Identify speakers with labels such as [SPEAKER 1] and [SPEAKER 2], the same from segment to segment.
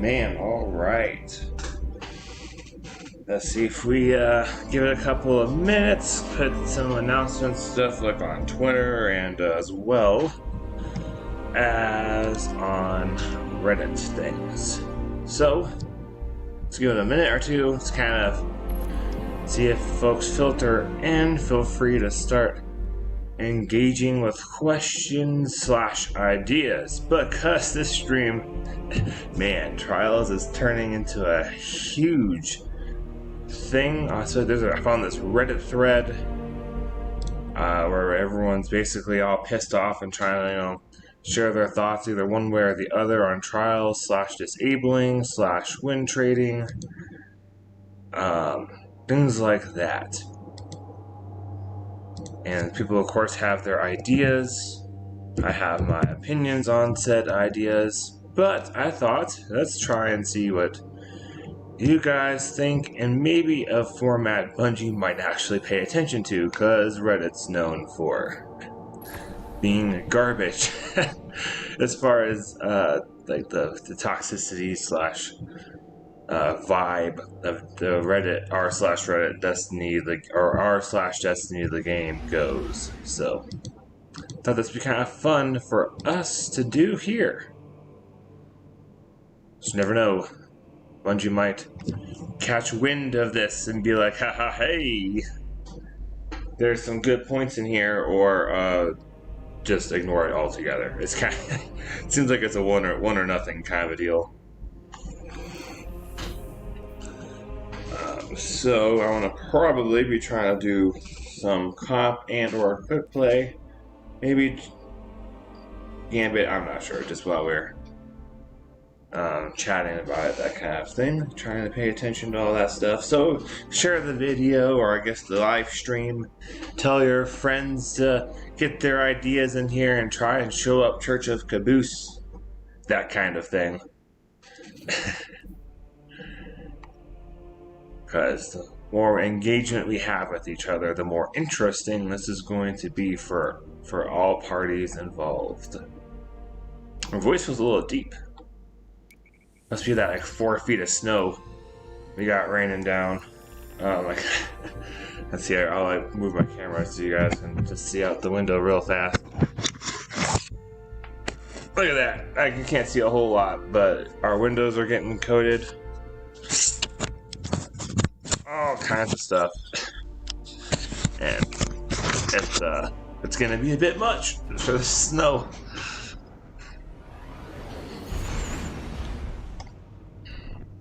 [SPEAKER 1] man, alright. Let's see if we give it a couple of minutes, put some announcements, stuff like on Twitter and as well as on Reddit things. So, let's give it a minute or two. Let's kind of see if folks filter in. Feel free to start engaging with questions / ideas, because this stream, man, Trials is turning into a huge thing. So I found this Reddit thread where everyone's basically all pissed off and trying to, share their thoughts either one way or the other on Trials / disabling / win trading, things like that. And people, of course, have their ideas. I have my opinions on said ideas. But I thought, let's try and see what you guys think, and maybe a format Bungie might actually pay attention to, because Reddit's known for being garbage as far as like the toxicity / vibe of the Reddit r/Reddit Destiny, or r/Destiny the game goes. So thought this would be kind of fun for us to do here. Just never know. Bungie might catch wind of this and be like, haha, hey, there's some good points in here, or just ignore it altogether. It's kind of, it seems like it's a one or nothing kind of a deal. So I want to probably be trying to do some comp and or quick play, maybe Gambit. I'm not sure. Just while we're chatting about it, that kind of thing, trying to pay attention to all that stuff. So share the video, or I guess the live stream. Tell your friends to get their ideas in here and try and show up Church of Caboose. That kind of thing. Because the more engagement we have with each other, the more interesting this is going to be for all parties involved. My voice was a little deep. Must be that like 4 feet of snow we got raining down. Let's see, I'll like move my camera so you guys can just see out the window real fast. Look at that. You can't see a whole lot, but our windows are getting coated. All kinds of stuff. And it's gonna be a bit much for the snow.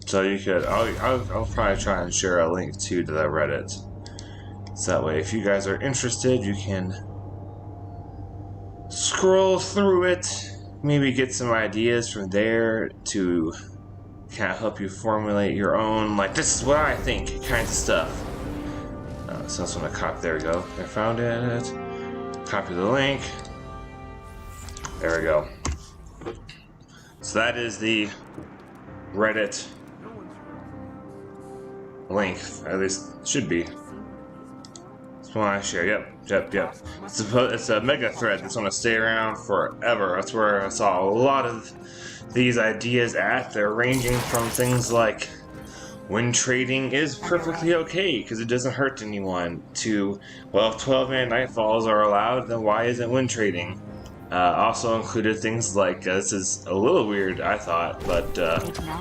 [SPEAKER 1] So you could, I'll probably try and share a link to the Reddit. So that way, if you guys are interested, you can scroll through it, maybe get some ideas from there to kind of help you formulate your own, like, this is what I think, kinds of stuff. So I just want to copy, there we go. I found it. Copy the link. There we go. So that is the Reddit link, at least it should be. That's one I share. Yep. It's a mega thread that's going to stay around forever. That's where I saw a lot of these ideas at. They're ranging from things like win trading is perfectly okay because it doesn't hurt anyone, to, well, if 12-man nightfalls are allowed, then why isn't win trading? Also included things like, this is a little weird, I thought, but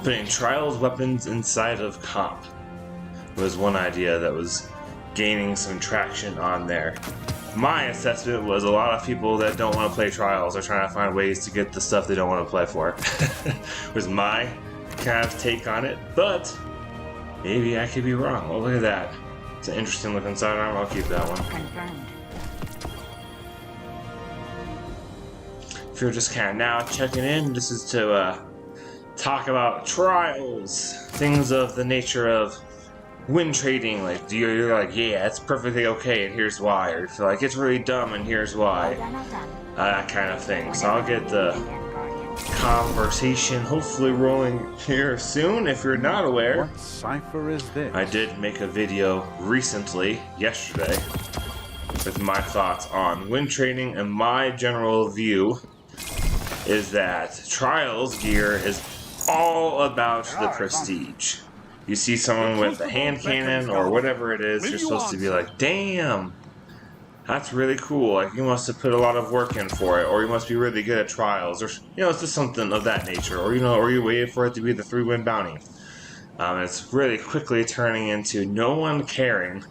[SPEAKER 1] putting Trials weapons inside of comp was one idea that was gaining some traction on there. My assessment was a lot of people that don't want to play Trials are trying to find ways to get the stuff they don't want to play for. Was my kind of take on it, but maybe I could be wrong. Oh, look at that. It's an interesting looking sidearm. I'll keep that one.
[SPEAKER 2] Confirmed.
[SPEAKER 1] If you're just kind of now checking in, this is to talk about Trials, things of the nature of win trading. Like, you're like, yeah, it's perfectly okay, and here's why. Or if you're like, it's really dumb, and here's why. That kind of thing. So I'll get the conversation hopefully rolling here soon. If you're not aware,
[SPEAKER 3] what cipher is this?
[SPEAKER 1] I did make a video recently, yesterday, with my thoughts on win trading, and my general view is that Trials gear is all about the prestige. You see someone with a hand cannon or whatever it is, you're supposed to be like, damn, that's really cool. Like, you must have put a lot of work in for it, or you must be really good at trials, or, you know, it's just something of that nature, or, you know, or you waited for it to be the 3-win bounty. It's really quickly turning into no one caring,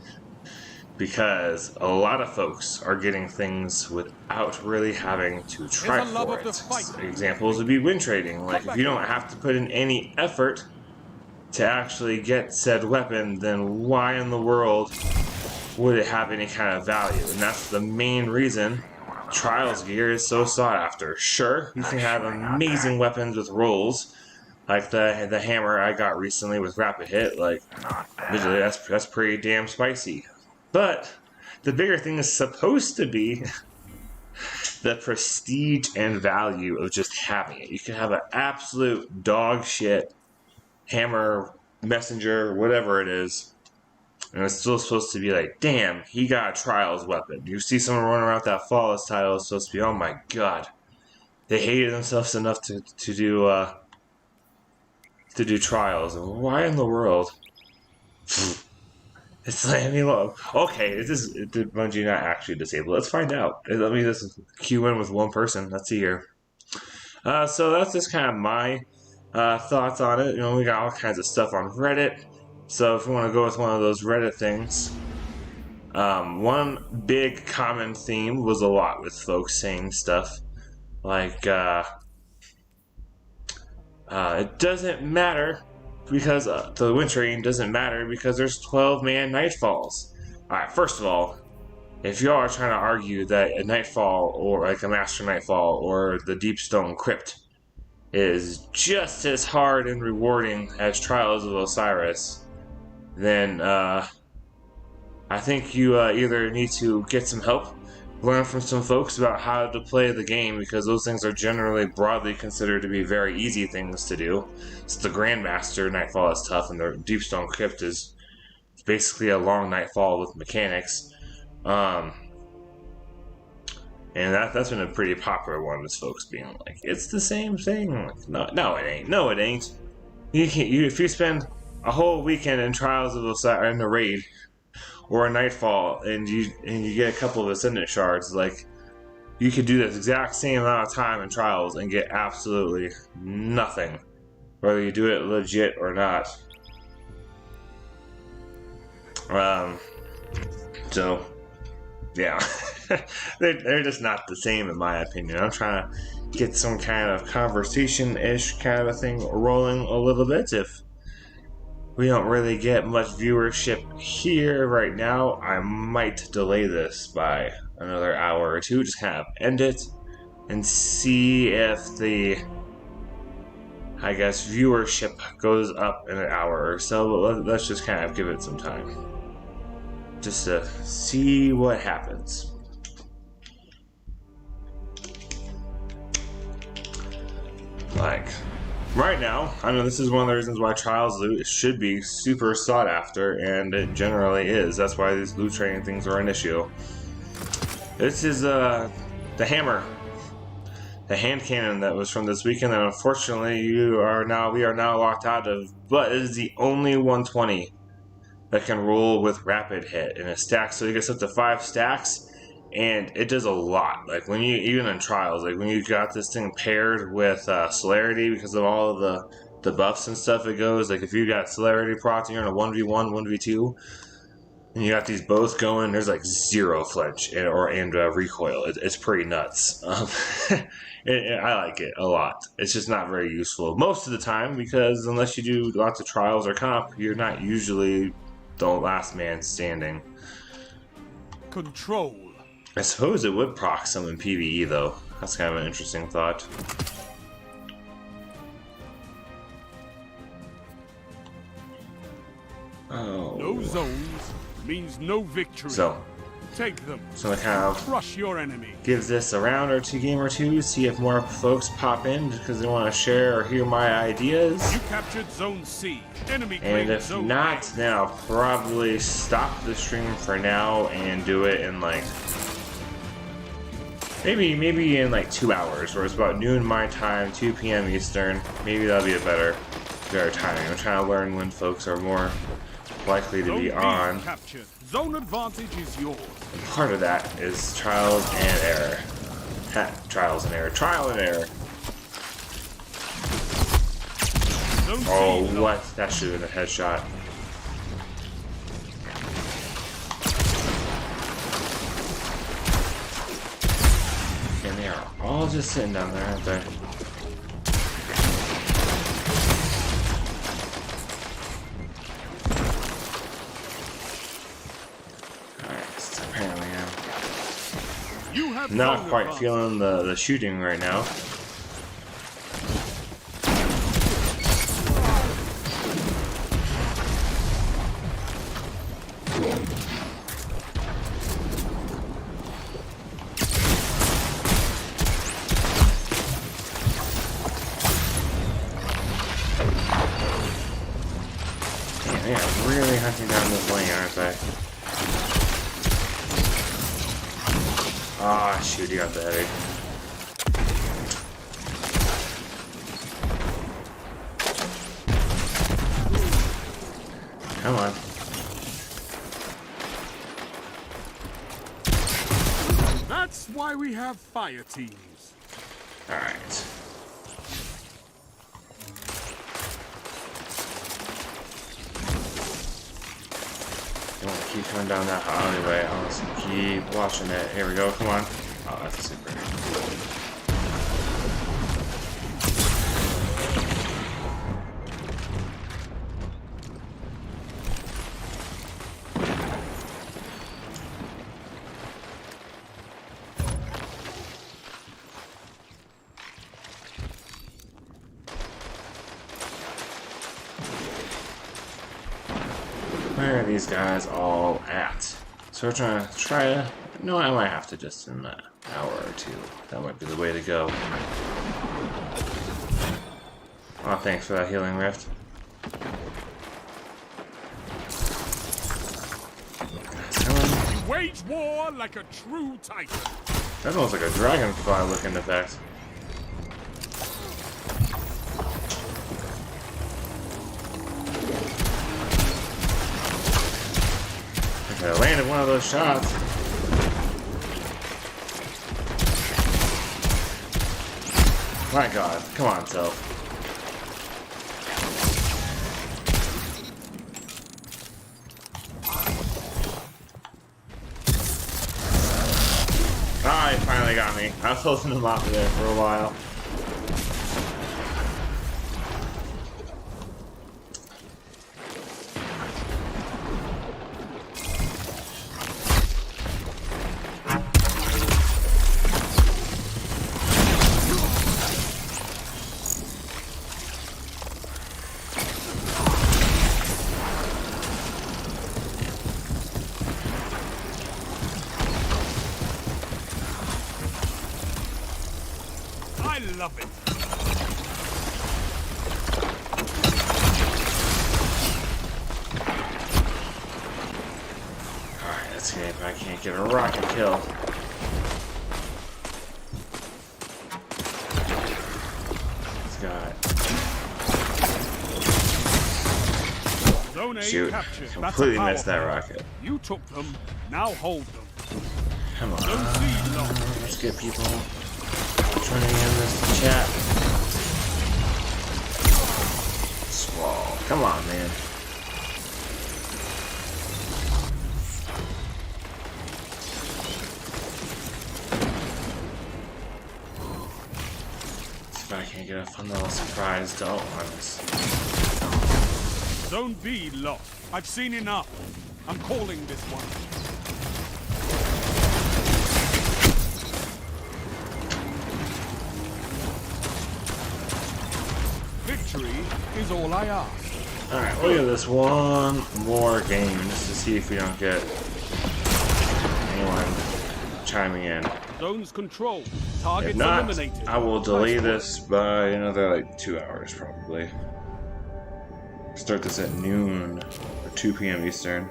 [SPEAKER 1] because a lot of folks are getting things without really having to try for it. Examples would be win trading. Like, if you don't have to put in any effort to actually get said weapon, then why in the world would it have any kind of value? And that's the main reason Trials gear is so sought after. Sure, you can have amazing weapons with rolls, like the hammer I got recently with rapid hit. Like, visually, that's pretty damn spicy. But the bigger thing is supposed to be the prestige and value of just having it. You can have an absolute dog shit hammer, messenger, whatever it is, and it's still supposed to be like, damn, he got a trials weapon. You see someone running around with that flawless title, it's supposed to be, oh my god, they hated themselves enough to do trials. Why in the world? It's like, I mean, well, okay, did Bungie not actually disable? Let's find out. Let me just queue in with one person. Let's see here. So that's just kind of my thoughts on it. You know, we got all kinds of stuff on Reddit. So if you want to go with one of those Reddit things, one big common theme was a lot with folks saying stuff like, it doesn't matter because the win trading doesn't matter because there's 12-man Nightfalls. Alright, first of all, if y'all are trying to argue that a Nightfall or like a Master Nightfall or the Deepstone Crypt is just as hard and rewarding as Trials of Osiris, then I think you either need to get some help, learn from some folks about how to play the game, because those things are generally broadly considered to be very easy things to do. It's the Grandmaster Nightfall is tough, and the Deepstone Crypt is basically a long Nightfall with mechanics. And that's been a pretty popular one, with folks being like, it's the same thing. Like, no, it ain't. No, it ain't. If you spend a whole weekend in Trials of Osiris in a raid or a Nightfall, and you get a couple of Ascendant shards, like, you could do this exact same amount of time in Trials and get absolutely nothing, whether you do it legit or not. So, yeah, they're just not the same in my opinion. I'm trying to get some kind of conversation-ish kind of a thing rolling a little bit. If we don't really get much viewership here right now, I might delay this by another hour or two, just kind of end it and see if the, I guess, viewership goes up in an hour or so. But let's just kind of give it some time, just to see what happens. Like, right now, I know this is one of the reasons why Trials loot should be super sought after, and it generally is. That's why these loot trading things are an issue. This is the hammer, the hand cannon that was from this weekend that unfortunately we are now locked out of, but it is the only 120 that can roll with rapid hit in a stack. So you get up to 5 stacks, and it does a lot. Like, when you, even in Trials, like when you got this thing paired with celerity, because of all of the buffs and stuff it goes, like if you got celerity proc and you're in a 1v1, 1v2, and you got these both going, there's like 0 flinch and recoil. It's pretty nuts. I like it a lot. It's just not very useful most of the time, because unless you do lots of Trials or comp, you're not usually the last man standing.
[SPEAKER 2] Control.
[SPEAKER 1] I suppose it would proc some in PvE though. That's kind of an interesting thought. Oh.
[SPEAKER 2] No zones means no victory.
[SPEAKER 1] So
[SPEAKER 2] take them.
[SPEAKER 1] So I kind of
[SPEAKER 2] crush your enemy.
[SPEAKER 1] Give this a round or two game or two, see if more folks pop in because they want to share or hear my ideas.
[SPEAKER 2] You captured Zone C. Enemy
[SPEAKER 1] and if
[SPEAKER 2] zone
[SPEAKER 1] not,
[SPEAKER 2] A.
[SPEAKER 1] then I'll probably stop the stream for now and do it in like Maybe in like 2 hours, where it's about noon my time, 2 p.m. Eastern. Maybe that'll be a better timing. I'm trying to learn when folks are more likely to be on.
[SPEAKER 2] Captured. Zone advantage is yours.
[SPEAKER 1] And part of that is trials and error. Trials and error. Trial and error. Oh, what? That should have been a headshot. And they are all just sitting down there, aren't they? Not quite feeling the shooting right now. Man, they are really hunting down this lane, aren't they? Ah, shoot, he got the heavy. Come on.
[SPEAKER 2] That's why we have fire teams.
[SPEAKER 1] Alright. Don't want to keep coming down that alleyway. I want to keep watching it. Here we go. Come on. Oh, that's a super. Where are these guys all at? So we're trying to no, I might have to just in an hour or two. That might be the way to go. Oh, thanks for that healing rift.
[SPEAKER 2] Wage war like a true titan.
[SPEAKER 1] That's almost like a dragonfly looking effect. I landed one of those shots. My god, come on, Self. Ah, he finally got me. I was holding him off there for a while.
[SPEAKER 2] I love it.
[SPEAKER 1] Alright, let's see if I can't get a rocket kill. This guy.
[SPEAKER 2] Zone A
[SPEAKER 1] Shoot,
[SPEAKER 2] captured.
[SPEAKER 1] completely missed that rocket.
[SPEAKER 2] You took them, now hold them.
[SPEAKER 1] Come on,
[SPEAKER 2] Zone C lost.
[SPEAKER 1] let's get people joining in this chat. Swall, come on, man. See if I can't get a fun little surprise doll on this.
[SPEAKER 2] Zone B lost. I've seen enough. I'm calling this one. Victory is all I ask.
[SPEAKER 1] Alright, look at this one more game just to see if we don't get anyone chiming in.
[SPEAKER 2] Zones controlled. Targets
[SPEAKER 1] If not,
[SPEAKER 2] eliminated.
[SPEAKER 1] I will delay this by another like 2 hours probably. Start this at noon or 2 p.m. Eastern.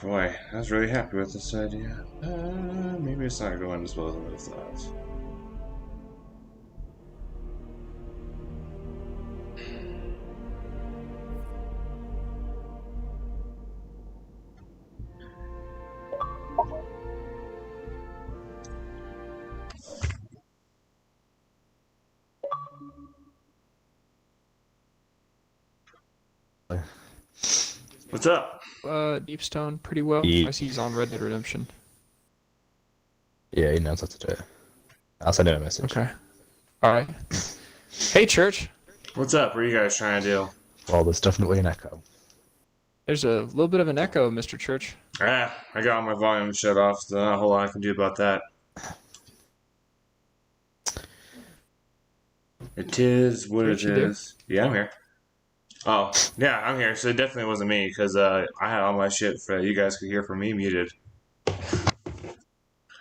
[SPEAKER 1] Boy, I was really happy with this idea. Maybe it's not going as well as I would have thought. What's up?
[SPEAKER 3] Deepstone pretty well.
[SPEAKER 4] He-
[SPEAKER 3] I see he's on Red Dead Redemption.
[SPEAKER 4] Yeah, he knows how to do it. I'll send him a message.
[SPEAKER 3] Okay. Alright. Hey, Church.
[SPEAKER 1] What's up? What are you guys trying to do?
[SPEAKER 4] Well, there's definitely an echo.
[SPEAKER 3] There's a little bit of an echo, Mr. Church.
[SPEAKER 1] I got my volume shut off, so not a whole lot I can do about that. It is what it is. Yeah, I'm here. Oh, yeah, I'm here. So it definitely wasn't me, because I had all my shit for you guys could hear from me muted.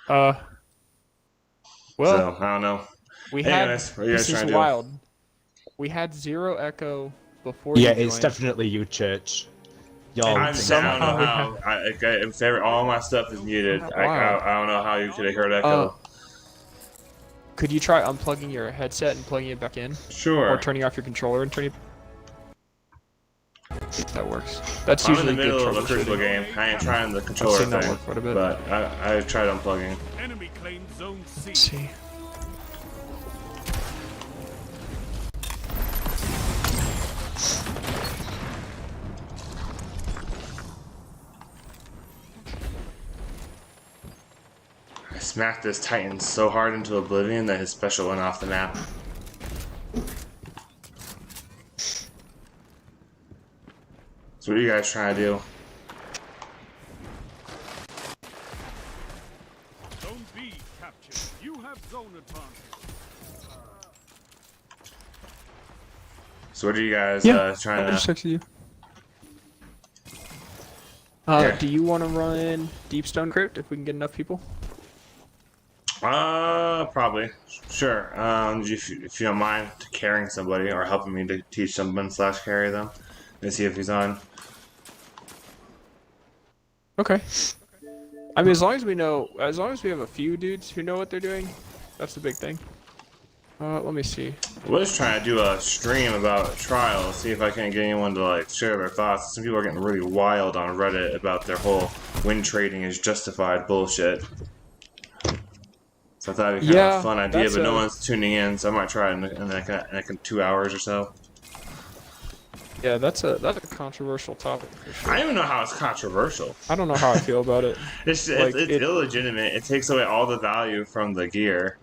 [SPEAKER 3] Well,
[SPEAKER 1] So, I don't know.
[SPEAKER 3] we
[SPEAKER 1] Anyways,
[SPEAKER 3] had,
[SPEAKER 1] what are you guys
[SPEAKER 3] this is
[SPEAKER 1] trying to do?
[SPEAKER 3] wild. We had 0 echo before
[SPEAKER 4] Yeah,
[SPEAKER 3] you
[SPEAKER 4] it's
[SPEAKER 3] joined.
[SPEAKER 4] definitely you, Church. Y'all
[SPEAKER 1] I'm
[SPEAKER 4] think
[SPEAKER 1] down. I don't know
[SPEAKER 3] somehow-
[SPEAKER 1] how. In favor, all my stuff is muted.
[SPEAKER 3] Wow.
[SPEAKER 1] I don't know how you could have heard echo.
[SPEAKER 3] Could you try unplugging your headset and plugging it back in?
[SPEAKER 1] Sure.
[SPEAKER 3] Or turning off your controller and turning it... That works. That's
[SPEAKER 1] I'm in
[SPEAKER 3] usually
[SPEAKER 1] the middle
[SPEAKER 3] good
[SPEAKER 1] of a critical
[SPEAKER 3] troubleshooting.
[SPEAKER 1] game. I ain't trying the
[SPEAKER 3] I've
[SPEAKER 1] controller
[SPEAKER 3] seen that
[SPEAKER 1] thing,
[SPEAKER 3] work quite a bit.
[SPEAKER 1] but I tried unplugging.
[SPEAKER 2] Enemy claims zone C.
[SPEAKER 3] Let's see.
[SPEAKER 1] I smacked this Titan so hard into oblivion that his special went off the map. So what are you guys trying to do?
[SPEAKER 2] Zone B captured. You have zone advantage.
[SPEAKER 1] So what are you guys trying
[SPEAKER 3] I'll
[SPEAKER 1] to...
[SPEAKER 3] just text you.
[SPEAKER 1] Yeah.
[SPEAKER 3] Do you want to run Deepstone Crypt if we can get enough people?
[SPEAKER 1] Probably. Sure. If you don't mind carrying somebody or helping me to teach someone / carry them. Let's see if he's on.
[SPEAKER 3] Okay. I mean, as long as we have a few dudes who know what they're doing, that's the big thing. Let me see.
[SPEAKER 1] I was trying to do a stream about trials, see if I can get anyone to like share their thoughts. Some people are getting really wild on Reddit about their whole win trading is justified bullshit. So I thought it'd be kind of a fun idea, but no one's tuning in, so I might try it in like 2 hours or so.
[SPEAKER 3] Yeah, that's a controversial topic for sure.
[SPEAKER 1] I don't even know how it's controversial.
[SPEAKER 3] I don't know how I feel about it.
[SPEAKER 1] It's
[SPEAKER 3] Like,
[SPEAKER 1] illegitimate. It takes away all the value from the gear.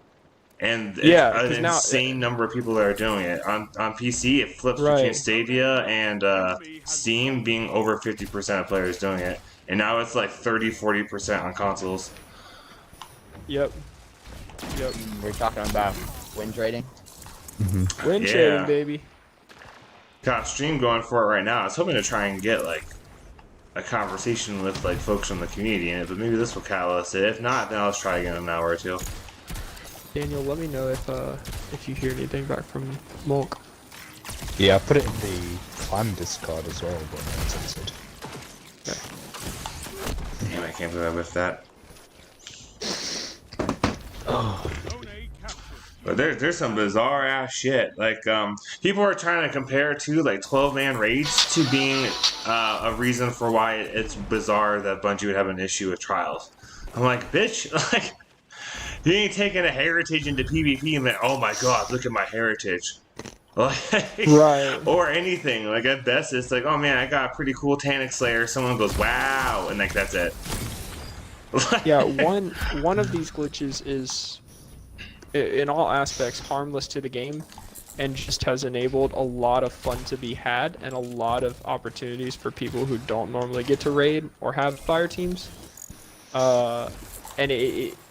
[SPEAKER 1] And
[SPEAKER 3] Yeah,
[SPEAKER 1] it's
[SPEAKER 3] 'cause
[SPEAKER 1] an
[SPEAKER 3] now-
[SPEAKER 1] insane number of people that are doing it. On PC, it flips between
[SPEAKER 3] Right.
[SPEAKER 1] Stadia and Steam being over 50% of players doing it. And now it's like 30-40% on consoles.
[SPEAKER 3] Yep.
[SPEAKER 5] We're talking about win trading.
[SPEAKER 3] Win
[SPEAKER 1] Yeah.
[SPEAKER 3] trading, baby.
[SPEAKER 1] Got a stream going for it right now. I was hoping to try and get like a conversation with like folks from the community in it, but maybe this will catalyst it. If not, then I'll try again in an hour or two.
[SPEAKER 3] Daniel, let me know if you hear anything back from Mulk.
[SPEAKER 4] Yeah, I put it in the clan Discord as well, but no one's answered.
[SPEAKER 1] Damn, I can't believe I whiffed that.
[SPEAKER 2] Zone A captured.
[SPEAKER 1] But there's some bizarre ass shit. Like people are trying to compare to like 12-man raids to being a reason for why it's bizarre that Bungie would have an issue with trials. I'm like, bitch, like you ain't taking a heritage into PvP and like, oh my god, look at my heritage. Like,
[SPEAKER 3] Right.
[SPEAKER 1] Or anything. Like at best it's like, oh man, I got a pretty cool Tannic Slayer. Someone goes, wow, and like that's it.
[SPEAKER 3] Yeah, one of these glitches is, in all aspects, harmless to the game, and just has enabled a lot of fun to be had and a lot of opportunities for people who don't normally get to raid or have fire teams. And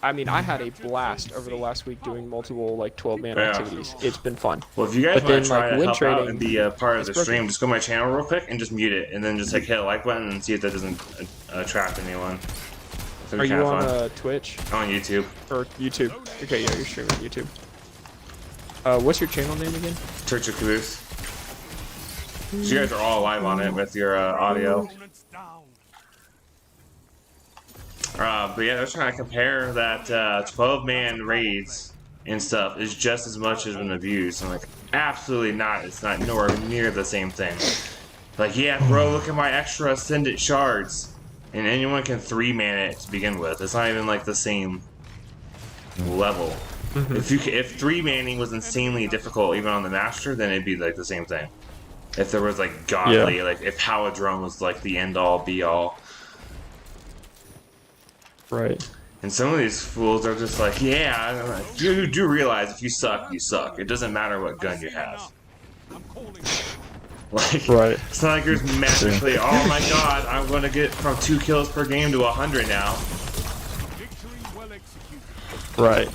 [SPEAKER 3] I mean, I had a blast over the last week doing multiple like 12-man
[SPEAKER 1] Yeah.
[SPEAKER 3] activities. It's been fun.
[SPEAKER 1] Well, if you guys
[SPEAKER 3] But
[SPEAKER 1] want
[SPEAKER 3] then,
[SPEAKER 1] to try
[SPEAKER 3] like,
[SPEAKER 1] to
[SPEAKER 3] win
[SPEAKER 1] help out
[SPEAKER 3] trading,
[SPEAKER 1] and be a part of the
[SPEAKER 3] it's
[SPEAKER 1] stream,
[SPEAKER 3] broken.
[SPEAKER 1] just go to my channel real quick and just mute it, and then just like hit a like button and see if that doesn't attract anyone. So
[SPEAKER 3] Are you on Twitch
[SPEAKER 1] on YouTube?
[SPEAKER 3] or YouTube? Okay, yeah, you're streaming on YouTube. What's your channel name again?
[SPEAKER 1] Church of Caboose. So you guys are all live on it with your audio.
[SPEAKER 2] Opponents down.
[SPEAKER 1] But yeah, they're trying to compare that 12-man raids and stuff is just as much as been abused. I'm like, absolutely not. It's not nowhere near the same thing. Like, yeah, bro, look at my extra ascendant shards. And anyone can 3-man it to begin with. It's not even like the same level. If 3-manning was insanely difficult even on the master, then it'd be like the same thing. If there was like godly, like if Paladrone was like the end all be all.
[SPEAKER 3] Right.
[SPEAKER 1] And some of these fools are just like, yeah, you do realize if you suck, you suck. It doesn't matter what gun you have.
[SPEAKER 2] I'm calling.
[SPEAKER 1] Like,
[SPEAKER 3] Right.
[SPEAKER 1] it's not like you're magically, oh my god, I'm going to get from 2 kills per game to 100 now.
[SPEAKER 2] Victory well executed.
[SPEAKER 3] Right.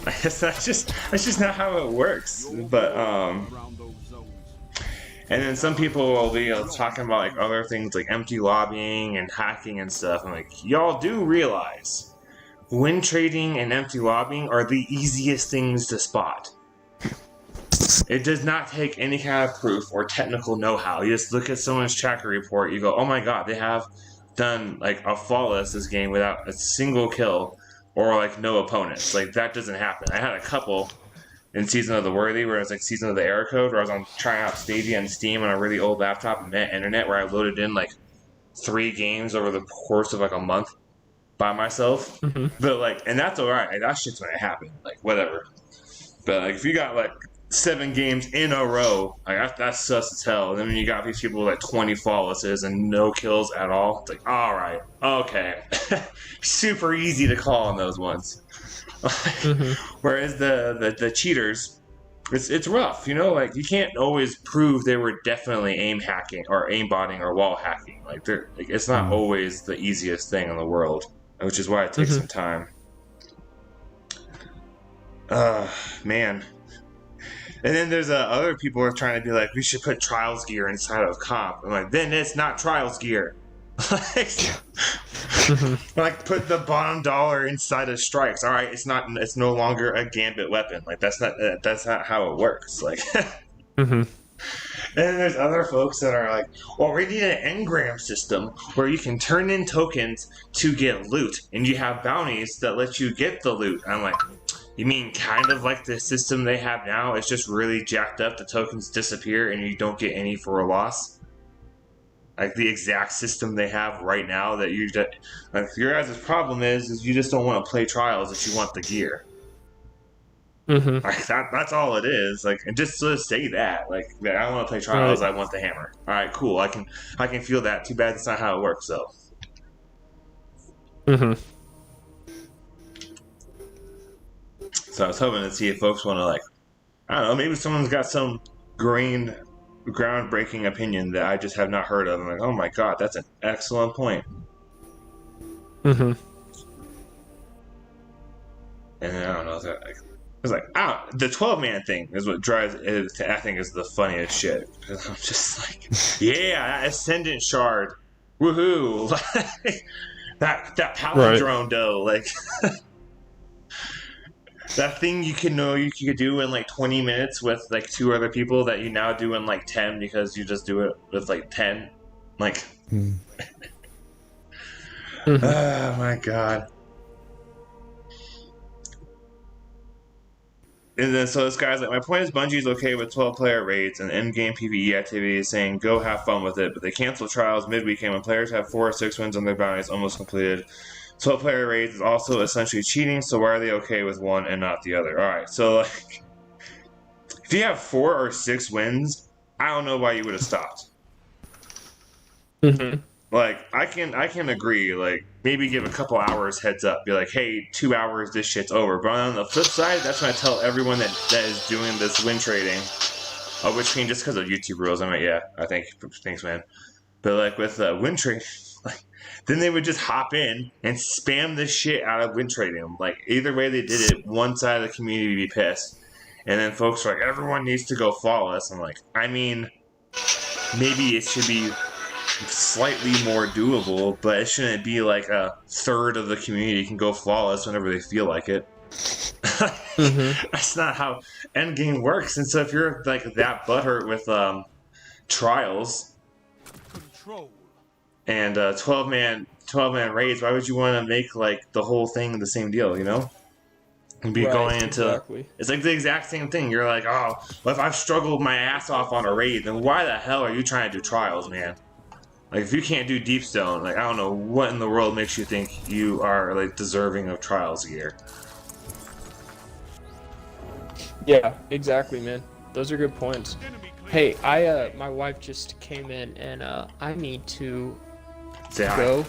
[SPEAKER 1] I guess that's just not how it works. But
[SPEAKER 2] Around those zones.
[SPEAKER 1] and then some people will be talking about like other things like empty lobbying and hacking and stuff. I'm like, y'all do realize win trading and empty lobbying are the easiest things to spot. It does not take any kind of proof or technical know-how. You just look at someone's tracker report, you go, oh my god, they have done like a flawless this game without a single kill or like no opponents. Like that doesn't happen. I had a couple in Season of the Worthy where it was like Season of the Error Code where I was on trying out Stadia and Steam on a really old laptop and met internet where I loaded in like 3 games over the course of like a month by myself. But like, and that's alright. Like, that shit's gonna happen. Like whatever. But like if you got like 7 games in a row, like that's sus as hell. And then when you got these people with like 20 flawlesses and no kills at all, it's like, alright, okay. Super easy to call on those ones. Whereas the cheaters, it's rough, you know, like you can't always prove they were definitely aim hacking or aim botting or wall hacking. Like they're like, it's not always the easiest thing in the world, which is why it takes some time. Man. And then there's other people who are trying to be like, we should put Trials gear inside of comp. I'm like, then it's not Trials gear. Like put the bottom dollar inside of strikes. All right, it's no longer a gambit weapon. Like that's not how it works. Like, and then there's other folks that are like, well, we need an engram system where you can turn in tokens to get loot, and you have bounties that let you get the loot. I'm like, you mean kind of like the system they have now? It's just really jacked up. The tokens disappear, and you don't get any for a loss. Like the exact system they have right now that you just, like your guys' problem is you just don't want to play trials if you want the gear. Like that's all it is. Like, and just to say that, like, I don't want to play trials. Right. I want the hammer. All right, cool. I can feel that. Too bad that's not how it works, though. So I was hoping to see if folks want to, like, I don't know, maybe someone's got some groundbreaking opinion that I just have not heard of. I'm like, oh my god, that's an excellent point. And then I don't know, it's like, the 12-man thing is what drives it, I think, is the funniest shit. Because I'm just like, yeah, Ascendant Shard, woohoo! that Paladrone dough, like. That thing you could do in like 20 minutes with like 2 other people that you now do in like 10 because you just do it with like 10. Like, oh my god. And then so this guy's like, my point is Bungie's okay with 12-player raids and endgame PvE activities, saying go have fun with it, but they cancel trials midweek when players have 4 or 6 wins on their bounties almost completed. 12-player raids is also essentially cheating, so why are they okay with one and not the other? Alright, so like, if you have 4 or 6 wins, I don't know why you would have stopped. Like, I can agree, like, maybe give a couple hours heads up, be like, hey, 2 hours, this shit's over. But on the flip side, that's when I tell everyone that is doing this win trading, which means just because of YouTube rules, I mean, yeah, I think, thanks, man. But like with win trading, like, then they would just hop in and spam the shit out of win trading. Like, either way they did it, one side of the community would be pissed. And then folks are like, everyone needs to go flawless. I'm like, I mean, maybe it should be slightly more doable, but it shouldn't be like a third of the community can go flawless whenever they feel like it. That's not how endgame works. And so if you're like that butthurt with trials,
[SPEAKER 2] control.
[SPEAKER 1] And 12-man raids, why would you want to make like the whole thing the same deal, you know? And be
[SPEAKER 3] Right,
[SPEAKER 1] going into
[SPEAKER 3] exactly.
[SPEAKER 1] it's like the exact same thing. You're like, oh, well, if I've struggled my ass off on a raid, then why the hell are you trying to do trials, man? Like, if you can't do deep stone, like, I don't know what in the world makes you think you are like deserving of trials gear.
[SPEAKER 3] Yeah, exactly, man. Those are good points.
[SPEAKER 2] Enemy clear.
[SPEAKER 3] Hey, my wife just came in, and I need to
[SPEAKER 1] Say hi.
[SPEAKER 3] go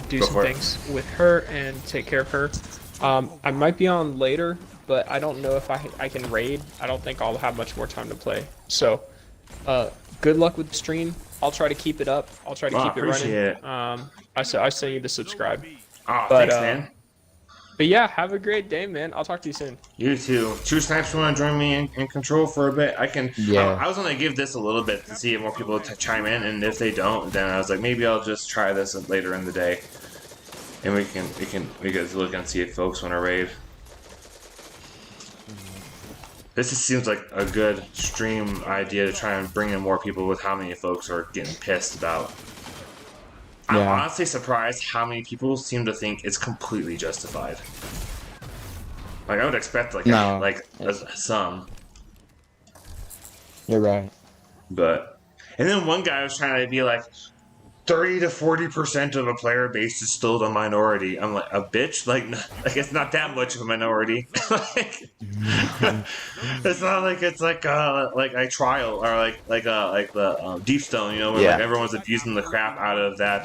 [SPEAKER 3] do
[SPEAKER 1] Go
[SPEAKER 3] some
[SPEAKER 1] for it.
[SPEAKER 3] things with her and take care of her. I might be on later, but I don't know if I can raid. I don't think I'll have much more time to play. So, good luck with the stream. I'll try to keep it up. I'll try to keep it
[SPEAKER 1] appreciate
[SPEAKER 3] running.
[SPEAKER 1] it.
[SPEAKER 3] I sent you to subscribe.
[SPEAKER 1] Oh,
[SPEAKER 3] But,
[SPEAKER 1] thanks, man.
[SPEAKER 3] But yeah, have a great day, man. I'll talk to you soon.
[SPEAKER 1] You too. True Snipes want to join me in control for a bit? I can.
[SPEAKER 5] Yeah.
[SPEAKER 1] I was gonna give this a little bit to see if more people chime in, and if they don't, then I was like, maybe I'll just try this later in the day, and we can look and see if folks want to raid. This just seems like a good stream idea to try and bring in more people with how many folks are getting pissed about. I'm
[SPEAKER 5] Yeah.
[SPEAKER 1] honestly surprised how many people seem to think it's completely justified. Like, I would expect
[SPEAKER 5] No.
[SPEAKER 1] some,
[SPEAKER 5] You're right.
[SPEAKER 1] but and then one guy was trying to be like 30 to 40% of a player base is still the minority. I'm like, a bitch? Like it's not that much of a minority. Like, it's not like it's like a trial or like the Deep Stone, you know, where like
[SPEAKER 5] Yeah.
[SPEAKER 1] everyone's abusing the crap out of that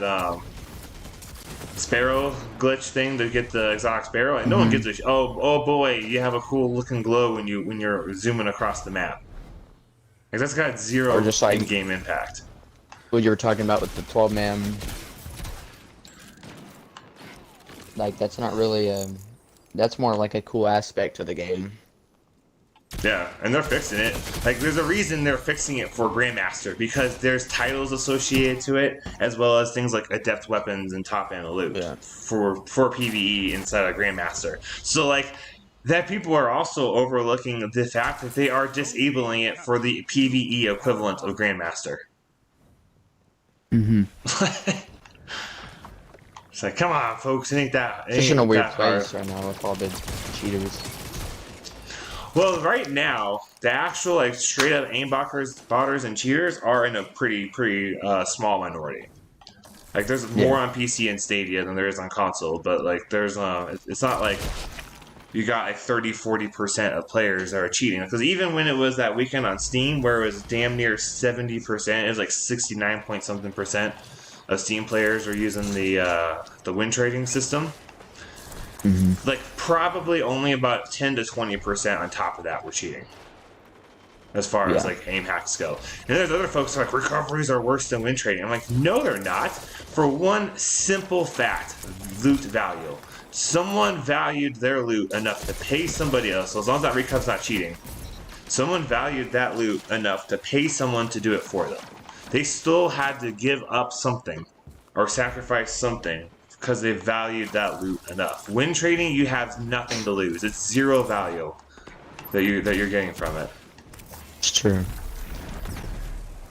[SPEAKER 1] sparrow glitch thing to get the exotic sparrow, and no one gives a oh boy, you have a cool looking glow when you're zooming across the map. Like, that's got zero
[SPEAKER 5] Or just like-
[SPEAKER 1] in-game impact.
[SPEAKER 5] What you were talking about with the 12-man, like that's not really that's more like a cool aspect to the game.
[SPEAKER 1] Yeah, and they're fixing it. Like, there's a reason they're fixing it for Grandmaster, because there's titles associated to it, as well as things like adept weapons and top end loot
[SPEAKER 5] Yeah.
[SPEAKER 1] for PvE inside of Grandmaster. So like, that people are also overlooking the fact that they are disabling it for the PvE equivalent of Grandmaster.
[SPEAKER 5] Mm-hmm.
[SPEAKER 1] It's like, come on, folks, it ain't that. It
[SPEAKER 5] Just
[SPEAKER 1] ain't
[SPEAKER 5] in a weird
[SPEAKER 1] that hard.
[SPEAKER 5] place right now with all the cheaters.
[SPEAKER 1] Well, right now, the actual like straight up botters and cheaters are in a pretty small minority. Like, there's more on PC and Stadia than there is on console, but like there's it's not like you got like 30-40% of players that are cheating. Because even when it was that weekend on Steam where it was damn near 70%, it was like 69 point something percent of Steam players are using the win trading system. Like, probably only about 10 to 20% on top of that were cheating, as far as like aim hacks go. And there's other folks who are like, recoveries are worse than win trading. I'm like, no, they're not. For one simple fact: loot value. Someone valued their loot enough to pay somebody else. So as long as that Recovs not cheating, someone valued that loot enough to pay someone to do it for them. They still had to give up something or sacrifice something because they valued that loot enough. Win trading, you have nothing to lose. It's zero value that you're getting from it.
[SPEAKER 5] It's true.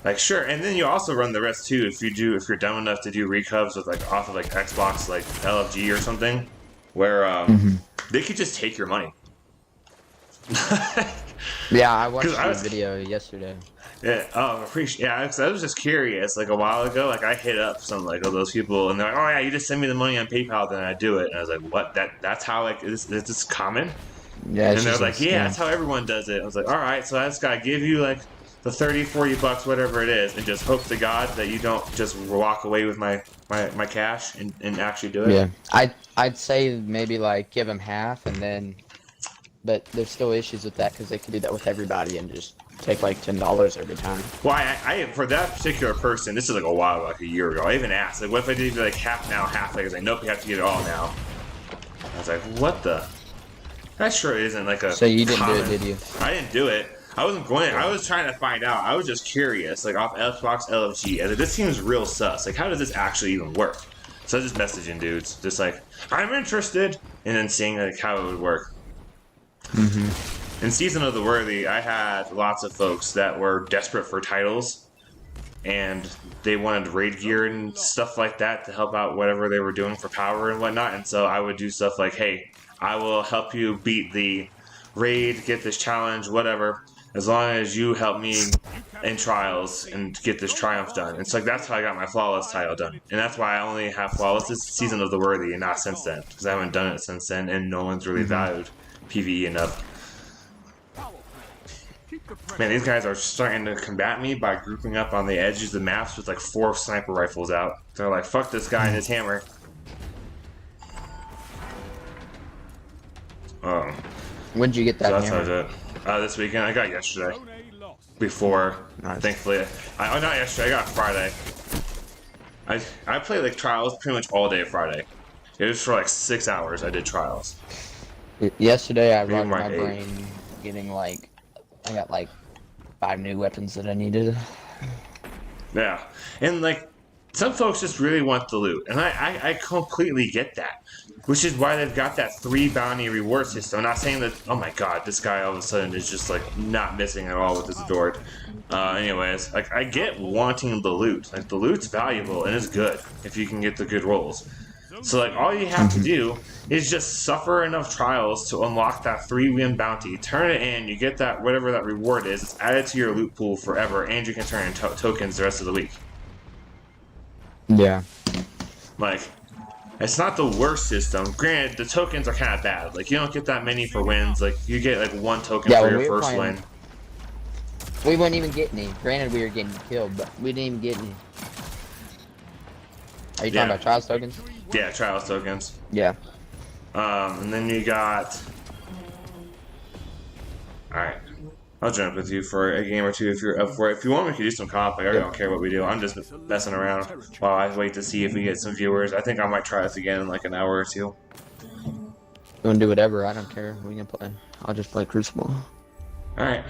[SPEAKER 1] Like, sure, and then you also run the risk too if you're dumb enough to do Recovs with like off of like Xbox, like LFG or something, where they could just take your money.
[SPEAKER 5] Yeah, I watched
[SPEAKER 1] 'Cause I
[SPEAKER 5] your
[SPEAKER 1] was-
[SPEAKER 5] video yesterday.
[SPEAKER 1] Yeah, oh, appreciate. Yeah, 'cause I was just curious. Like a while ago, like I hit up some like of those people, and they're like, "Oh yeah, you just send me the money on PayPal, then I do it." And I was like, "What? That's how like is this common?"
[SPEAKER 5] Yeah,
[SPEAKER 1] And they're like, "Yeah, that's how everyone does it." I was like, "All right, so I just gotta give you like the 30, 40 bucks, whatever it is, and just hope to God that you don't just walk away with my cash and actually do it."
[SPEAKER 5] Yeah, I'd say maybe like give them half, and then, but there's still issues with that because they could do that with everybody and just take like $10 every time.
[SPEAKER 1] Well, I for that particular person, this is like a while, like a year ago. I even asked, like, what if I did like half now, half later? Like, nope, you have to get it all now. I was like, what the? That sure isn't like a.
[SPEAKER 5] So you didn't do
[SPEAKER 1] common-
[SPEAKER 5] it, did you?
[SPEAKER 1] I didn't do it. I wasn't going. I was trying to find out. I was just curious, like off Xbox LFG. I was like, this seems real sus. Like, how does this actually even work? So I was just messaging dudes, just like, I'm interested, and then seeing like how it would work. In Season of the Worthy, I had lots of folks that were desperate for titles, and they wanted raid gear and stuff like that to help out whatever they were doing for power and whatnot. And so I would do stuff like, hey, I will help you beat the raid, get this challenge, whatever, as long as you help me in trials and get this triumph done. And so like, that's how I got my flawless title done. And that's why I only have flawless this season of the Worthy and not since then, because I haven't done it since then, and no one's really valued PvE enough. Man, these guys are starting to combat me by grouping up on the edges of the maps with like 4 sniper rifles out. They're like, fuck this guy and his hammer.
[SPEAKER 5] When did you get that
[SPEAKER 1] So that's
[SPEAKER 5] hammer?
[SPEAKER 1] how I did. This weekend, I got yesterday. Before, thankfully, not yesterday. I got Friday. I played like trials pretty much all day Friday. It was for like 6 hours. I did trials.
[SPEAKER 5] Yesterday, I racked
[SPEAKER 1] like
[SPEAKER 5] my
[SPEAKER 1] 8.
[SPEAKER 5] brain getting like, I got like 5 new weapons that I needed.
[SPEAKER 1] Yeah, and like some folks just really want the loot, and I completely get that. Which is why they've got that 3 bounty reward system. I'm not saying that, oh my god, this guy all of a sudden is just like not missing at all with his adored. Anyways, like I get wanting the loot. Like the loot's valuable and it's good if you can get the good rolls. So like all you have to do is just suffer enough trials to unlock that 3-win bounty, turn it in, you get that whatever that reward is, it's added to your loot pool forever, and you can turn in tokens the rest of the week.
[SPEAKER 5] Yeah.
[SPEAKER 1] Like, it's not the worst system. Granted, the tokens are kind of bad. Like, you don't get that many for wins. Like, you get like 1 token for your first win.
[SPEAKER 5] We wouldn't even get any. Granted, we were getting killed, but we didn't even get any. Are you talking about trials tokens?
[SPEAKER 1] Yeah, trials tokens.
[SPEAKER 5] Yeah.
[SPEAKER 1] And then you got... Alright. I'll jump with you for a game or two if you're up for it. If you want, we can do some comp. Like, I don't care what we do. I'm just messing around while I wait to see if we get some viewers. I think I might try this again in like an hour or 2.
[SPEAKER 5] You wanna do whatever, I don't care. We can play. I'll just play Crucible.
[SPEAKER 1] Alright.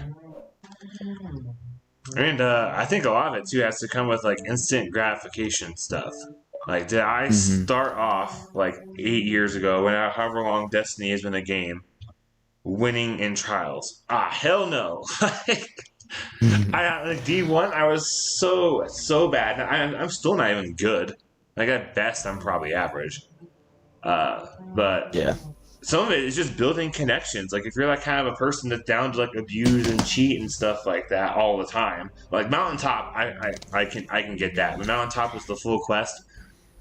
[SPEAKER 1] And I think a lot of it too has to come with like instant gratification stuff. Like, did I start off like 8 years ago, when however long Destiny has been a game, winning in trials? Hell no. Like D1, I was so bad. I'm still not even good. Like at best, I'm probably average. But
[SPEAKER 5] yeah,
[SPEAKER 1] some of it is just building connections. Like if you're like kind of a person that's down to like abuse and cheat and stuff like that all the time. Like Mountaintop, I can get that. But Mountaintop was the full quest.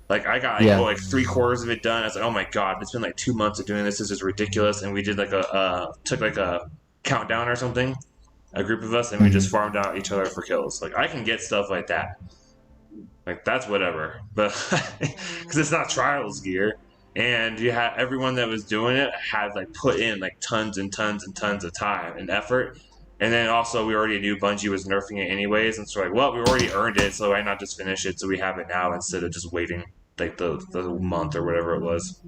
[SPEAKER 1] Like I got like 3/4 of it done. I was like, oh my god, it's been like 2 months of doing this. This is ridiculous. And we did like took like a countdown or something, a group of us, and we just farmed out each other for kills. Like I can get stuff like that. Like that's whatever, but because it's not trials gear, and you had everyone that was doing it had like put in like tons and tons and tons of time and effort. And then also we already knew Bungie was nerfing it anyways, and so like, well, we already earned it, so why not just finish it so we have it now instead of just waiting like the month or whatever it was.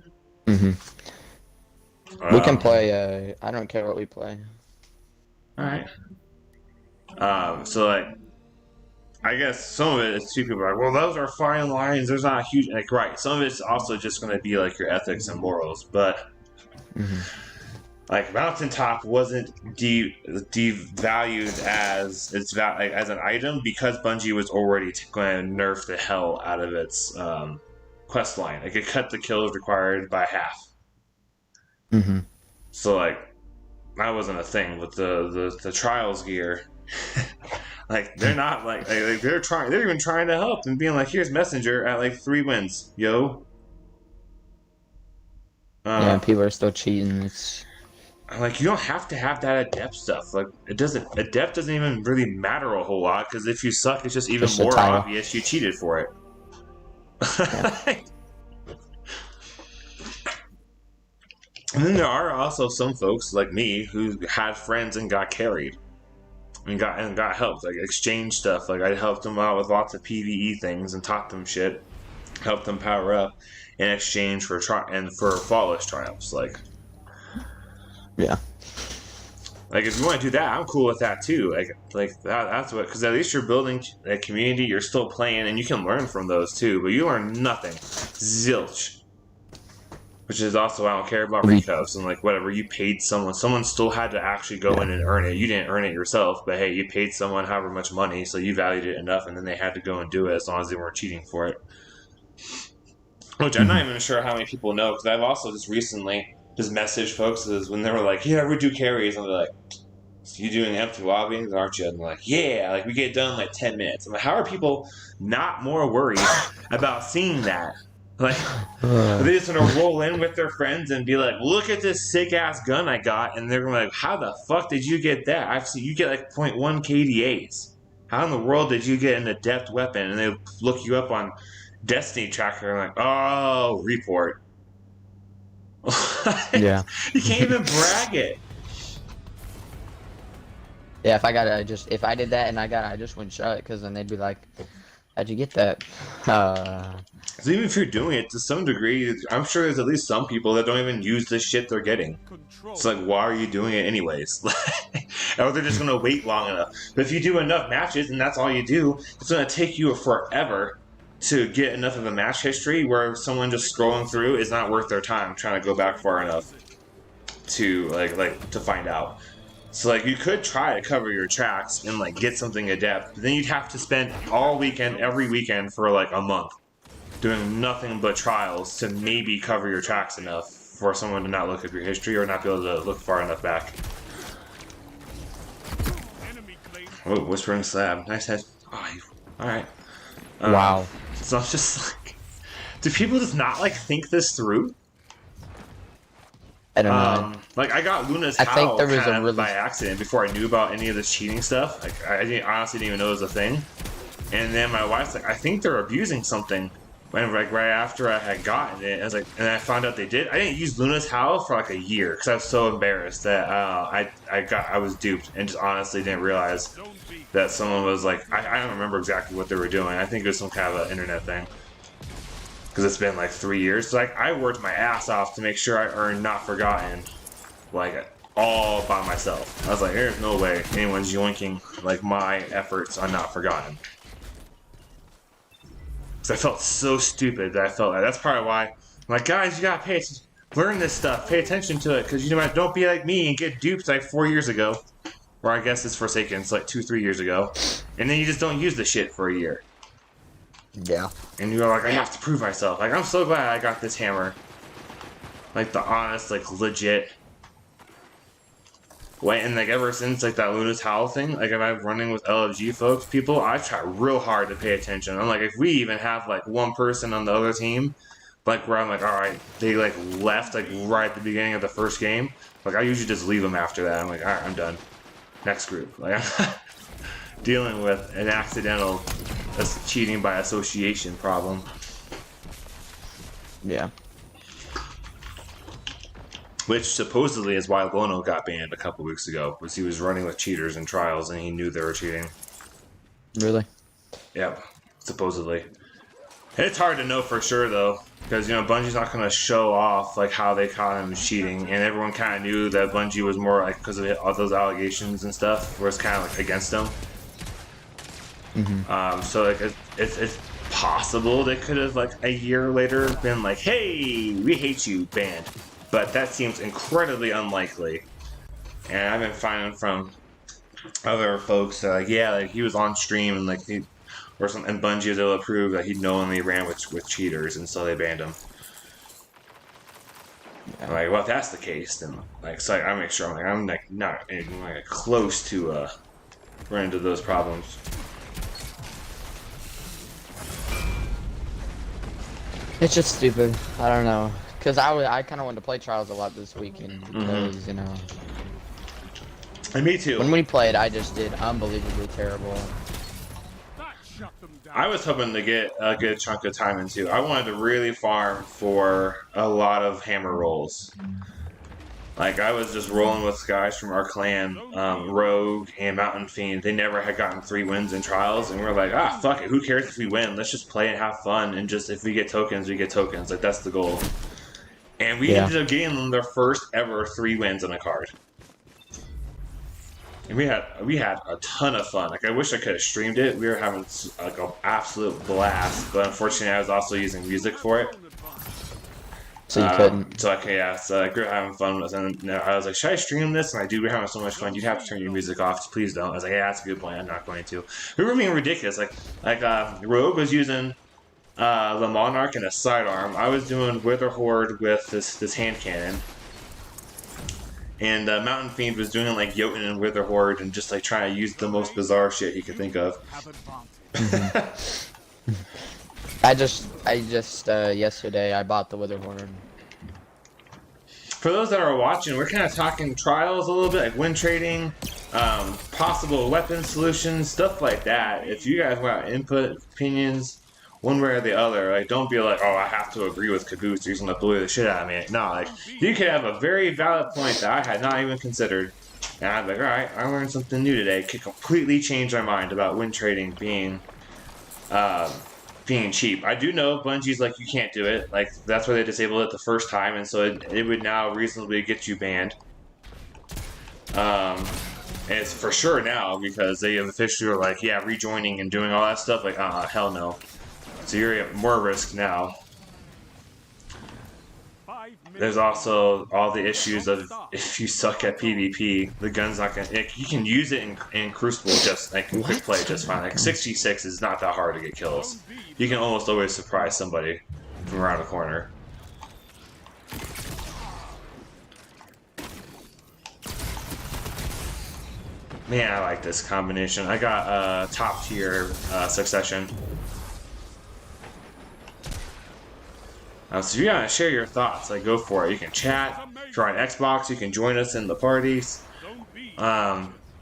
[SPEAKER 5] We can play. I don't care what we play.
[SPEAKER 1] All right. So like, I guess some of it is too people are like, well, those are fine lines. There's not a huge like right. Some of it's also just going to be like your ethics and morals, but. Like Mountaintop wasn't devalued as its as an item because Bungie was already going to nerf the hell out of its quest line. It could cut the kills required by half. So like that wasn't a thing with the trials gear. Like they're not like they're even trying to help and being like, here's Messenger at like 3 wins, yo.
[SPEAKER 5] Yeah, people are still cheating. It's
[SPEAKER 1] like you don't have to have that adept stuff. Like adept doesn't even really matter a whole lot because if you suck, it's just even more obvious you cheated for it. Yeah. And then there are also some folks like me who had friends and got carried and got helped, like exchange stuff. Like I helped them out with lots of PvE things and taught them shit, helped them power up in exchange for flawless triumphs. Like if you want to do that, I'm cool with that too. Like that's what, because at least you're building a community. You're still playing, and you can learn from those too. But you learn nothing, zilch. Which is also, I don't care about Recovs and like whatever, you paid someone. Someone still had to actually go in and earn it. You didn't earn it yourself, but hey, you paid someone however much money, so you valued it enough, and then they had to go and do it as long as they weren't cheating for it. Which I'm not even sure how many people know, because I've also just recently just messaged folks is when they were like, yeah, we do carries, and they're like, so you doing empty lobbies, aren't you? And they're like, yeah, like we get done in like 10 minutes. I'm like, how are people not more worried about seeing that? Like, they just gonna roll in with their friends and be like, look at this sick ass gun I got, and they're gonna be like, how the fuck did you get that? I've seen you get like .1 KDAs. How in the world did you get an adept weapon? And they look you up on Destiny Tracker and like, oh, report.
[SPEAKER 5] Yeah.
[SPEAKER 1] You can't even brag it.
[SPEAKER 5] Yeah, if I did that and I just wouldn't show it, because then they'd be like, how'd you get that?
[SPEAKER 1] So even if you're doing it to some degree, I'm sure there's at least some people that don't even use the shit they're getting. It's like, why are you doing it anyways? Or they're just gonna wait long enough. But if you do enough matches and that's all you do, it's gonna take you forever to get enough of a match history where someone just scrolling through is not worth their time trying to go back far enough to like to find out. So like you could try to cover your tracks and like get something adept, but then you'd have to spend all weekend, every weekend for like a month doing nothing but trials to maybe cover your tracks enough for someone to not look up your history or not be able to look far enough back. Oh, Whispering Slab. Nice head. Oh, alright.
[SPEAKER 5] Wow.
[SPEAKER 1] So I'm just like, do people just not like think this through?
[SPEAKER 5] I don't know.
[SPEAKER 1] Like I got Luna's
[SPEAKER 5] I think
[SPEAKER 1] Howl
[SPEAKER 5] there was
[SPEAKER 1] kind
[SPEAKER 5] a
[SPEAKER 1] of
[SPEAKER 5] really...
[SPEAKER 1] by accident before I knew about any of this cheating stuff. Like honestly didn't even know it was a thing. And then my wife's like, I think they're abusing something. When like right after I had gotten it, I was like, and I found out they did. I didn't use Luna's Howl for like a year because I was so embarrassed that I was duped and just honestly didn't realize that someone was like, I don't remember exactly what they were doing. I think it was some kind of an internet thing. Because it's been like 3 years. So like I worked my ass off to make sure I earned Not Forgotten, like all by myself. I was like, there's no way anyone's yoinking like my efforts on Not Forgotten. Because I felt so stupid that I felt like that's probably why I'm like, guys, you gotta pay attention, learn this stuff, pay attention to it, because you know what, don't be like me and get duped like 4 years ago, or I guess it's Forsaken, it's like 2-3 years ago, and then you just don't use the shit for a year.
[SPEAKER 5] Yeah.
[SPEAKER 1] And you're like, I have to prove myself. Like, I'm so glad I got this hammer. Like, the honest, like, legit. Wait, and like, ever since, like, that Luna's Howl thing, like, if I'm running with LFG folks, people, I try real hard to pay attention. I'm like, if we even have, like, one person on the other team, like, where I'm like, alright, they, like, left, like, right at the beginning of the first game, like, I usually just leave them after that. I'm like, alright, I'm done. Next group. Like, I'm not dealing with an accidental cheating by association problem.
[SPEAKER 5] Yeah.
[SPEAKER 1] Which supposedly is why Lono got banned a couple weeks ago, was he was running with cheaters in trials and he knew they were cheating.
[SPEAKER 5] Really?
[SPEAKER 1] Yep, supposedly. It's hard to know for sure though, because you know Bungie's not going to show off like how they caught him cheating, and everyone kind of knew that Bungie was more like because of all those allegations and stuff, where it's kind of like against them.
[SPEAKER 5] Mm-hmm.
[SPEAKER 1] So like it's possible they could have like a year later been like, hey, we hate you, banned. But that seems incredibly unlikely. And I've been finding from other folks that like, yeah, like he was on stream and like and Bungie was able to prove that he knowingly ran with cheaters, and so they banned him. Yeah. Like, well, if that's the case, then like, so I make sure I'm like not even like close to run into those problems.
[SPEAKER 5] It's just stupid. I don't know. Because I kind of wanted to play Trials a lot this weekend because, you know...
[SPEAKER 1] And me too.
[SPEAKER 5] When we played, I just did unbelievably terrible.
[SPEAKER 1] I was hoping to get a good chunk of time into. I wanted to really farm for a lot of hammer rolls. Like, I was just rolling with guys from our clan, Rogue and Mountain Fiend. They never had gotten 3 wins in Trials, and we're like, fuck it, who cares if we win? Let's just play and have fun, and just, if we get tokens, we get tokens. Like, that's the goal. And we ended up getting them their first ever 3 wins on a card. And we had a ton of fun. Like, I wish I could have streamed it. We were having like an absolute blast, but unfortunately I was also using music for it.
[SPEAKER 5] So you couldn't.
[SPEAKER 1] So okay, yeah. So like, we were having fun with, and I was like, should I stream this? And I do. We're having so much fun. You'd have to turn your music off. Please don't. I was like, yeah, that's a good point. I'm not going to. We were being ridiculous. Like Rogue was using the Monarch and a sidearm. I was doing Wither Horde with this hand cannon. And Mountain Fiend was doing like Jotun and Wither Horde and just like trying to use the most bizarre shit he could think of.
[SPEAKER 5] I just yesterday I bought the Wither Horde.
[SPEAKER 1] For those that are watching, we're kind of talking trials a little bit, like win trading, possible weapon solutions, stuff like that. If you guys want input, opinions, one way or the other, like don't be like, oh, I have to agree with Caboose, he's gonna bully the shit out of me. No, like you could have a very valid point that I had not even considered, and I'd be like, all right, I learned something new today. Could completely change my mind about win trading being cheap. I do know Bungie's like, you can't do it. Like that's why they disabled it the first time, and so it would now reasonably get you banned. And it's for sure now because they officially are like, yeah, rejoining and doing all that stuff. Like, hell no. So you're at more risk now. There's also all the issues of if you suck at PvP, the gun's not gonna. You can use it in Crucible just like in quick play just fine. Like 66 is not that hard to get kills. You can almost always surprise somebody from around the corner. Man, I like this combination. I got top tier Succession. So if you gotta share your thoughts, like go for it. You can chat. If you're on Xbox, you can join us in the parties.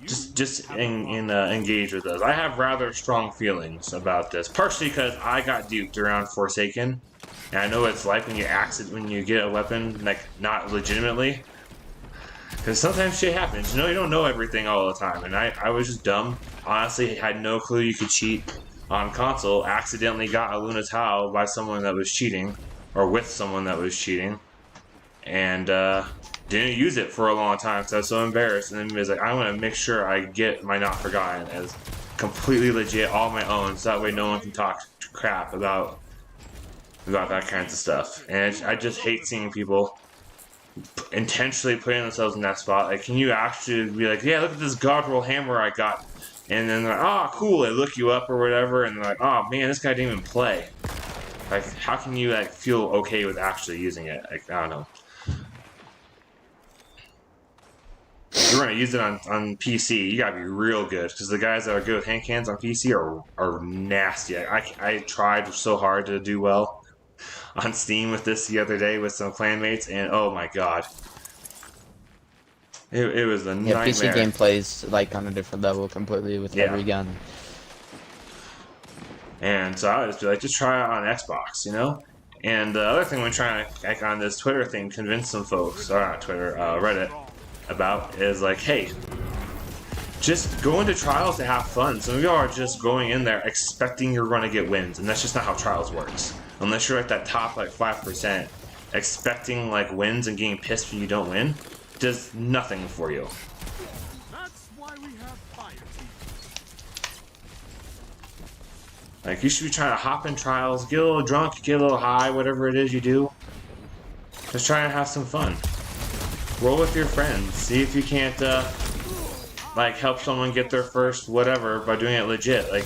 [SPEAKER 1] Just engage with us. I have rather strong feelings about this, partially because I got duped around Forsaken, and I know what it's like when you get a weapon like not legitimately. Because sometimes shit happens. You don't know everything all the time, and I was just dumb. Honestly, had no clue you could cheat on console. Accidentally got a Luna Tau by someone that was cheating. Or with someone that was cheating, and didn't use it for a long time because I was so embarrassed. And then he was like, I want to make sure I get my Not Forgotten as completely legit, all my own, so that way no one can talk crap about that kinds of stuff. And I just hate seeing people intentionally putting themselves in that spot. Like, can you actually be like, yeah, look at this god roll hammer I got, and then they're like, oh, cool, they look you up or whatever, and they're like, oh man, this guy didn't even play. Like, how can you like feel okay with actually using it? Like, I don't know. If you're gonna use it on PC, you gotta be real good because the guys that are good with hand cannons on PC are nasty. I tried so hard to do well on Steam with this the other day with some clanmates, and oh my god, it was a nightmare.
[SPEAKER 5] PC gameplay's like on a different level completely with every gun.
[SPEAKER 1] And so I was like, just try it on Xbox, you know? And the other thing we're trying to, like, on this Twitter thing, convince some folks, or not Twitter, Reddit, about is like, hey, just go into trials to have fun. Some of y'all are just going in there expecting you're going to get wins, and that's just not how trials works. Unless you're at that top, like, 5%, expecting, like, wins and getting pissed when you don't win, does nothing for you.
[SPEAKER 2] That's why we have fire teams.
[SPEAKER 1] Like, you should be trying to hop in trials, get a little drunk, get a little high, whatever it is you do. Just try and have some fun. Roll with your friends. See if you can't, like, help someone get their first whatever by doing it legit. Like,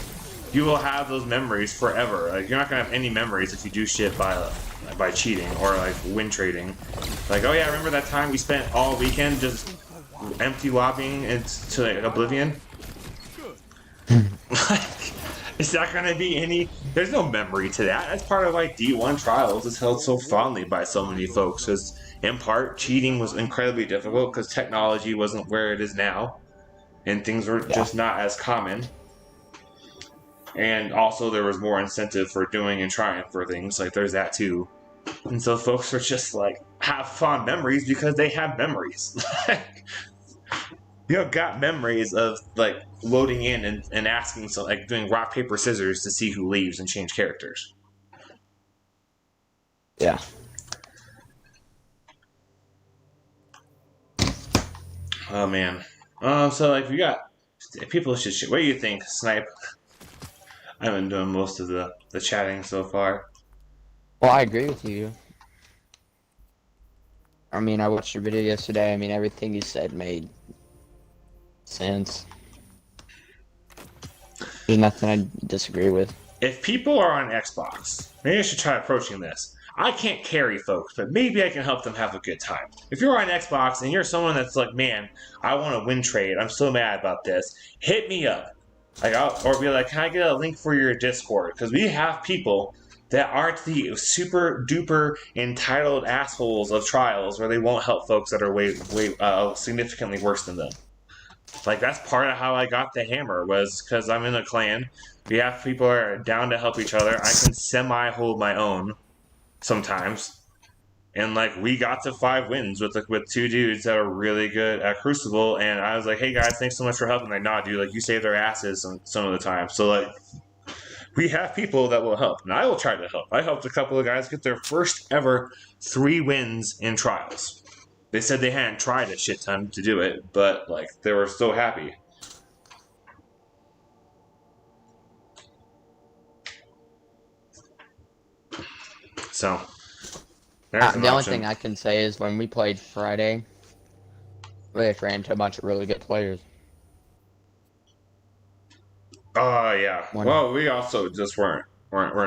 [SPEAKER 1] you will have those memories forever. Like, you're not gonna have any memories if you do shit by cheating or, like, win trading. Like, oh yeah, remember that time we spent all weekend just empty lobbying into, like, oblivion? Like, it's not gonna be any. There's no memory to that. That's part of like D1 trials. It's held so fondly by so many folks because, in part, cheating was incredibly difficult because technology wasn't where it is now, and things were just not as common. And also, there was more incentive for doing and trying for things. Like there's that too. And so folks are just like have fond memories because they have memories. Got memories of like loading in and asking, so like doing rock paper scissors to see who leaves and change characters.
[SPEAKER 5] Yeah.
[SPEAKER 1] Oh man. So like we got people should. What do you think, Snipe? I've been doing most of the chatting so far.
[SPEAKER 5] Well, I agree with you. I mean, I watched your video yesterday. I mean, everything you said made sense. There's nothing I disagree with.
[SPEAKER 1] If people are on Xbox, maybe I should try approaching this. I can't carry folks, but maybe I can help them have a good time. If you're on Xbox and you're someone that's like, man, I want to win trade, I'm so mad about this, hit me up. Like, or be like, can I get a link for your Discord? Because we have people that aren't the super duper entitled assholes of trials where they won't help folks that are way significantly worse than them. Like, that's part of how I got the hammer, was because I'm in a clan. We have people that are down to help each other. I can semi-hold my own sometimes. And, like, we got to 5 wins with 2 dudes that are really good at Crucible. And I was like, hey, guys, thanks so much for helping. Like, nah, dude, like, you saved their asses some of the time. So, like, we have people that will help. And I will try to help. I helped a couple of guys get their first ever 3 wins in trials. They said they hadn't tried a shit ton to do it, but, like, they were so happy. So, there's
[SPEAKER 5] the only thing I can say is when we played Friday, we just ran into a bunch of really good players.
[SPEAKER 1] Oh, yeah. Well, we also just weren't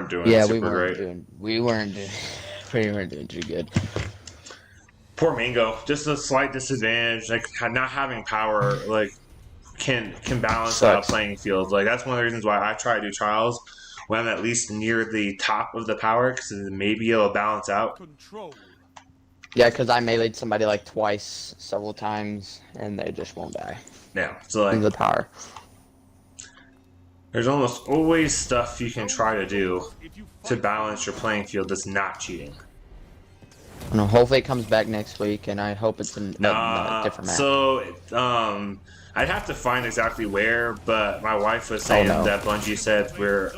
[SPEAKER 1] doing super great.
[SPEAKER 5] We weren't doing too good.
[SPEAKER 1] Poor Mango, just a slight disadvantage. Like, not having power, like, can balance out playing fields. Like, that's one of the reasons why I try to do trials when I'm at least near the top of the power, because maybe it'll balance out.
[SPEAKER 5] Yeah, because I meleeed somebody like twice, several times, and they just won't die.
[SPEAKER 1] Yeah, so like
[SPEAKER 5] the power.
[SPEAKER 1] There's almost always stuff you can try to do to balance your playing field that's not cheating.
[SPEAKER 5] No, hopefully it comes back next week, and I hope it's a different map.
[SPEAKER 1] So, I'd have to find exactly where, but my wife was saying that Bungie said we're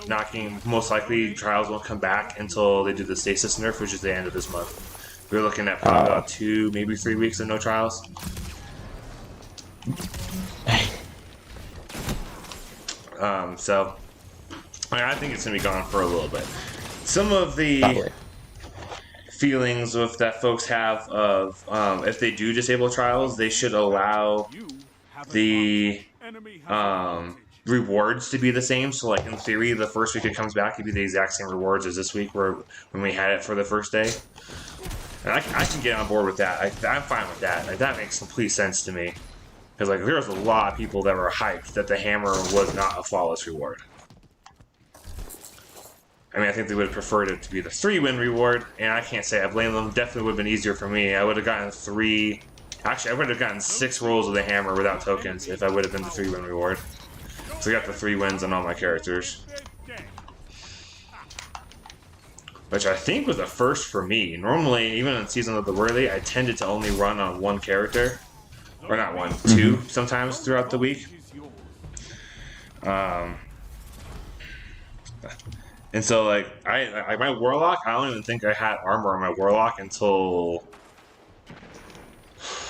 [SPEAKER 1] most likely trials won't come back until they do the stasis nerf, which is the end of this month. We're looking at probably about 2, maybe 3 weeks of no trials. So, I think it's going to be gone for a little bit. Some of the feelings that folks have of if they do disable trials, they should allow the rewards to be the same. So, like, in theory, the first week it comes back, it'd be the exact same rewards as this week when we had it for the first day. And I can get on board with that. I'm fine with that. Like, that makes complete sense to me. Because, like, there's a lot of people that were hyped that the hammer was not a flawless reward. I mean, I think they would have preferred it to be the 3-win reward, and I can't say I blame them. Definitely would have been easier for me. I would have gotten 3... Actually, I would have gotten 6 rolls of the hammer without tokens if I would have been the 3-win reward. So I got the 3 wins on all my characters. Which I think was a first for me. Normally, even in Season of the Worthy, I tended to only run on 1 character. Or not 1, 2 sometimes throughout the week. And so, like, my Warlock, I don't even think I had armor on my Warlock until...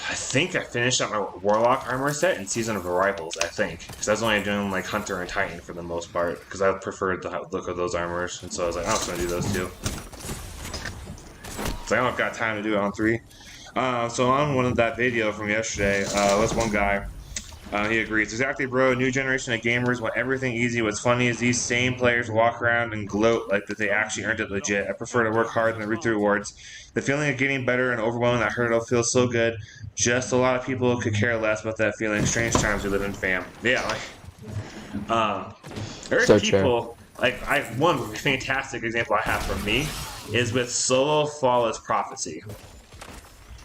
[SPEAKER 1] I think I finished up my Warlock armor set in Season of Arrivals, I think. Because I was only doing, like, Hunter and Titan for the most part. Because I preferred the look of those armors. And so I was like, I'm just going to do those 2. So I don't got time to do it on 3. So on that video from yesterday, was one guy. He agrees. Exactly, bro. New generation of gamers want everything easy. What's funny is these same players walk around and gloat like that they actually earned it legit. I prefer to work hard than reap the rewards. The feeling of getting better and overwhelming that hurdle feels so good. Just a lot of people could care less about that feeling. Strange times we live in, fam. Yeah, like, there's so people, like, one fantastic example I have from me is with Solo Flawless Prophecy.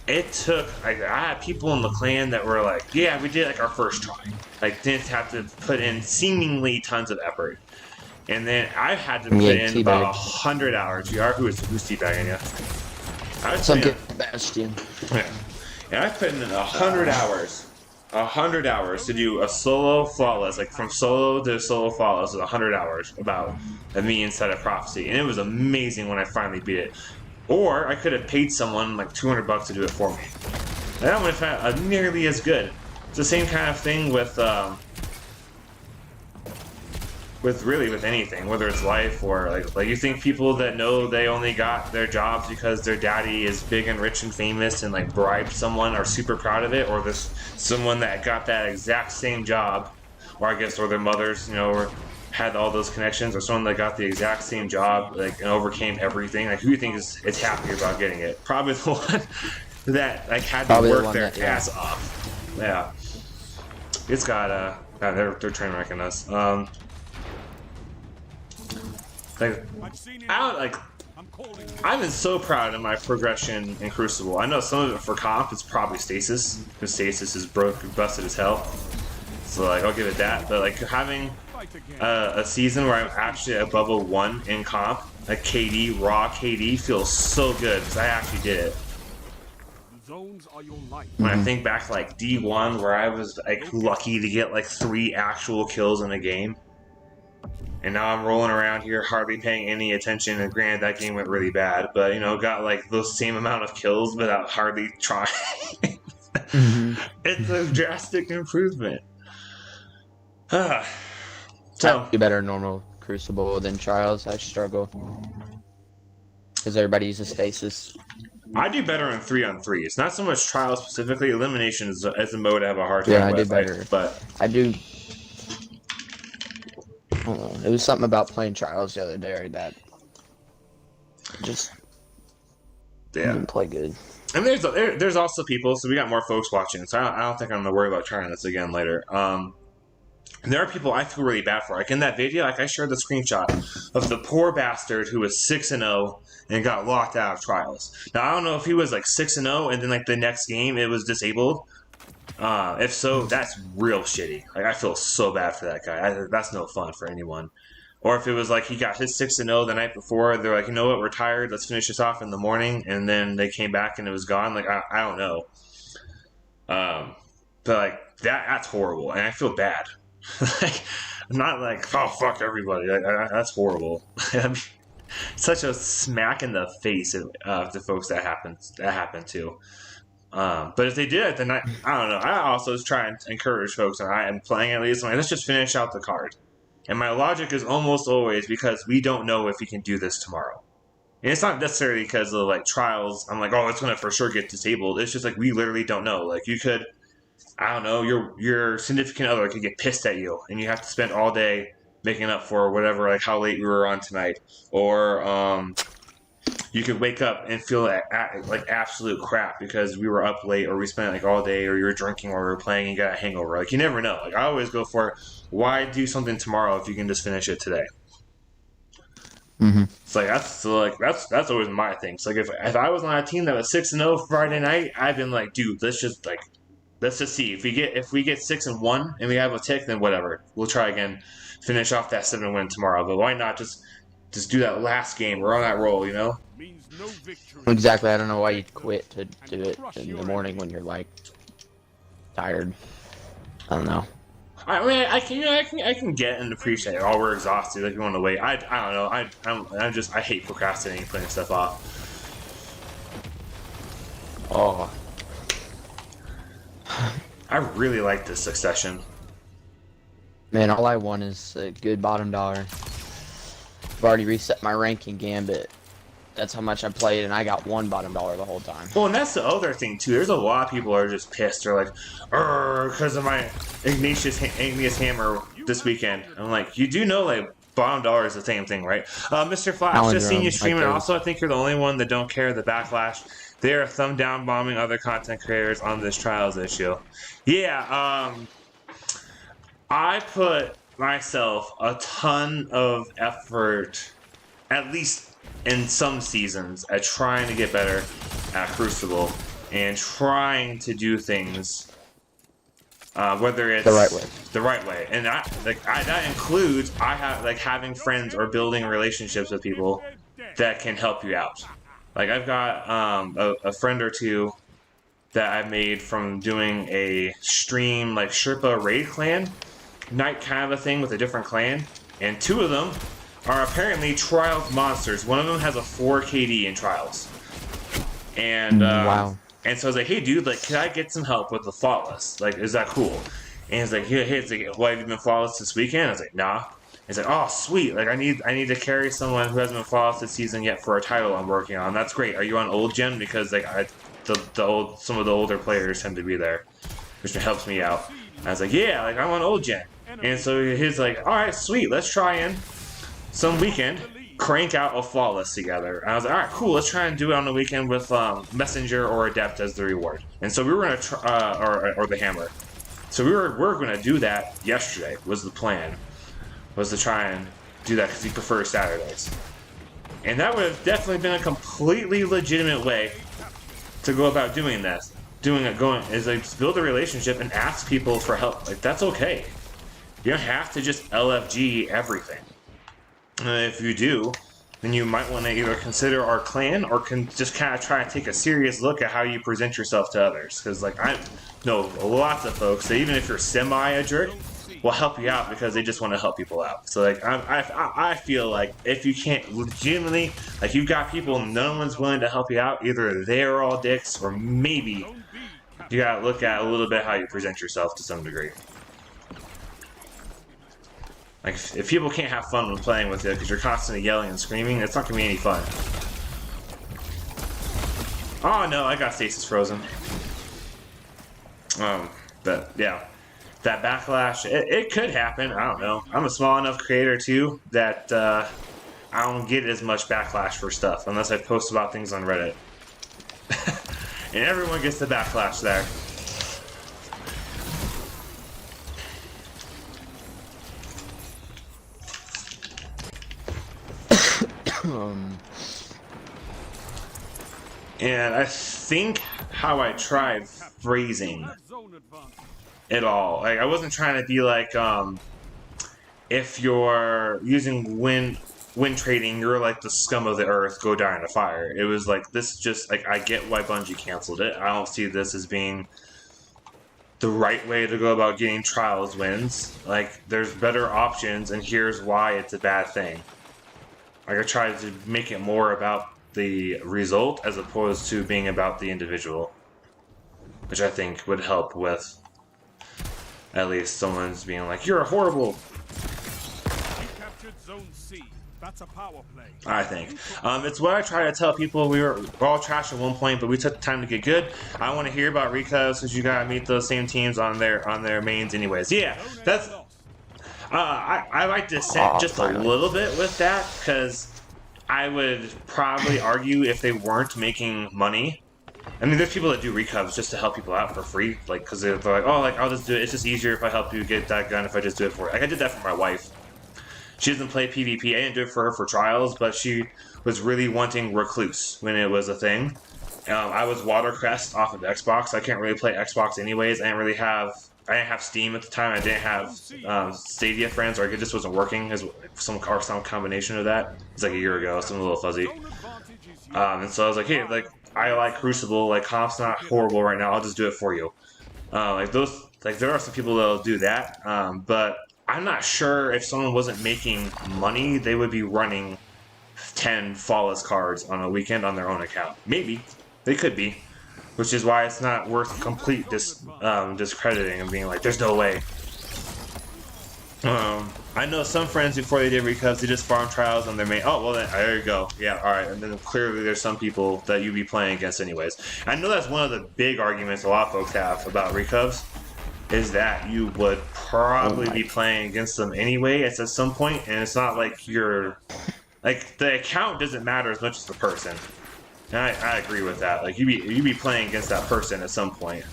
[SPEAKER 1] It took, I had people in the clan that were like, yeah, we did like our first try. Like, didn't have to put in seemingly tons of effort. And then I had to put in about 100 hours. Who's teabagging you? I was good Bastion. Yeah. And I put in 100 hours. 100 hours to do a solo flawless, like from solo to solo flawless is 100 hours about me instead of Prophecy. And it was amazing when I finally beat it. Or I could have paid someone like $200 to do it for me. That would have been nearly as good. It's the same kind of thing with with anything, whether it's life or like you think people that know they only got their jobs because their daddy is big and rich and famous and like bribed someone are super proud of it, or this someone that got that exact same job, or I guess or their mothers, you know, or had all those connections, or someone that got the exact same job like and overcame everything. Like who do you think is happy about getting it? Probably the one that like had to work their ass off. Yeah, it's got they're train wrecking us. Like, I've been so proud of my progression in Crucible. I know some of it for comp is probably Stasis, because Stasis is busted as hell. So like, I'll give it that. But like having a season where I'm actually above a 1 in comp, like KD, raw KD, feels so good because I actually did it. When I think back to like D1, where I was like lucky to get like 3 actual kills in a game. And now I'm rolling around here hardly paying any attention, and granted that game went really bad, but you know, got like the same amount of kills without hardly trying. It's a drastic improvement. So
[SPEAKER 5] I do better in normal Crucible than Trials. I struggle. Because everybody uses Stasis.
[SPEAKER 1] I do better in 3-on-3. It's not so much Trials specifically. Elimination is a mode I have a hard time with.
[SPEAKER 5] Yeah, I do better.
[SPEAKER 1] But
[SPEAKER 5] I do... I don't know. It was something about playing Trials the other day that just didn't play good.
[SPEAKER 1] And there's also people, so we got more folks watching, so I don't think I'm gonna worry about trying this again later. There are people I feel really bad for. Like in that video, like I shared the screenshot of the poor bastard who was 6-0 and got locked out of Trials. Now I don't know if he was like 6-0 and then like the next game it was disabled. If so, that's real shitty. Like I feel so bad for that guy. That's no fun for anyone. Or if it was like he got his 6-0 the night before, they're like, you know what, we're tired. Let's finish this off in the morning, and then they came back and it was gone. Like I don't know. But like that's horrible, and I feel bad. Like I'm not like, oh fuck everybody. Like, that's horrible. Such a smack in the face of the folks that happened to. But if they did it, then I don't know. I also try and encourage folks, and I am playing at least. I'm like, let's just finish out the card. And my logic is almost always because we don't know if we can do this tomorrow. And it's not necessarily because of like Trials. I'm like, oh, it's gonna for sure get disabled. It's just like we literally don't know. Like you could, I don't know, your significant other could get pissed at you, and you have to spend all day making up for whatever, like how late we were on tonight, or you could wake up and feel like absolute crap because we were up late, or we spent like all day, or you were drinking, or we were playing and got a hangover. Like you never know. Like I always go for, why do something tomorrow if you can just finish it today? It's like that's always my thing. So like if I was on a team that was 6-0 Friday night, I've been like, dude, let's just see if we get 6-1 and we have a tick, then whatever, we'll try again, finish off that 7-win tomorrow. But why not just do that last game? We're on that roll, you know.
[SPEAKER 5] Exactly. I don't know why you'd quit to do it in the morning when you're like tired. I don't know.
[SPEAKER 1] I mean, I can get and appreciate it. Oh, we're exhausted. Like you want to wait. I don't know. I hate procrastinating, putting stuff off.
[SPEAKER 5] Oh.
[SPEAKER 1] I really like this Succession.
[SPEAKER 5] Man, all I want is a good bottom dollar. I've already reset my rank in Gambit. That's how much I played, and I got 1 bottom dollar the whole time.
[SPEAKER 1] Well, and that's the other thing, too. There's a lot of people who are just pissed. They're like, because of my Igneous Hammer this weekend. I'm like, you do know, like, bottom dollar is the same thing, right? Mr. Flash, just seen you streaming. Also, I think you're the only one that don't care the backlash. They are thumb down bombing other content creators on this Trials issue. Yeah, I put myself a ton of effort, at least in some seasons, at trying to get better at Crucible and trying to do things whether it's the right way, and that includes having friends or building relationships with people that can help you out. Like I've got a friend or two that I've made from doing a stream like Sherpa raid clan night kind of a thing with a different clan, and 2 of them are apparently Trials monsters. One of them has a 4 KD in Trials. And
[SPEAKER 5] wow.
[SPEAKER 1] And so I was like, hey dude, like can I get some help with the flawless? Like, is that cool? And he's like, hey, it's like, well, have you been flawless this weekend? I was like, nah. He's like, oh sweet, like I need to carry someone who hasn't been flawless this season yet for a title I'm working on. That's great. Are you on old gen? Because like some of the older players tend to be there, which helps me out. And I was like, yeah, like I'm on old gen. And so he's like, all right, sweet, let's try in some weekend, crank out a flawless together. And I was like, all right, cool, let's try and do it on the weekend with messenger or adept as the reward. And so we were gonna try, or the hammer. So we were gonna do that yesterday. Was the plan? Was to try and do that because he prefers Saturdays. And that would have definitely been a completely legitimate way to go about doing this. Is like build a relationship and ask people for help. Like that's okay. You don't have to just LFG everything. If you do, then you might want to either consider our clan or can just kind of try to take a serious look at how you present yourself to others. Because like I know lots of folks that even if you're semi a jerk, will help you out because they just want to help people out. So like I feel like if you can't legitimately, like you've got people no one's willing to help you out, either they're all dicks or maybe you gotta look at a little bit how you present yourself to some degree. Like if people can't have fun when playing with you because you're constantly yelling and screaming, it's not gonna be any fun. Oh no, I got stasis frozen. But yeah. That backlash, it could happen. I don't know. I'm a small enough creator too that I don't get as much backlash for stuff unless I post about things on Reddit. And everyone gets the backlash there. And I think how I tried phrasing it all. Like I wasn't trying to be like, if you're using wind trading, you're like the scum of the earth, go die in a fire. It was like, this just, like, I get why Bungie canceled it. I don't see this as being the right way to go about getting trials wins. Like, there's better options, and here's why it's a bad thing. Like, I tried to make it more about the result as opposed to being about the individual, which I think would help with at least someone's being like, you're horrible.
[SPEAKER 2] You captured Zone C. That's a power play.
[SPEAKER 1] I think. It's what I try to tell people. We were all trash at one point, but we took the time to get good. I want to hear about Recovs because you gotta meet those same teams on their mains anyways. Yeah, that's... I like to dissent just a little bit with that because I would probably argue if they weren't making money. I mean, there's people that do Recovs just to help people out for free, like, because they're like, oh, like, I'll just do it. It's just easier if I help you get that gun if I just do it for you. Like, I did that for my wife. She doesn't play PvP. I didn't do it for her for trials, but she was really wanting Recluse when it was a thing. I was Watercrest off of Xbox. I can't really play Xbox anyways. I didn't have Steam at the time. I didn't have Stadia friends, or it just wasn't working as some combination of that. It's like a year ago, something a little fuzzy. And so I was like, hey, like, I like Crucible, like, comp's not horrible right now, I'll just do it for you. Like, there are some people that'll do that, but I'm not sure if someone wasn't making money, they would be running 10 flawless cards on a weekend on their own account. Maybe. They could be. Which is why it's not worth complete discrediting and being like, there's no way. I know some friends before they did Recovs, they just farm trials on their main. Oh, well, then, there you go. Yeah, alright. And then clearly there's some people that you'd be playing against anyways. I know that's one of the big arguments a lot of folks have about Recovs, is that you would probably be playing against them anyway at some point, and it's not like you're... Like, the account doesn't matter as much as the person. And I agree with that. Like, you'd be playing against that person at some point.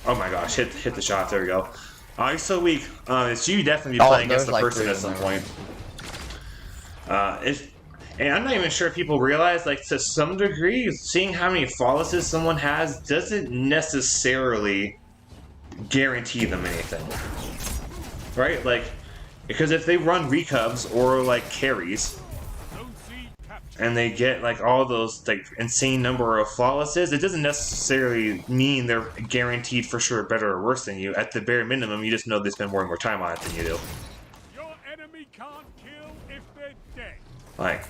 [SPEAKER 1] Oh my gosh, hit the shot, there we go. Oh, he's so weak. It's you definitely be playing against the person at some point. And I'm not even sure if people realize, like, to some degree, seeing how many flawlesses someone has doesn't necessarily guarantee them anything. Right? Like, because if they run Recovs or, like, carries, and they get, like, all those, like, insane number of flawlesses, it doesn't necessarily mean they're guaranteed for sure better or worse than you. At the bare minimum, you just know they spend more time on it than you do.
[SPEAKER 2] Your enemy can't kill if they're dead.
[SPEAKER 1] Like,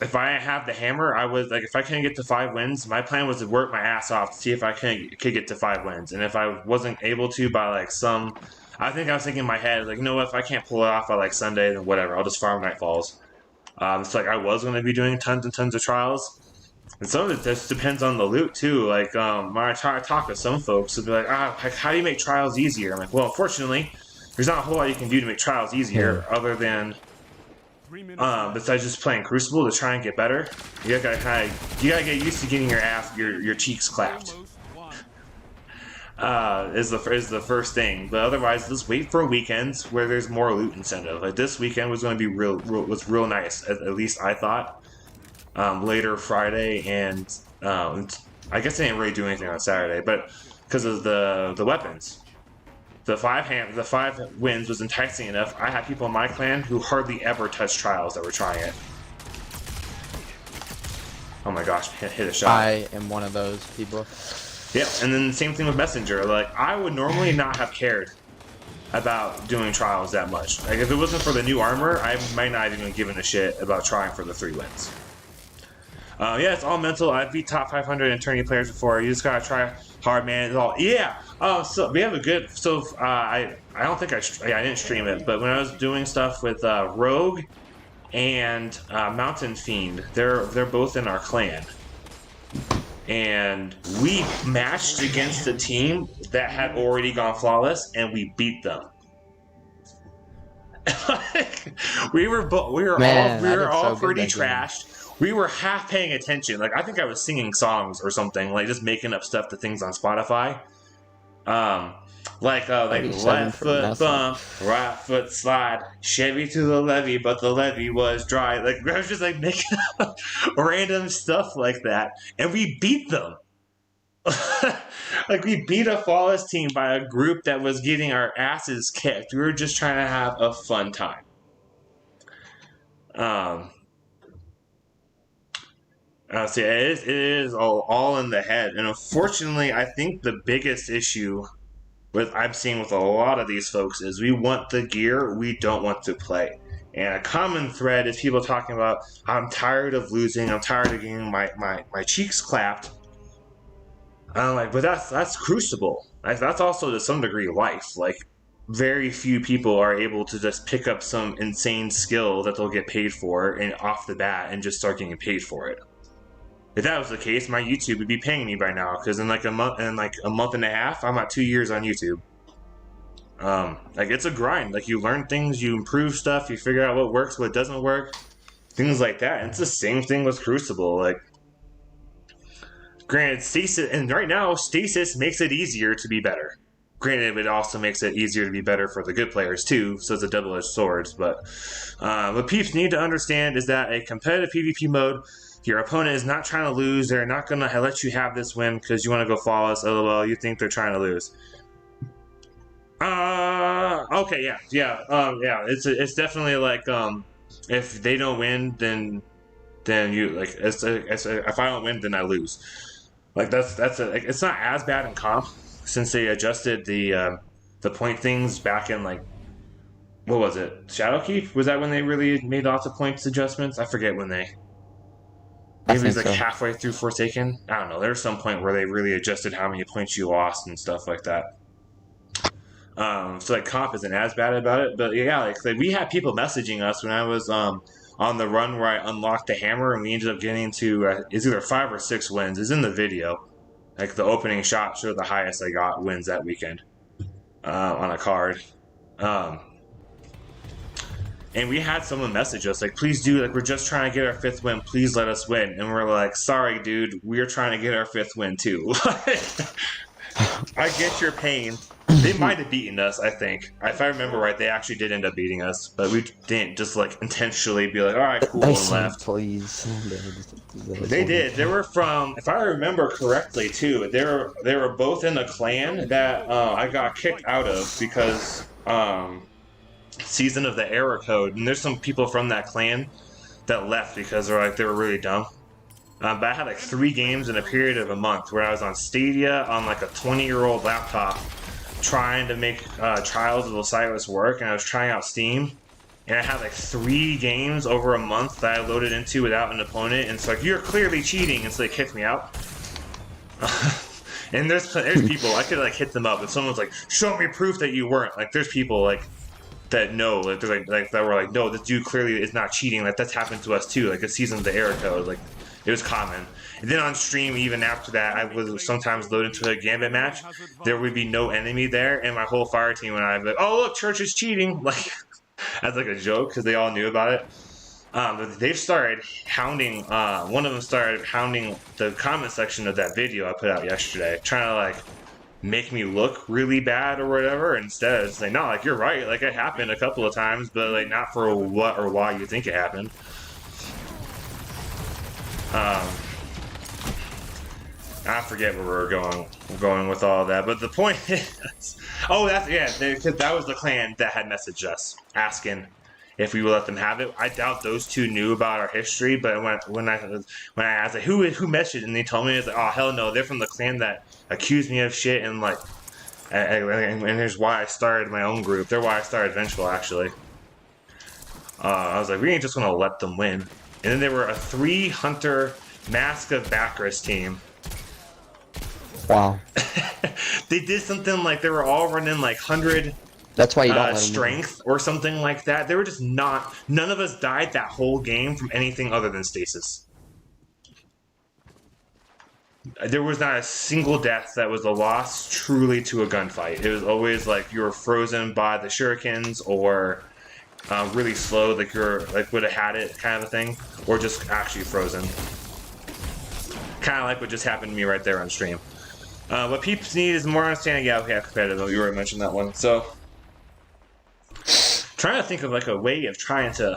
[SPEAKER 1] if I have the hammer, I was, like, if I couldn't get to 5 wins, my plan was to work my ass off to see if I could get to 5 wins. And if I wasn't able to by, like, some I think I was thinking in my head, like, you know what, if I can't pull it off by like Sunday, then whatever, I'll just farm Nightfalls. It's like I was going to be doing tons and tons of trials. And some of it just depends on the loot too. Like when I talk to some folks, they'll be like, how do you make trials easier? I'm like, well, unfortunately, there's not a whole lot you can do to make trials easier other than besides just playing Crucible to try and get better. You gotta get used to getting your cheeks clapped. Is the first thing, but otherwise, just wait for weekends where there's more loot incentive. Like this weekend was going to be real nice. At least I thought. Later Friday and I guess they didn't really do anything on Saturday, but because of the weapons. The 5 wins was enticing enough. I had people in my clan who hardly ever touched trials that were trying it. Oh my gosh, hit a shot.
[SPEAKER 5] I am one of those people.
[SPEAKER 1] Yep, and then the same thing with Messenger. Like, I would normally not have cared about doing trials that much. Like, if it wasn't for the new armor, I might not have even given a shit about trying for the 3 wins. Yeah, it's all mental. I've beat top 500 and tourney players before. You just gotta try hard, man. It's all so we have a good. So I don't think I didn't stream it, but when I was doing stuff with Rogue and Mountain Fiend, they're both in our clan, and we matched against a team that had already gone flawless, and we beat them. we were all pretty trashed. We were half paying attention. Like, I think I was singing songs or something, like just making up stuff to things on Spotify. Left foot bump, right foot slide, Chevy to the levee, but the levee was dry. Like, I was just like making up random stuff like that, and we beat them. Like, we beat a flawless team by a group that was getting our asses kicked. We were just trying to have a fun time. See, it is all in the head, and unfortunately, I think the biggest issue I'm seeing with a lot of these folks is we want the gear, we don't want to play. And a common thread is people talking about, I'm tired of losing, I'm tired of getting my cheeks clapped. I'm like, but that's Crucible. That's also to some degree life. Like, very few people are able to just pick up some insane skill that they'll get paid for and off the bat and just start getting paid for it. If that was the case, my YouTube would be paying me by now, because in a month and a half, I'm at 2 years on YouTube. Like, it's a grind. Like, you learn things, you improve stuff, you figure out what works, what doesn't work, things like that. And it's the same thing with Crucible. Like, granted, stasis, and right now, stasis makes it easier to be better. Granted, it also makes it easier to be better for the good players too, so it's a double-edged sword. But what peeps need to understand is that a competitive PvP mode, your opponent is not trying to lose. They're not going to let you have this win because you want to go flawless. LOL, you think they're trying to lose. Okay, yeah. It's definitely like, if they don't win, then you, like, if I don't win, then I lose. Like, it's not as bad in comp since they adjusted the point things back in, like, what was it? Shadowkeep? Was that when they really made lots of points adjustments? I forget when they. Maybe it was like halfway through Forsaken. I don't know. There's some point where they really adjusted how many points you lost and stuff like that. So like comp isn't as bad about it, but yeah, like we had people messaging us when I was on the run where I unlocked the hammer, and we ended up getting to it's either 5 or 6 wins. It's in the video. Like, the opening shot showed the highest I got wins that weekend on a card. And we had someone message us, like, please do, like, we're just trying to get our 5th win, please let us win. And we're like, sorry, dude, we're trying to get our 5th win, too. I get your pain. They might have beaten us, I think. If I remember right, they actually did end up beating us, but we didn't just, like, intentionally be like, alright, cool, and left.
[SPEAKER 5] Please.
[SPEAKER 1] They did. They were from, if I remember correctly, too, they were both in a clan that I got kicked out of because, Season of the Error Code, and there's some people from that clan that left because they were really dumb. But I had like 3 games in a period of a month where I was on Stadia on like a 20-year-old laptop trying to make Trials of Osiris work, and I was trying out Steam, and I had like 3 games over a month that I loaded into without an opponent, and it's like, you're clearly cheating, and so they kicked me out. And there's people I could like hit them up if someone's like, show me proof that you weren't. Like there's people like that know like there's like that were like, no, this dude clearly is not cheating. Like that's happened to us too. Like a season of the error code, like it was common. And then on stream, even after that, I would sometimes load into a Gambit match. There would be no enemy there, and my whole fire team and I would be like, oh look, Church is cheating, like as like a joke because they all knew about it. But they've started hounding. One of them started hounding the comment section of that video I put out yesterday, trying to like make me look really bad or whatever. Instead, it's like, no, like you're right. Like it happened a couple of times, but like not for what or why you think it happened. I forget where we're going with all that, but the point is, oh, that's because that was the clan that had messaged us asking if we would let them have it. I doubt those two knew about our history, but when I asked like, who messaged, and they told me, it's like, oh hell no, they're from the clan that accused me of shit, and like, and here's why I started my own group. They're why I started Vengeful actually. I was like, we ain't just gonna let them win. And then there were a 3-hunter Mask of Bacchus team.
[SPEAKER 5] Wow.
[SPEAKER 1] They did something like they were all running like 100
[SPEAKER 5] That's why you don't let them
[SPEAKER 1] strength or something like that. They were just not. None of us died that whole game from anything other than stasis. There was not a single death that was a loss truly to a gunfight. It was always like you were frozen by the shurikens or really slow, like you're like would have had it kind of a thing, or just actually frozen. Kind of like what just happened to me right there on stream. What peeps need is more understanding. Yeah, we have competitive. You already mentioned that one. So, trying to think of like a way of trying to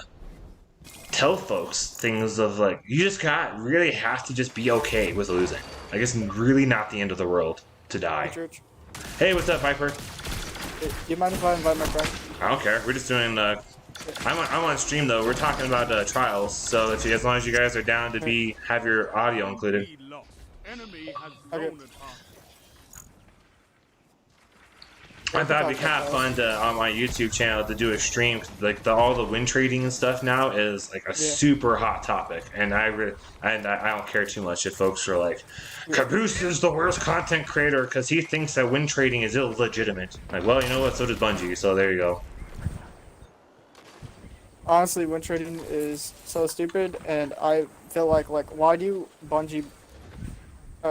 [SPEAKER 1] tell folks things of like, you just really have to just be okay with losing. Like it's really not the end of the world to die. Hey, what's up, Viper?
[SPEAKER 6] Do you mind if I invite my friend?
[SPEAKER 1] I don't care. We're just doing. I'm on stream though. We're talking about trials. So if as long as you guys are down to have your audio included.
[SPEAKER 6] Okay.
[SPEAKER 1] I thought it'd be kind of fun to on my YouTube channel to do a stream. Like all the win trading and stuff now is like a super hot topic, and I don't care too much if folks are like, Caboose is the worst content creator because he thinks that win trading is illegitimate. Like, well, you know what? So does Bungie. So there you go.
[SPEAKER 6] Honestly, win trading is so stupid, and I feel like why do Bungie?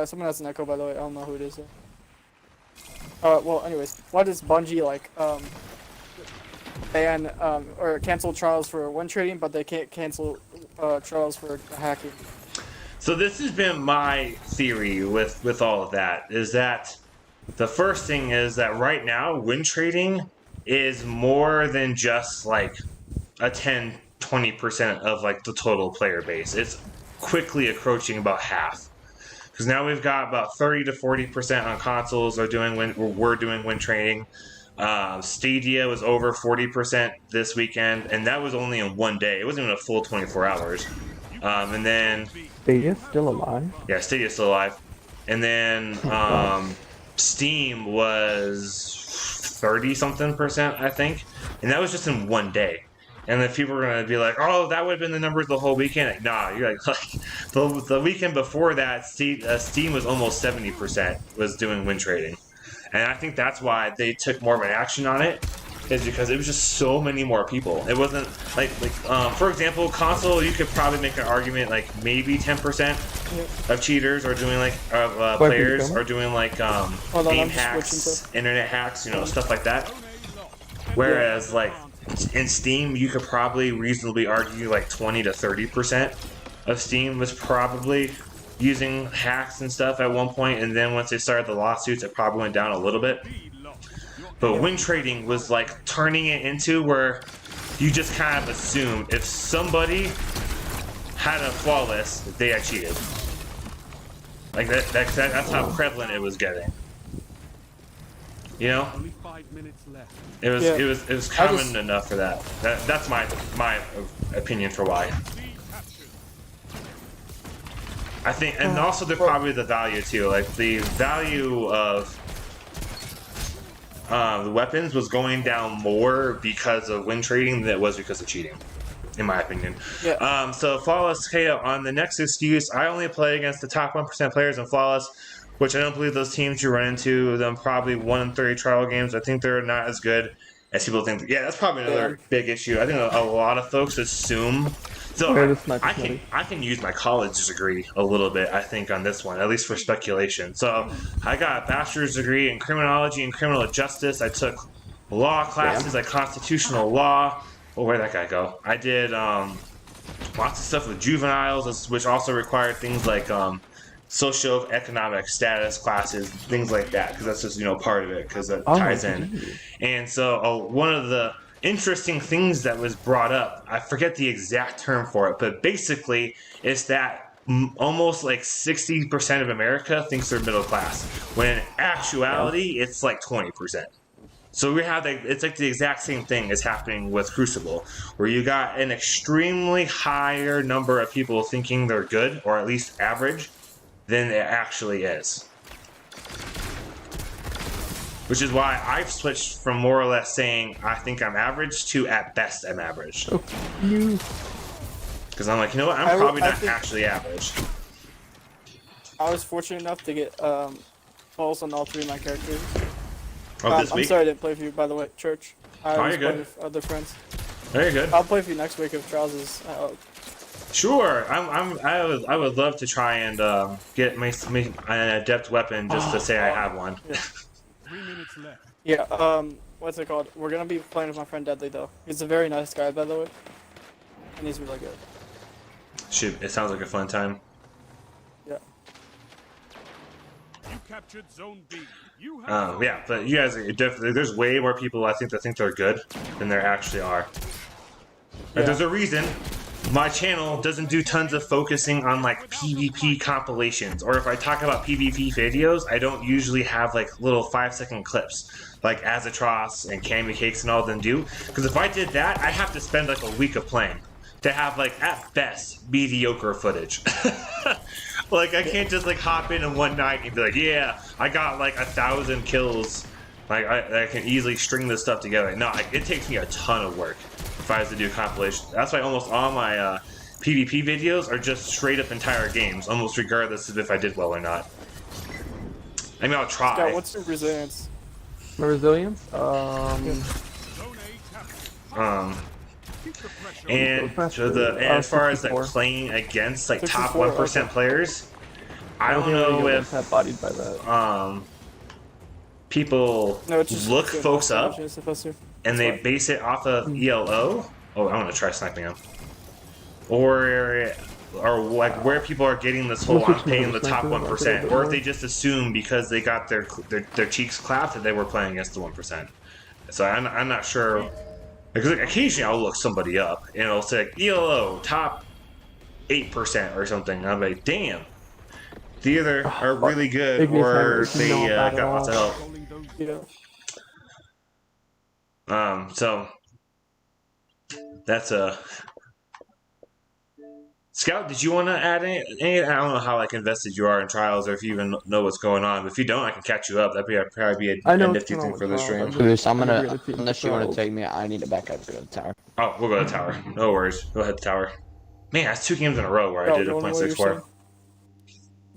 [SPEAKER 6] Someone has an echo, by the way. I don't know who it is. Well, anyways, why does Bungie ban or cancel trials for win trading, but they can't cancel trials for hacking?
[SPEAKER 1] So this has been my theory with all of that, is that the first thing is that right now win trading is more than just like a 10-20% of like the total player base. It's quickly approaching about half. Because now we've got about 30 to 40% on consoles we're doing win trading. Stadia was over 40% this weekend, and that was only in one day. It wasn't even a full 24 hours. And then
[SPEAKER 7] Stadia's still alive?
[SPEAKER 1] Yeah, Stadia's still alive. And then Steam was 30-something%, I think. And that was just in one day. And then people are going to be like, oh, that would have been the numbers the whole weekend. Like, nah, you're like the weekend before that, Steam was almost 70% was doing win trading. And I think that's why they took more of an action on it, is because it was just so many more people. It wasn't like for example, console, you could probably make an argument like maybe 10% of cheaters are doing like players are doing like game hacks, internet hacks, you know, stuff like that. Whereas like in Steam, you could probably reasonably argue like 20 to 30% of Steam was probably using hacks and stuff at one point, and then once they started the lawsuits, it probably went down a little bit. But win trading was like turning it into where you just kind of assumed if somebody had a flawless, they had cheated. Like that's how prevalent it was getting. You know? It was common enough for that. That's my opinion for why. I think, and also there's probably the value too. Like the value of the weapons was going down more because of win trading than it was because of cheating. in my opinion.
[SPEAKER 6] Yeah.
[SPEAKER 1] So Flawless KO on the next excuse, I only play against the top 1% players in Flawless, which I don't believe those teams you run into them probably 1-in-30 trial games. I think they're not as good as people think. Yeah, that's probably another big issue. I think a lot of folks assume. So I can use my college degree a little bit, I think, on this one, at least for speculation. So I got a bachelor's degree in criminology and criminal justice. I took law classes like constitutional law. Oh, where'd that guy go? I did lots of stuff with juveniles, which also required things like socioeconomic status classes, things like that, because that's just part of it, because that ties in. And so one of the interesting things that was brought up, I forget the exact term for it, but basically it's that almost like 60% of America thinks they're middle class, when in actuality it's like 20%. So we have it's like the exact same thing is happening with Crucible, where you got an extremely higher number of people thinking they're good, or at least average, than it actually is. Which is why I've switched from more or less saying I think I'm average to at best I'm average. Because I'm like, you know what, I'm probably not actually average.
[SPEAKER 6] I was fortunate enough to get falls on all 3 of my characters.
[SPEAKER 1] Oh, this week?
[SPEAKER 6] I'm sorry I didn't play for you, by the way, Church. I was
[SPEAKER 1] you're
[SPEAKER 6] playing
[SPEAKER 1] good.
[SPEAKER 6] with other friends.
[SPEAKER 1] Very good.
[SPEAKER 6] I'll play for you next week if Charles is
[SPEAKER 1] Sure, I would love to try and get an adept weapon just to say I have one.
[SPEAKER 6] Yeah.
[SPEAKER 2] 3 minutes left.
[SPEAKER 6] Yeah, what's it called? We're gonna be playing with my friend Deadly, though. He's a very nice guy, by the way. And he's really good.
[SPEAKER 1] Shoot, it sounds like a fun time.
[SPEAKER 6] Yeah.
[SPEAKER 2] You captured Zone B. You have
[SPEAKER 1] Yeah, but you guys are definitely, there's way more people I think that think they're good than there actually are. Like, there's a reason my channel doesn't do tons of focusing on like PvP compilations, or if I talk about PvP videos, I don't usually have like little 5-second clips like Azatros and Candy Cakes and all of them do, because if I did that, I'd have to spend like a week of playing to have like at best mediocre footage. Like I can't just like hop in one night and be like, yeah, I got like 1,000 kills. Like I can easily string this stuff together. No, it takes me a ton of work if I was to do compilations. That's why almost all my PvP videos are just straight up entire games, almost regardless of if I did well or not. I mean, I'll try.
[SPEAKER 6] Scott, what's your resilience?
[SPEAKER 3] My resilience?
[SPEAKER 2] Zone A captured. Keep the pressure
[SPEAKER 1] And as far as like playing against like top 1% players, I don't know if
[SPEAKER 3] bodied by that.
[SPEAKER 1] people look folks up and they base it off of ELO. Oh, I'm gonna try sniping him. Or like where people are getting this whole I'm paying the top 1%, or if they just assume because they got their cheeks clapped that they were playing against the 1%. So I'm not sure. Because like, occasionally I'll look somebody up and it'll say like, ELO top 8% or something. And I'm like, damn, they either are really good or they got lots of help.
[SPEAKER 6] Yeah.
[SPEAKER 1] So that's a Scout. Did you want to add any? I don't know how like invested you are in trials, or if you even know what's going on. But if you don't, I can catch you up. That'd probably be a nifty thing for the stream.
[SPEAKER 5] Goose, unless you want to take me, I need to back up to go to the tower.
[SPEAKER 1] Oh, we'll go to the tower. No worries. Go ahead to the tower. Man, that's 2 games in a row where I did a .64.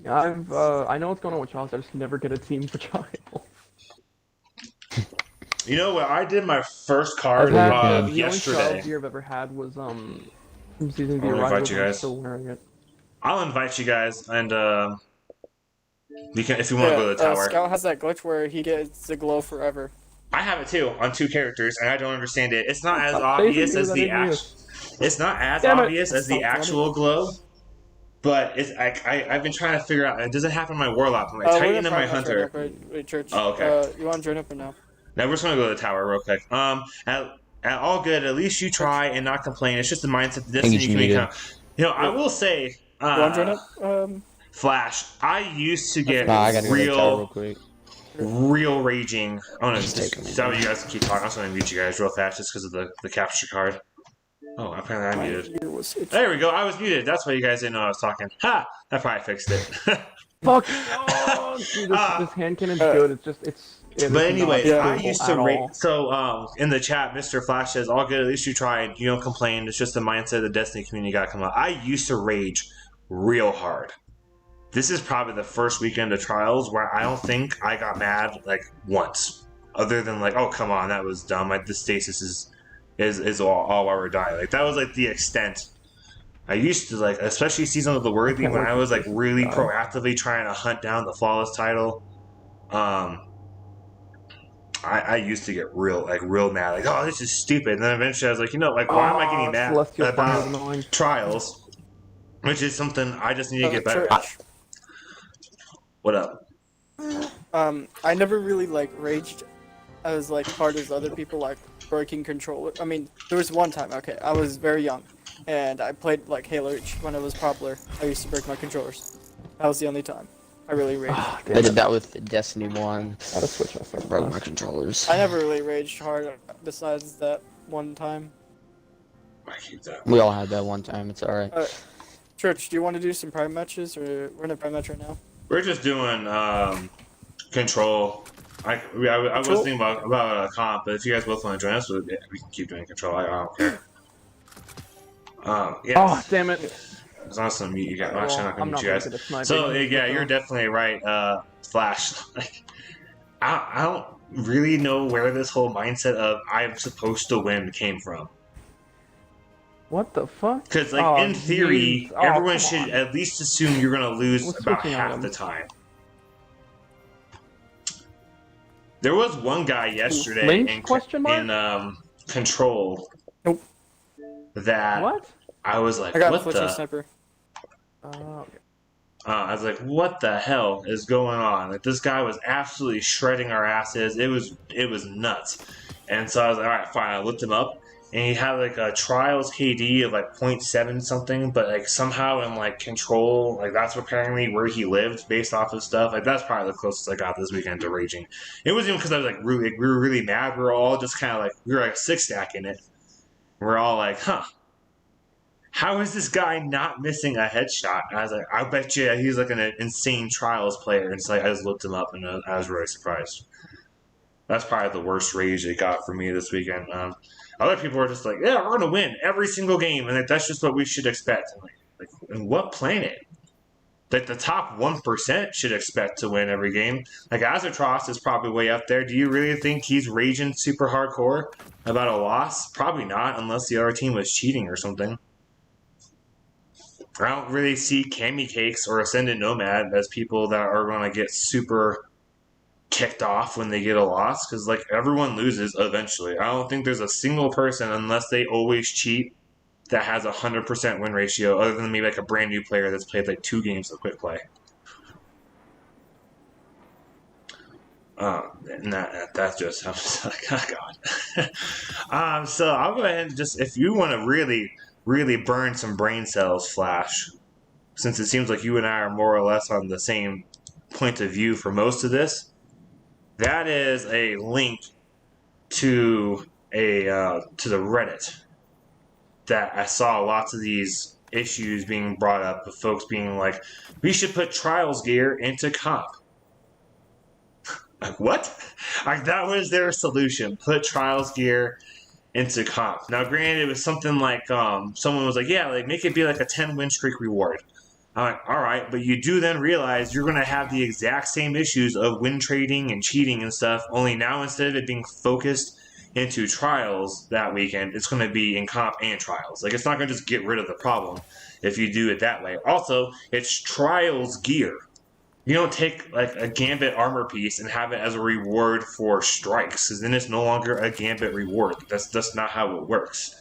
[SPEAKER 3] I know what's going on with Charles. I just never get a team for Charles.
[SPEAKER 1] You know what? I did my first card
[SPEAKER 3] the
[SPEAKER 1] yesterday.
[SPEAKER 3] only Charles year I've ever had was from season B.
[SPEAKER 1] I'll invite you guys.
[SPEAKER 3] Still wearing it.
[SPEAKER 1] I'll invite you guys, and we can if you want to go to the tower.
[SPEAKER 6] Scout has that glitch where he gets the glow forever.
[SPEAKER 1] I have it too on 2 characters, and I don't understand it. It's not as obvious as the actual. It's not as obvious as the actual glow, but it's I've been trying to figure out. It doesn't happen in my warlock, my titan, and my hunter.
[SPEAKER 6] Wait, Church.
[SPEAKER 1] Oh, okay.
[SPEAKER 6] You want to join up or no?
[SPEAKER 1] Now we're just gonna go to the tower real quick. At all good. At least you try and not complain. It's just the mindset that this you can become. You know, I will say.
[SPEAKER 6] You want to join up?
[SPEAKER 1] Flash. I used to get real raging. I'm gonna just so you guys can keep talking. I'm just gonna mute you guys real fast just because of the capture card. Oh, apparently I'm muted. There we go. I was muted. That's why you guys didn't know I was talking. Ha! That probably fixed it.
[SPEAKER 3] Fuck! Oh, dude, this hand cannon's good. It's just
[SPEAKER 1] But anyways,
[SPEAKER 6] Yeah.
[SPEAKER 1] I used to rate. So, in the chat, Mr. Flash says, "All good. At least you tried. You don't complain. It's just the mindset of the Destiny community got to come out." I used to rage real hard. This is probably the first weekend of trials where I don't think I got mad like once, other than like, "Oh, come on, that was dumb." Like the stasis is all while we're dying. Like that was like the extent. I used to like, especially Season of the Worthy, when I was like really proactively trying to hunt down the flawless title. I used to get real mad, like, oh, this is stupid. And then eventually I was like, like, why am I getting mad about trials? Which is something I just need to get better at. What up?
[SPEAKER 6] I never really like raged as like hard as other people, like breaking controller. I mean, there was one time, okay, I was very young, and I played like Halo Reach when it was popular. I used to break my controllers. That was the only time I really raged.
[SPEAKER 5] I did that with Destiny 1.
[SPEAKER 3] Gotta switch off.
[SPEAKER 5] Broke my controllers.
[SPEAKER 6] I never really raged hard besides that one time.
[SPEAKER 1] I keep that.
[SPEAKER 5] We all had that one time. It's alright.
[SPEAKER 6] Church, do you want to do some prime matches, or we're in a prime match right now?
[SPEAKER 1] We're just doing control. I was thinking about a comp, but if you guys both want to join us, we can keep doing control. I don't care. Yeah.
[SPEAKER 3] Oh, damn it!
[SPEAKER 1] It's awesome. You got. Actually, I'm not
[SPEAKER 3] I'm
[SPEAKER 1] gonna mute you guys. So yeah, you're definitely right. Flash. Like, I don't really know where this whole mindset of I'm supposed to win came from.
[SPEAKER 3] What the fuck?
[SPEAKER 1] Because like in theory, everyone should at least assume you're gonna lose about half the time. There was one guy yesterday in Control.
[SPEAKER 6] Nope.
[SPEAKER 1] That
[SPEAKER 3] what?
[SPEAKER 1] I was like,
[SPEAKER 6] I got
[SPEAKER 1] what
[SPEAKER 6] a
[SPEAKER 1] the?
[SPEAKER 6] sniper.
[SPEAKER 3] Okay.
[SPEAKER 1] I was like, what the hell is going on? Like this guy was absolutely shredding our asses. It was nuts. And so I was like, all right, fine. I looked him up, and he had like a trials KD of like 0.7 something, but like somehow in like Control, like that's apparently where he lived based off of stuff. Like that's probably the closest I got this weekend to raging. It wasn't even because I was like we were really mad. We were all just kind of like we were like 6-stacking it. We're all like, huh. How is this guy not missing a headshot? And I was like, I bet you he's like an insane trials player. And so like, I just looked him up, and I was really surprised. That's probably the worst rage it got for me this weekend. Other people are just like, yeah, we're gonna win every single game, and like, that's just what we should expect. I'm like, in what planet? Like the top 1% should expect to win every game. Like Azatros is probably way up there. Do you really think he's raging super hardcore about a loss? Probably not, unless the other team was cheating or something. I don't really see Cami Cakes or Ascendant Nomad as people that are going to get super kicked off when they get a loss, because like everyone loses eventually. I don't think there's a single person, unless they always cheat, that has a 100% win ratio, other than maybe like a brand new player that's played like 2 games of quick play. And that's just, I was like, oh god. So I'll go ahead and just, if you want to really burn some brain cells, Flash, since it seems like you and I are more or less on the same point of view for most of this, that is a link to the Reddit that I saw lots of these issues being brought up, of folks being like, we should put trials gear into comp. Like, what? Like, that was their solution. Put trials gear into comp. Now, granted, it was something like, someone was like, yeah, like, make it be like a 10-win streak reward. I'm like, all right, but you do then realize you're going to have the exact same issues of win trading and cheating and stuff, only now instead of it being focused into trials that weekend, it's going to be in comp and trials. Like, it's not going to just get rid of the problem if you do it that way. Also, it's trials gear. You don't take like a Gambit armor piece and have it as a reward for strikes, because then it's no longer a Gambit reward. That's not how it works.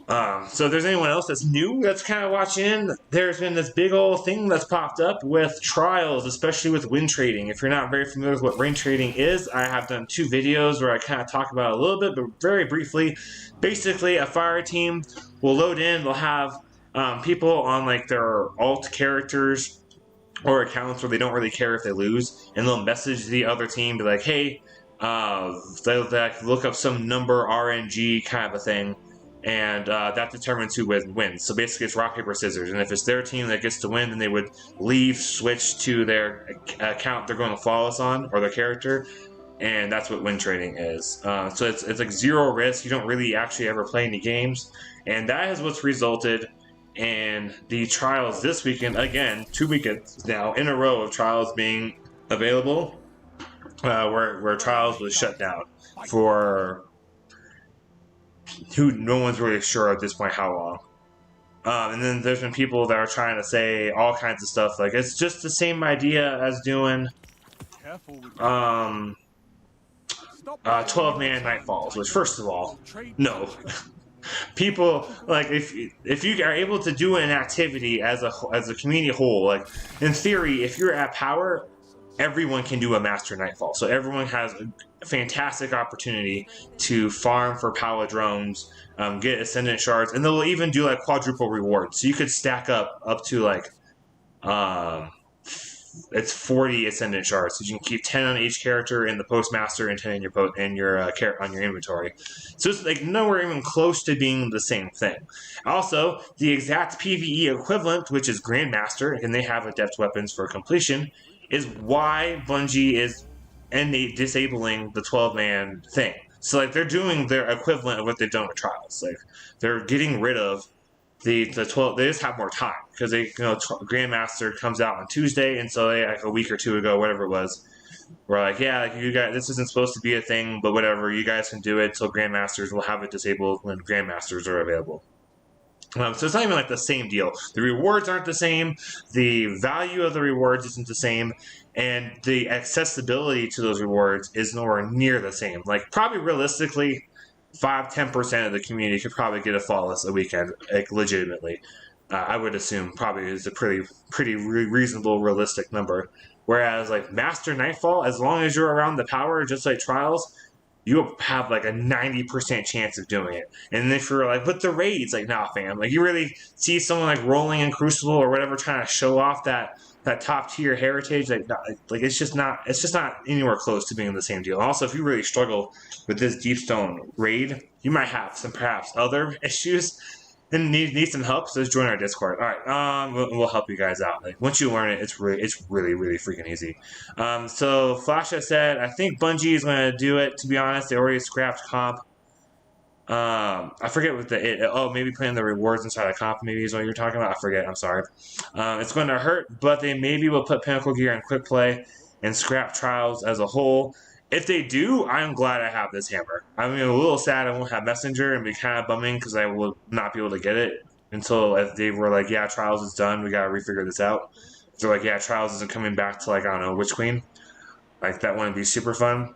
[SPEAKER 1] So if there's anyone else that's new that's kind of watching, there's been this big old thing that's popped up with trials, especially with win trading. If you're not very familiar with what win trading is, I have done 2 videos where I kind of talk about it a little bit, but very briefly. Basically, a fire team will load in, they'll have people on like their alt characters or accounts where they don't really care if they lose, and they'll message the other team, be like, hey, they'll look up some number RNG kind of a thing, and that determines who wins. So basically, it's rock paper scissors, and if it's their team that gets to win, then they would leave, switch to their account they're going to flawless on, or their character, and that's what win trading is. So it's like zero risk. You don't really actually ever play any games, and that is what's resulted in the trials this weekend. Again, 2 weekends now in a row of trials being available, where trials was shut down for who no one's really sure at this point how long. And then there's been people that are trying to say all kinds of stuff like it's just the same idea as doing
[SPEAKER 2] Careful with
[SPEAKER 1] 12-man Nightfalls, which first of all, no. People like if you are able to do an activity as a community whole, like in theory, if you're at power, everyone can do a Master Nightfall. So everyone has a fantastic opportunity to farm for palindromes, get Ascendant Shards, and they'll even do like quadruple rewards. So you could stack up to like it's 40 Ascendant Shards. So you can keep 10 on each character in the Postmaster and 10 in your on your inventory. So it's like nowhere even close to being the same thing. Also, the exact PvE equivalent, which is Grandmaster, and they have adept weapons for completion, is why Bungie is disabling the 12-man thing. So like they're doing their equivalent of what they've done with Trials. Like they're getting rid of the 12. They just have more time because Grandmaster comes out on Tuesday, and so they like a week or two ago, whatever it was, we're like, yeah, like you guys, this isn't supposed to be a thing, but whatever, you guys can do it. So Grandmasters will have it disabled when Grandmasters are available. So it's not even like the same deal. The rewards aren't the same. The value of the rewards isn't the same. And the accessibility to those rewards is nowhere near the same. Like, probably realistically, 5-10% of the community could probably get a flawless a weekend, like, legitimately. I would assume probably is a pretty reasonable, realistic number. Whereas, like, Master Nightfall, as long as you're around the power, just like Trials, you have like a 90% chance of doing it. And if you're like, but the raids, like, nah, fam. Like, you really see someone like rolling in Crucible or whatever, trying to show off that top tier heritage, like it's just not anywhere close to being the same deal. Also, if you really struggle with this Deepstone raid, you might have some perhaps other issues and need some help. So just join our Discord. All right, we'll help you guys out. Like, once you learn it, it's really freaking easy. So Flasha said, I think Bungie is going to do it. To be honest, they already scrapped comp. I forget what maybe playing the rewards inside of comp maybe is what you're talking about. I forget. I'm sorry. It's going to hurt, but they maybe will put Pinnacle Gear in quick play and scrap Trials as a whole. If they do, I'm glad I have this hammer. I'm a little sad I won't have Messenger and be kind of bumming because I will not be able to get it until if they were like, yeah, Trials is done. We got to refigure this out. If they're like, yeah, Trials isn't coming back to, like, I don't know, Witch Queen. Like, that wouldn't be super fun.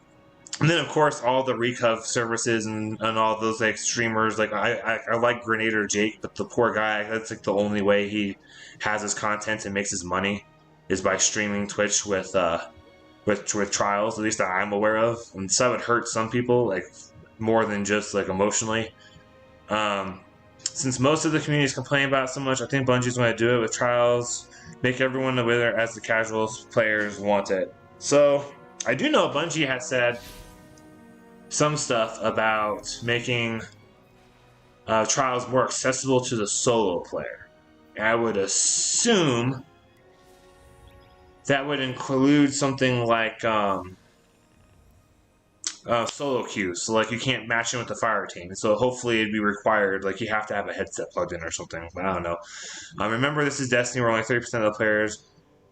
[SPEAKER 1] And then, of course, all the Recovs services and all those, like, streamers. Like, I like Grenader Jake, but the poor guy, that's, like, the only way he has his content and makes his money is by streaming Twitch with Trials, at least that I'm aware of. And so that would hurt some people, like, more than just, like, emotionally. Since most of the community is complaining about it so much, I think Bungie's going to do it with Trials, make everyone aware as the casual players want it. So, I do know Bungie has said some stuff about making Trials more accessible to the solo player. And I would assume that would include something like solo queues. So, like, you can't match in with the fire team. So hopefully it'd be required, like, you have to have a headset plugged in or something. I don't know. Remember, this is Destiny where only 30% of the players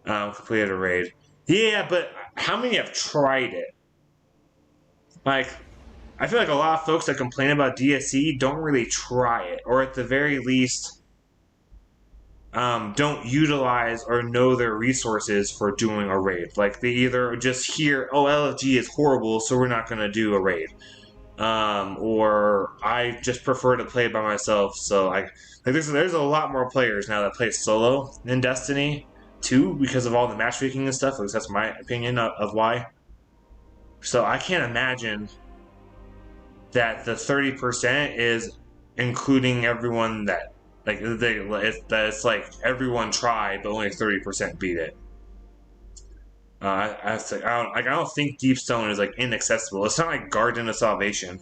[SPEAKER 1] completed a raid. Yeah, but how many have tried it? Like, I feel like a lot of folks that complain about DSC don't really try it, or at the very least, don't utilize or know their resources for doing a raid. Like, they either just hear, oh, LFG is horrible, so we're not going to do a raid. Or I just prefer to play by myself, so there's a lot more players now that play solo in Destiny 2 because of all the matchmaking and stuff. At least that's my opinion of why. So I can't imagine that the 30% is including everyone that, like, it's like everyone tried, but only 30% beat it. I don't think Deepstone is, like, inaccessible. It's not like Garden of Salvation,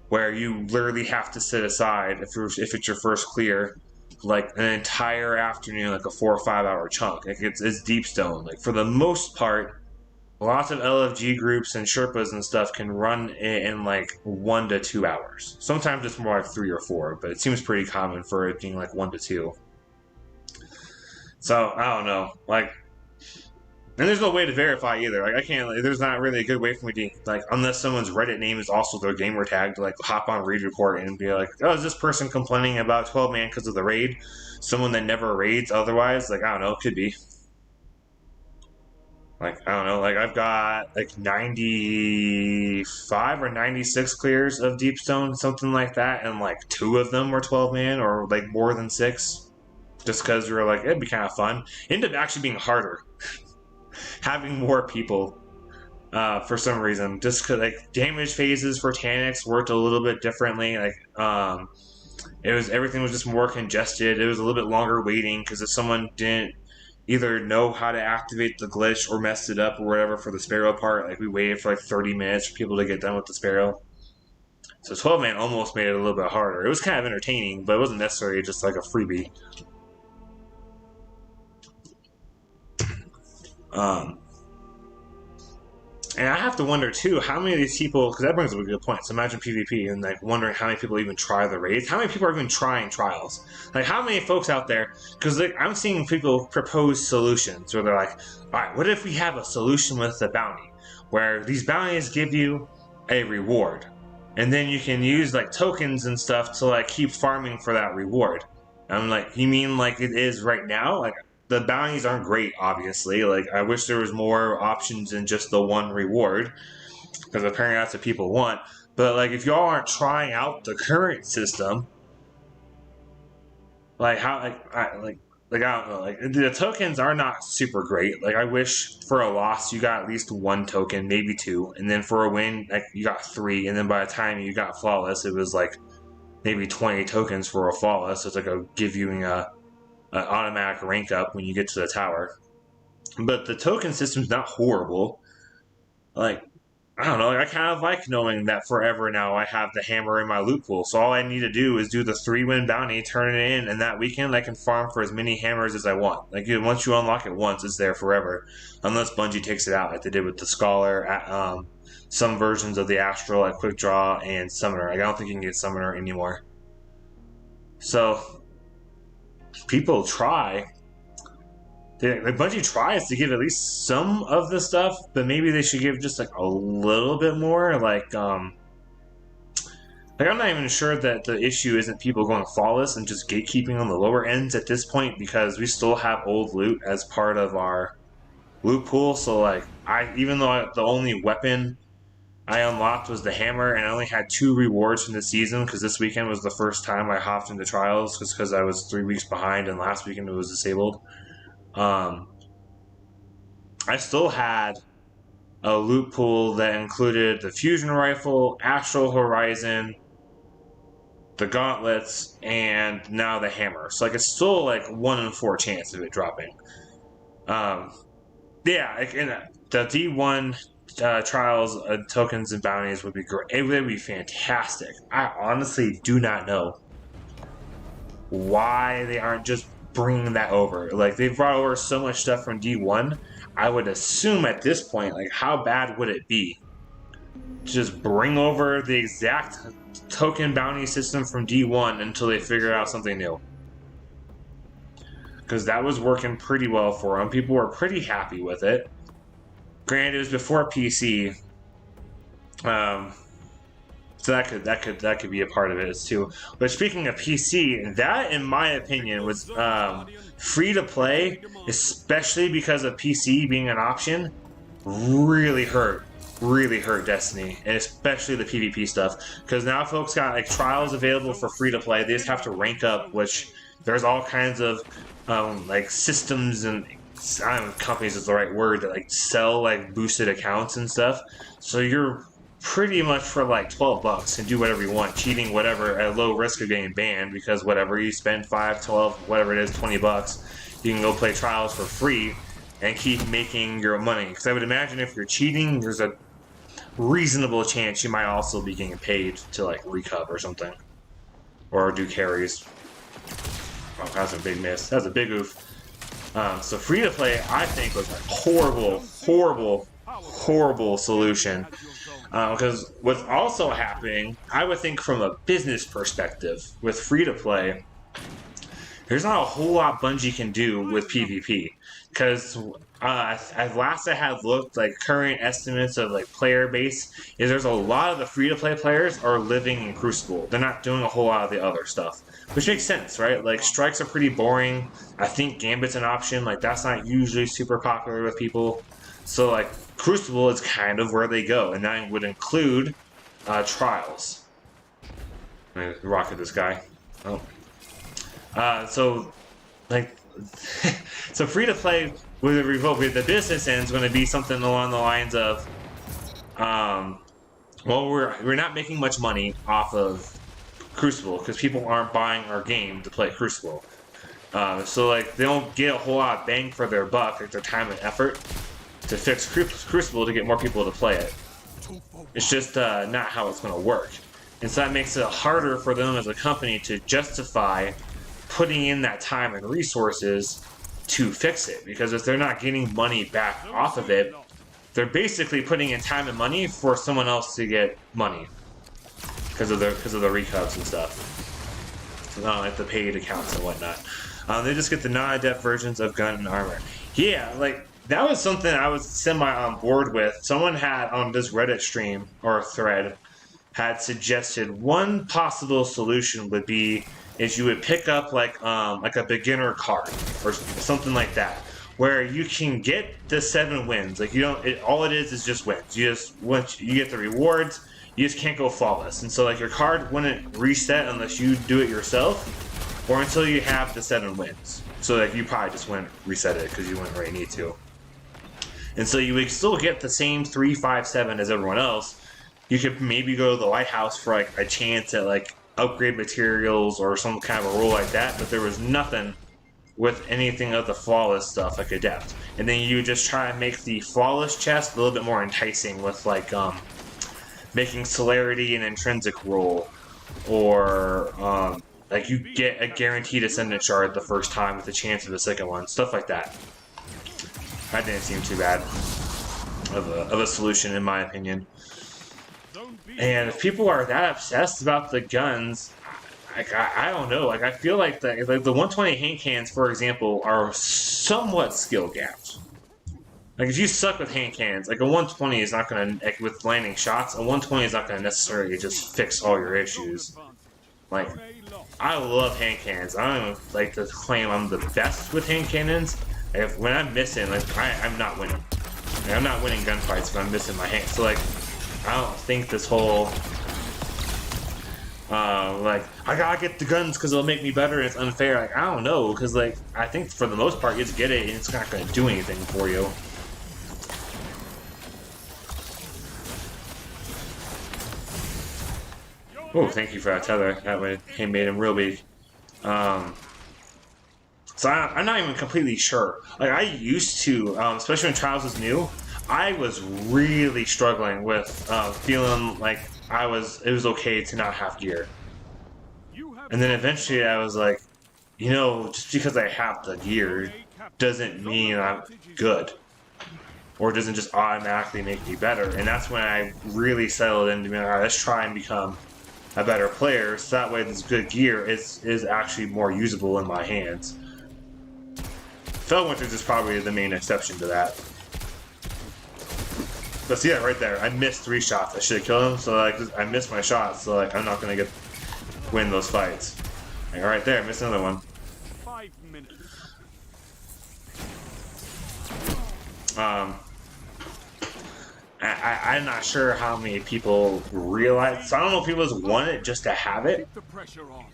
[SPEAKER 1] where you literally have to sit aside if it's your first clear, like an entire afternoon, like a 4 or 5 hour chunk. Like it's deep stone. Like for the most part, lots of LFG groups and Sherpas and stuff can run in like 1 to 2 hours. Sometimes it's more like 3 or 4, but it seems pretty common for it being like 1 to 2. So I don't know, like. And there's no way to verify either. Like I can't. Like, there's not really a good way for me to like, unless someone's Reddit name is also their gamer tag, to like hop on Raid Report and be like, "Oh, is this person complaining about 12-man because of the raid?" Someone that never raids otherwise. Like I don't know. Could be. Like I don't know. Like I've got like 95 or 96 clears of Deepstone, something like that, and like 2 of them were 12-man or like more than 6, just because we were like it'd be kind of fun. It ended up actually being harder. Having more people for some reason, just because like damage phases for Taniks worked a little bit differently. Like everything was just more congested. It was a little bit longer waiting because if someone didn't either know how to activate the glitch or messed it up or whatever for the Sparrow part, like we waited for like 30 minutes for people to get done with the Sparrow. So 12-man almost made it a little bit harder. It was kind of entertaining, but it wasn't necessarily just like a freebie. And I have to wonder too, how many of these people, because that brings up a good point. So imagine PvP and like wondering how many people even try the raids. How many people are even trying trials? Like how many folks out there? Because like, I'm seeing people propose solutions where they're like, all right, what if we have a solution with the bounty, where these bounties give you a reward, and then you can use like tokens and stuff to like keep farming for that reward. And I'm like, you mean like it is right now? Like. The bounties aren't great, obviously. Like, I wish there was more options than just the one reward, because apparently that's what people want. But, like, if y'all aren't trying out the current system, like, how, I don't know. Like, the tokens are not super great. Like, I wish for a loss you got at least 1 token, maybe 2. And then for a win, like, you got 3. And then by the time you got flawless, it was, like, maybe 20 tokens for a flawless. So it's like give you an automatic rank up when you get to the tower. But the token system's not horrible. Like, I don't know, I kind of like knowing that forever now I have the hammer in my loot pool. So all I need to do is do the 3-win bounty, turn it in, and that weekend I can farm for as many hammers as I want. Like, once you unlock it once, it's there forever. Unless Bungie takes it out, like they did with the Scholar, some versions of the Astral, like Quick Draw and Summoner. Like, I don't think you can get Summoner anymore. So people try. Bungie tries to give at least some of the stuff, but maybe they should give just like a little bit more. Like I'm not even sure that the issue isn't people going flawless and just gatekeeping on the lower ends at this point, because we still have old loot as part of our loot pool. So like even though the only weapon I unlocked was the hammer, and I only had 2 rewards from the season, because this weekend was the first time I hopped into trials, just because I was 3 weeks behind, and last weekend it was disabled. I still had a loot pool that included the fusion rifle, Astral Horizon, the gauntlets, and now the hammer. So like it's still like 1 in 4 chance of it dropping. Yeah, like in the D1 trials, tokens and bounties would be great. It would be fantastic. I honestly do not know why they aren't just bringing that over. Like, they've brought over so much stuff from D1. I would assume at this point, like, how bad would it be to just bring over the exact token bounty system from D1 until they figure out something new? Because that was working pretty well for them. People were pretty happy with it. Granted, it was before PC, so that could be a part of it too. But speaking of PC, that in my opinion was free to play, especially because of PC being an option, really hurt Destiny, and especially the PvP stuff. Because now folks got like trials available for free to play. They just have to rank up, which there's all kinds of like systems and I don't know if companies is the right word that like sell like boosted accounts and stuff. So you're pretty much for like $12 and do whatever you want, cheating, whatever, at low risk of getting banned, because whatever you spend 5, 12, whatever it is, $20, you can go play trials for free and keep making your money. Because I would imagine if you're cheating, there's a reasonable chance you might also be getting paid to like recov or something, or do carries. Oh, that's a big miss. That's a big oof. So free to play, I think, was a horrible solution. Because what's also happening, I would think from a business perspective, with free to play, there's not a whole lot Bungie can do with PvP. Because as last I had looked, like current estimates of like player base is there's a lot of the free to play players are living in Crucible. They're not doing a whole lot of the other stuff, which makes sense, right? Like strikes are pretty boring. I think Gambit's an option. Like that's not usually super popular with people. So like Crucible is kind of where they go, and that would include trials. I'm gonna rocket this guy. Oh. So like. So free to play with a revoke with the business end is going to be something along the lines of, well, we're not making much money off of Crucible because people aren't buying our game to play Crucible. So like they don't get a whole lot of bang for their buck, like their time and effort to fix Crucible to get more people to play it. It's just not how it's going to work, and so that makes it harder for them as a company to justify putting in that time and resources to fix it, because if they're not getting money back off of it, they're basically putting in time and money for someone else to get money because of the recovs and stuff. Not like the paid accounts and whatnot. They just get the non-adept versions of gun and armor. Yeah, like that was something I was semi on board with. Someone had on this Reddit stream or thread had suggested one possible solution would be is you would pick up like a beginner card or something like that, where you can get the 7 wins. Like you don't, all it is just wins. You just once you get the rewards, you just can't go flawless. And so like your card wouldn't reset unless you do it yourself, or until you have the 7 wins. So like you probably just wouldn't reset it because you wouldn't really need to. And so you would still get the same 3, 5, 7 as everyone else. You could maybe go to the lighthouse for like a chance at like upgrade materials or some kind of a rule like that, but there was nothing with anything of the flawless stuff like adept. And then you just try and make the flawless chest a little bit more enticing with like making celerity an intrinsic role, or like you get a guaranteed ascendant shard the first time with a chance of the second one, stuff like that. That didn't seem too bad of a solution in my opinion. And if people are that obsessed about the guns, like I don't know. Like I feel like the 120 hand cannons, for example, are somewhat skill gapped. Like if you suck with hand cannons, like a 120 is not going to, like with landing shots, a 120 is not going to necessarily just fix all your issues. Like I love hand cannons. I don't even like to claim I'm the best with hand cannons. Like, when I'm missing, like I'm not winning. Like, I'm not winning gunfights if I'm missing my hand. So like. I don't think this whole, like, I gotta get the guns because it'll make me better and it's unfair. Like, I don't know, because, like, I think for the most part, you just get it and it's not gonna do anything for you. Oh, thank you for that tether. That way, he made him real big. So I'm not even completely sure. Like, I used to, especially when Trials was new, I was really struggling with feeling like it was okay to not have gear. And then eventually I was like, you know, just because I have the gear doesn't mean I'm good. Or doesn't just automatically make me better. And that's when I really settled into being like, all right, let's try and become a better player, so that way this good gear is actually more usable in my hands. Felwinter's is probably the main exception to that. But see that right there, I missed 3 shots. I should have killed him, so like I missed my shots, so like I'm not gonna win those fights. Like, right there, I missed another one.
[SPEAKER 2] 5 minutes.
[SPEAKER 1] I'm not sure how many people realize. So I don't know if people just want it just to have it.
[SPEAKER 2] Keep the pressure on.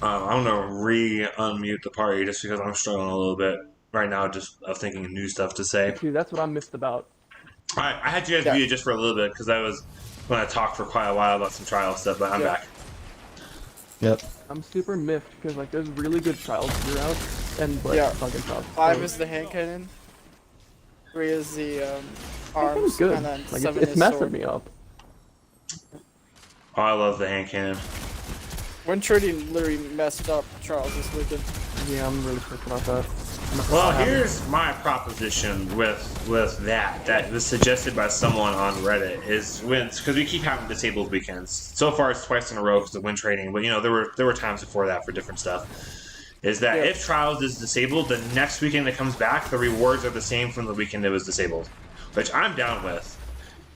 [SPEAKER 1] I'm gonna unmute the party just because I'm struggling a little bit right now, just of thinking of new stuff to say.
[SPEAKER 3] Dude, that's what I missed about.
[SPEAKER 1] Alright, I had you guys muted just for a little bit because I was going to talk for quite a while about some trial stuff, but I'm back.
[SPEAKER 5] Yep.
[SPEAKER 3] I'm super miffed because like there's really good trials gear out, and like fucking tough.
[SPEAKER 6] 5 is the hand cannon. 3 is the arms,
[SPEAKER 3] Good.
[SPEAKER 6] and then
[SPEAKER 3] Like
[SPEAKER 6] 7
[SPEAKER 3] it's
[SPEAKER 6] is
[SPEAKER 3] messing
[SPEAKER 6] sword.
[SPEAKER 3] me up.
[SPEAKER 1] Oh, I love the hand cannon.
[SPEAKER 6] Wind trading literally messed up Charles this weekend.
[SPEAKER 3] Yeah, I'm really freaking about that.
[SPEAKER 1] Well, here's my proposition with that was suggested by someone on Reddit is because we keep having disabled weekends. So far, it's twice in a row because of win trading, but there were times before that for different stuff. Is that if Trials is disabled, the next weekend it comes back, the rewards are the same from the weekend it was disabled, which I'm down with.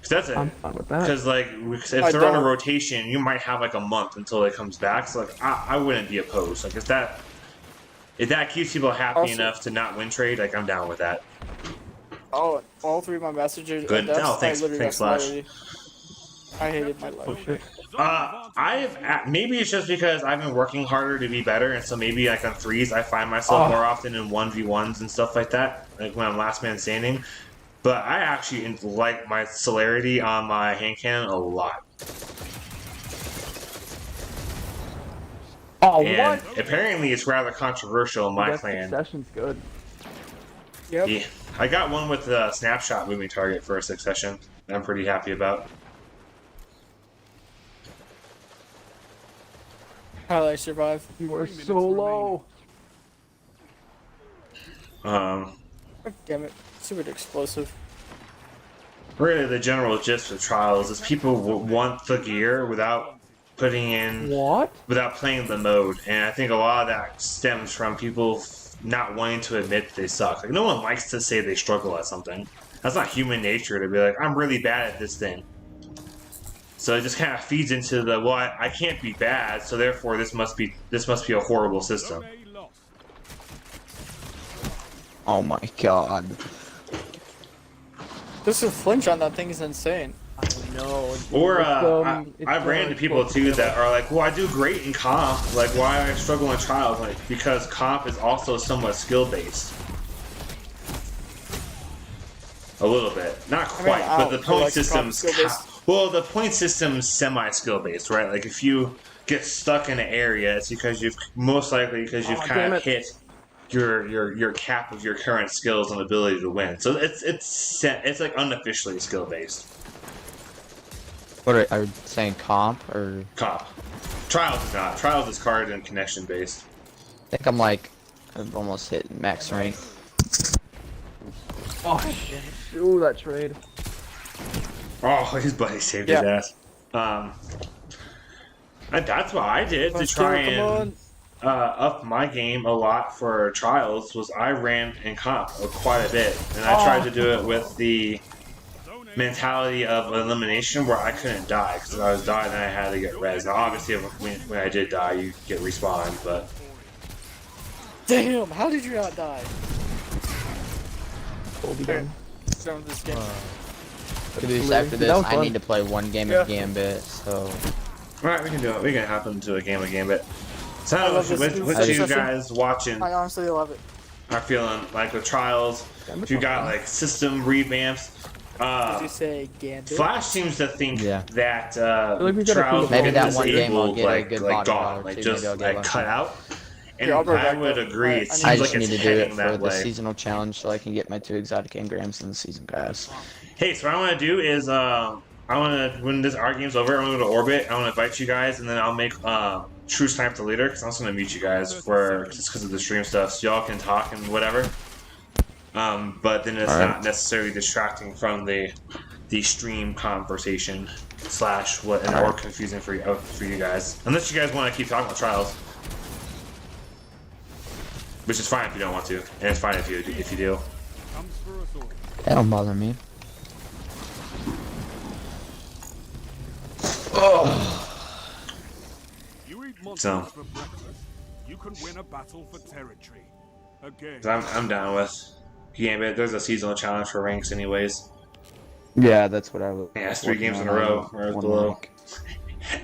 [SPEAKER 1] Cause that's it.
[SPEAKER 3] I'm fine with that.
[SPEAKER 1] Because if they're on a rotation, you might have like a month until it comes back. So like I wouldn't be opposed. Like if that keeps people happy
[SPEAKER 6] Also-
[SPEAKER 1] enough to not win trade, like I'm down with that.
[SPEAKER 6] Oh, all 3 of my messages.
[SPEAKER 1] Good.
[SPEAKER 6] Deaths,
[SPEAKER 1] Oh, thanks,
[SPEAKER 6] I literally
[SPEAKER 1] thanks,
[SPEAKER 6] got
[SPEAKER 1] Flash.
[SPEAKER 6] smited. I hated my life.
[SPEAKER 1] Maybe it's just because I've been working harder to be better, and so maybe like on 3s, I find myself more often in 1v1s and stuff like that, like when I'm last man standing. But I actually like my celerity on my hand cannon a lot.
[SPEAKER 3] Oh,
[SPEAKER 1] And
[SPEAKER 3] what?
[SPEAKER 1] apparently it's rather controversial in my
[SPEAKER 3] That
[SPEAKER 1] clan.
[SPEAKER 3] succession's good.
[SPEAKER 6] Yep.
[SPEAKER 1] Yeah, I got one with the snapshot moving target for a succession. I'm pretty happy about.
[SPEAKER 6] How did I survive?
[SPEAKER 3] You are so low.
[SPEAKER 6] Oh, damn it. Super explosive.
[SPEAKER 1] Really, the general gist of Trials is people want the gear without putting in,
[SPEAKER 3] What?
[SPEAKER 1] without playing the mode, and I think a lot of that stems from people not wanting to admit that they suck. Like no one likes to say they struggle at something. That's not human nature to be like, I'm really bad at this thing. So it just kind of feeds into the I can't be bad, so therefore this must be a horrible system.
[SPEAKER 5] Oh my god.
[SPEAKER 6] This is flinch on that thing is insane.
[SPEAKER 3] I know.
[SPEAKER 1] Or
[SPEAKER 3] It's
[SPEAKER 1] I've ran into people too that are like, well, I do great in comp. Like, why do I struggle in trials? Like, because comp is also somewhat skill based. A little bit, not quite, but the point system's the point system's semi skill based, right? Like, if you get stuck in an area, it's because you've kind of hit your cap of your current skills and ability to win. So it's like unofficially skill based.
[SPEAKER 5] What are you saying, comp or?
[SPEAKER 1] Comp. Trials is not. Trials is card and connection based.
[SPEAKER 5] I think I've almost hit max rank.
[SPEAKER 3] Oh shit. Ooh, that trade.
[SPEAKER 1] Oh, his buddy saved his ass. That's what I did to try and up my game a lot for Trials. Was I ran in comp quite a bit, and I tried to do it with the mentality of elimination where I couldn't die because if I was dying, then I had to get res. Now, obviously, when I did die, you get respawned, but
[SPEAKER 6] Damn, how did you not die?
[SPEAKER 3] Goldie gun.
[SPEAKER 6] From this game.
[SPEAKER 5] Caboose, after this, I need to play one game of Gambit, so...
[SPEAKER 1] Alright, we can do it. We can hop into a game of Gambit. So I
[SPEAKER 6] love
[SPEAKER 1] don't know
[SPEAKER 6] this
[SPEAKER 1] what you
[SPEAKER 6] session.
[SPEAKER 1] guys watching
[SPEAKER 6] I honestly love it.
[SPEAKER 1] are feeling like with Trials. If you got like system revamps.
[SPEAKER 6] Did you say Gambit?
[SPEAKER 1] Flash seems to think that
[SPEAKER 3] like we got a
[SPEAKER 1] Trials
[SPEAKER 3] cool-
[SPEAKER 5] Maybe that
[SPEAKER 1] is
[SPEAKER 5] one game
[SPEAKER 1] able,
[SPEAKER 5] I'll get a good
[SPEAKER 1] like
[SPEAKER 5] bottom
[SPEAKER 1] gone,
[SPEAKER 5] dollar
[SPEAKER 1] like
[SPEAKER 5] too.
[SPEAKER 1] just
[SPEAKER 5] Maybe I'll get
[SPEAKER 1] like
[SPEAKER 5] lucky.
[SPEAKER 1] cut out. And
[SPEAKER 6] Yeah, I'll be
[SPEAKER 1] I
[SPEAKER 6] back
[SPEAKER 1] would
[SPEAKER 6] though.
[SPEAKER 1] agree. It
[SPEAKER 6] I
[SPEAKER 1] seems
[SPEAKER 5] I
[SPEAKER 1] like
[SPEAKER 5] just
[SPEAKER 1] it's
[SPEAKER 5] need to do it
[SPEAKER 1] heading
[SPEAKER 5] for
[SPEAKER 1] that
[SPEAKER 5] the
[SPEAKER 1] way.
[SPEAKER 5] seasonal challenge so I can get my 2 exotic engrams in the season pass.
[SPEAKER 1] Hey, so what I want to do is I want to, when this our game's over, I'm going to go to Orbit. I want to invite you guys, and then I'll make True Snipe the leader, because I'm also going to mute you guys just because of the stream stuff, so y'all can talk and whatever. But then it's not necessarily distracting from the stream conversation / what and or confusing for you guys. Unless you guys want to keep talking about Trials. Which is fine if you don't want to, and it's fine if you do.
[SPEAKER 5] That don't bother me.
[SPEAKER 2] You eat monsters
[SPEAKER 1] So.
[SPEAKER 2] for breakfast. You can win a battle for territory. Again.
[SPEAKER 1] So I'm down with Gambit. There's a seasonal challenge for ranks anyways.
[SPEAKER 5] Yeah, that's what I was.
[SPEAKER 1] Yeah, it's 3 games in a row, or it's below.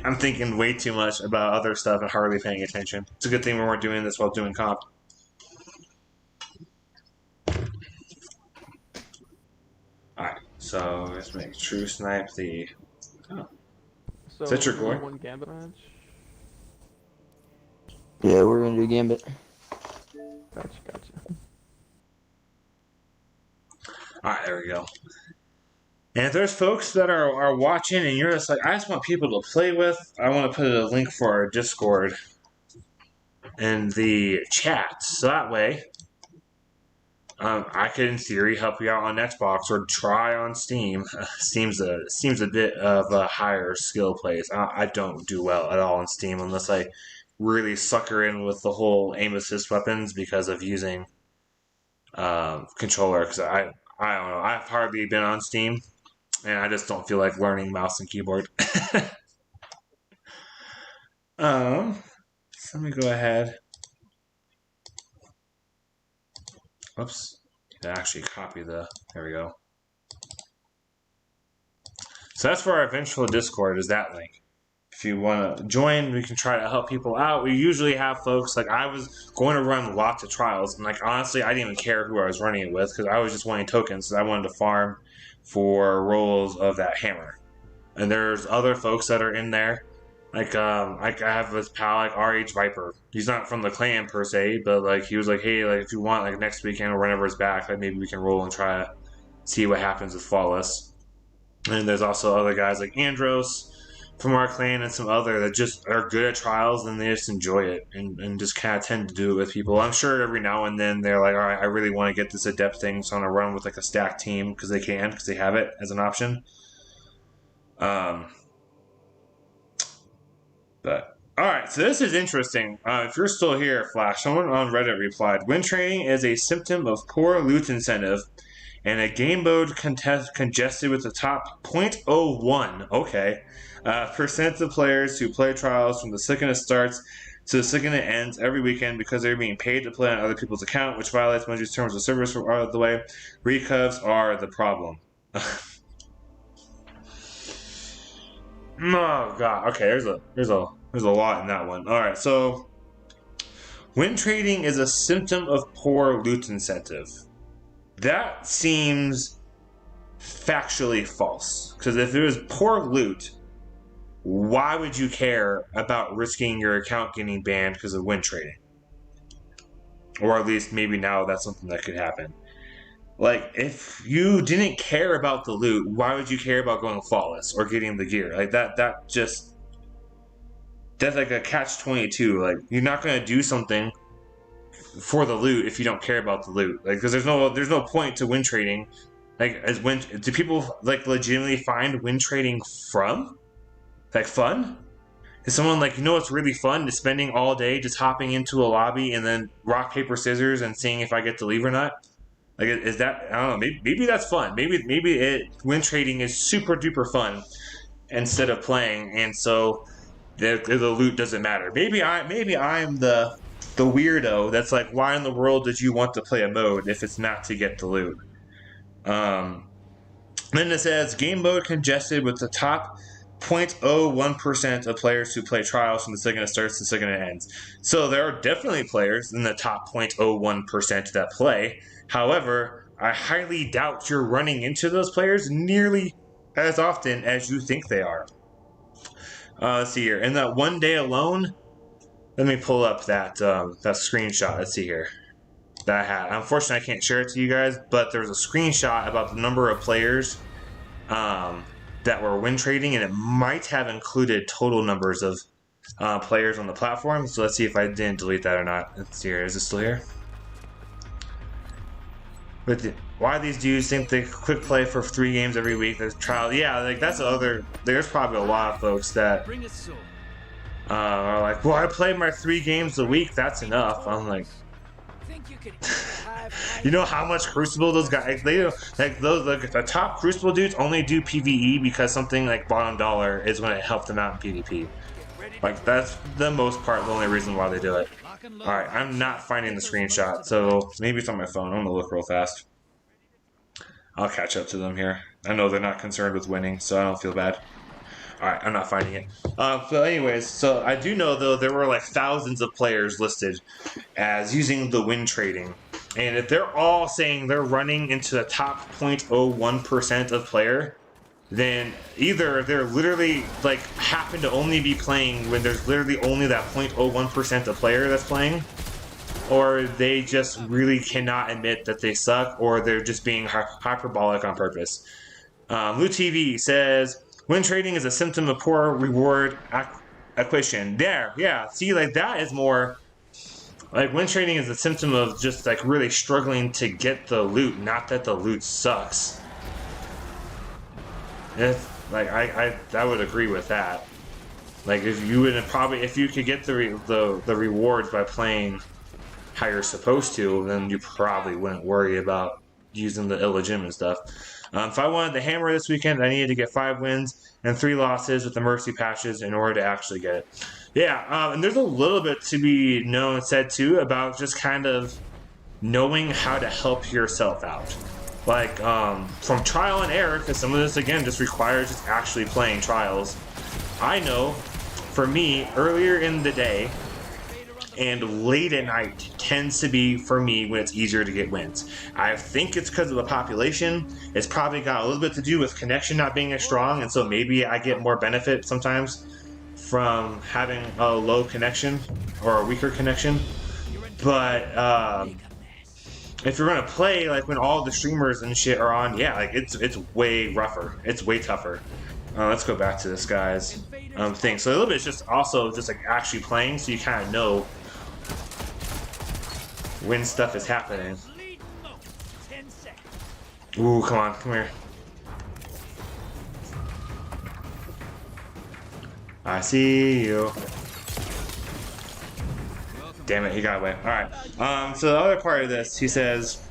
[SPEAKER 1] I'm thinking way too much about other stuff and hardly paying attention. It's a good thing we weren't doing this while doing comp. Alright, so let's make True Snipe the... Oh.
[SPEAKER 3] So,
[SPEAKER 1] Is that your goal?
[SPEAKER 3] one Gambit match?
[SPEAKER 5] Yeah, we're gonna do Gambit.
[SPEAKER 3] Gotcha.
[SPEAKER 1] Alright, there we go. And if there's folks that are watching and you're just like, I just want people to play with, I want to put a link for our Discord in the chat. So that way, I could, in theory, help you out on Xbox or try on Steam. Seems a bit of a higher skill place. I don't do well at all on Steam unless I really sucker in with the whole aim assist weapons because of using controller. Because I don't know. I've hardly been on Steam, and I just don't feel like learning mouse and keyboard. So let me go ahead. Oops. To actually copy the. There we go. So that's for our eventual Discord, is that link. If you want to join, we can try to help people out. We usually have folks, like I was going to run lots of trials, and like honestly, I didn't even care who I was running it with because I was just wanting tokens, so I wanted to farm for rolls of that hammer. And there's other folks that are in there. Like I have this pal like RH Viper. He's not from the clan per se, but like he was like, hey, like if you want like next weekend or whenever it's back, like maybe we can roll and try to see what happens with Flawless. And there's also other guys like Andros from our clan and some other that just are good at trials and they just enjoy it and just kind of tend to do it with people. I'm sure every now and then they're like, all right, I really want to get this adept thing, so I'm gonna run with like a stacked team because they have it as an option. But alright, so this is interesting. If you're still here, Flash, someone on Reddit replied, win trading is a symptom of poor loot incentive and a game mode congested with the top 0.01 percent of players who play trials from the second it starts to the second it ends every weekend because they're being paid to play on other people's account, which violates Bungie's terms of service from out of the way. Recovs are the problem. Oh god. Okay, there's a lot in that one. All right, so win trading is a symptom of poor loot incentive. That seems factually false. Because if it was poor loot, why would you care about risking your account getting banned because of win trading? Or at least maybe now that's something that could happen. Like, if you didn't care about the loot, why would you care about going flawless or getting the gear? Like, that's like a catch-22. Like, you're not going to do something for the loot if you don't care about the loot. Like, because there's no point to win trading. Like, do people, like, legitimately find win trading fun? Is someone like, you know what's really fun? Is spending all day just hopping into a lobby and then rock, paper, scissors and seeing if I get to leave or not? Like, is that, I don't know, maybe that's fun. Maybe win trading is super duper fun instead of playing, and so the loot doesn't matter. Maybe I'm the weirdo that's like, why in the world did you want to play a mode if it's not to get the loot? Then it says, game mode congested with the top 0.01% of players who play trials from the second it starts to the second it ends. So there are definitely players in the top 0.01% that play. However, I highly doubt you're running into those players nearly as often as you think they are. Let's see here. In that one day alone, let me pull up that screenshot. Let's see here. That I had. Unfortunately, I can't share it to you guys, but there was a screenshot about the number of players that were win trading, and it might have included total numbers of players on the platform. So let's see if I didn't delete that or not. Let's see here. Is it still here? But why these dudes think they quick play for 3 games every week? There's trial. Yeah, like that's there's probably a lot of folks that are like, well, I play my 3 games a week. That's enough. I'm like, you know how much Crucible those guys they do? Like the top Crucible dudes only do PvE because something like bottom dollar is when it helped them out in PvP. Like that's the most part the only reason why they do it. Alright, I'm not finding the screenshot, so maybe it's on my phone. I'm gonna look real fast. I'll catch up to them here. I know they're not concerned with winning, so I don't feel bad. Alright, I'm not finding it. But anyways, so I do know, though, there were like thousands of players listed as using the win trading. And if they're all saying they're running into the top 0.01% of player, then either they're literally like happen to only be playing when there's literally only that 0.01% of player that's playing, or they just really cannot admit that they suck, or they're just being hyperbolic on purpose. Lou TV says, win trading is a symptom of poor reward acquisition. There, yeah. See, like that is more like win trading is a symptom of just like really struggling to get the loot, not that the loot sucks. It's like I would agree with that. Like if you would probably if you could get the rewards by playing how you're supposed to, then you probably wouldn't worry about using the illegitimate stuff. If I wanted the hammer this weekend, I needed to get 5 wins and 3 losses with the mercy patches in order to actually get it. Yeah, and there's a little bit to be known and said too about just kind of knowing how to help yourself out. Like from trial and error, because some of this again just requires just actually playing trials. I know, for me, earlier in the day and late at night tends to be for me when it's easier to get wins. I think it's because of the population. It's probably got a little bit to do with connection not being as strong, and so maybe I get more benefit sometimes from having a low connection or a weaker connection. But if you're gonna play like when all the streamers and shit are on, yeah, like it's way rougher. It's way tougher. Let's go back to this guy's thing. So a little bit is just also just like actually playing, so you kind of know when stuff is happening. Ooh, come on, come here. I see you. Damn it, he got away. Alright. So the other part of this, he says,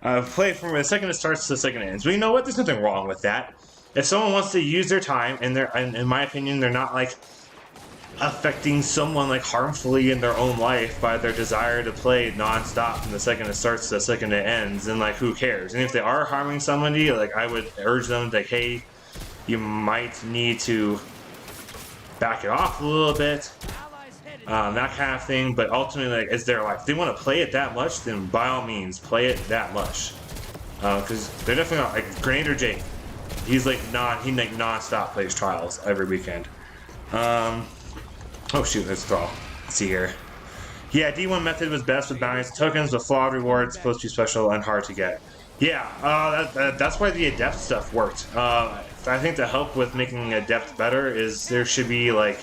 [SPEAKER 1] play from the second it starts to the second it ends. Well, you know what? There's nothing wrong with that. If someone wants to use their time, and in my opinion, they're not like affecting someone like harmfully in their own life by their desire to play non-stop from the second it starts to the second it ends, and like who cares? And if they are harming somebody, like I would urge them like, hey, you might need to back it off a little bit, that kind of thing. But ultimately, like, is their life? If they want to play it that much, then by all means, play it that much. Because they're definitely not like Grenade or Jake. He's like non-stop plays trials every weekend. Oh shoot, let's draw. Let's see here. Yeah, D1 method was best with bounties and tokens, with flawed rewards, supposed to be special and hard to get. Yeah, that's why the adept stuff worked. I think to help with making adept better is there should be like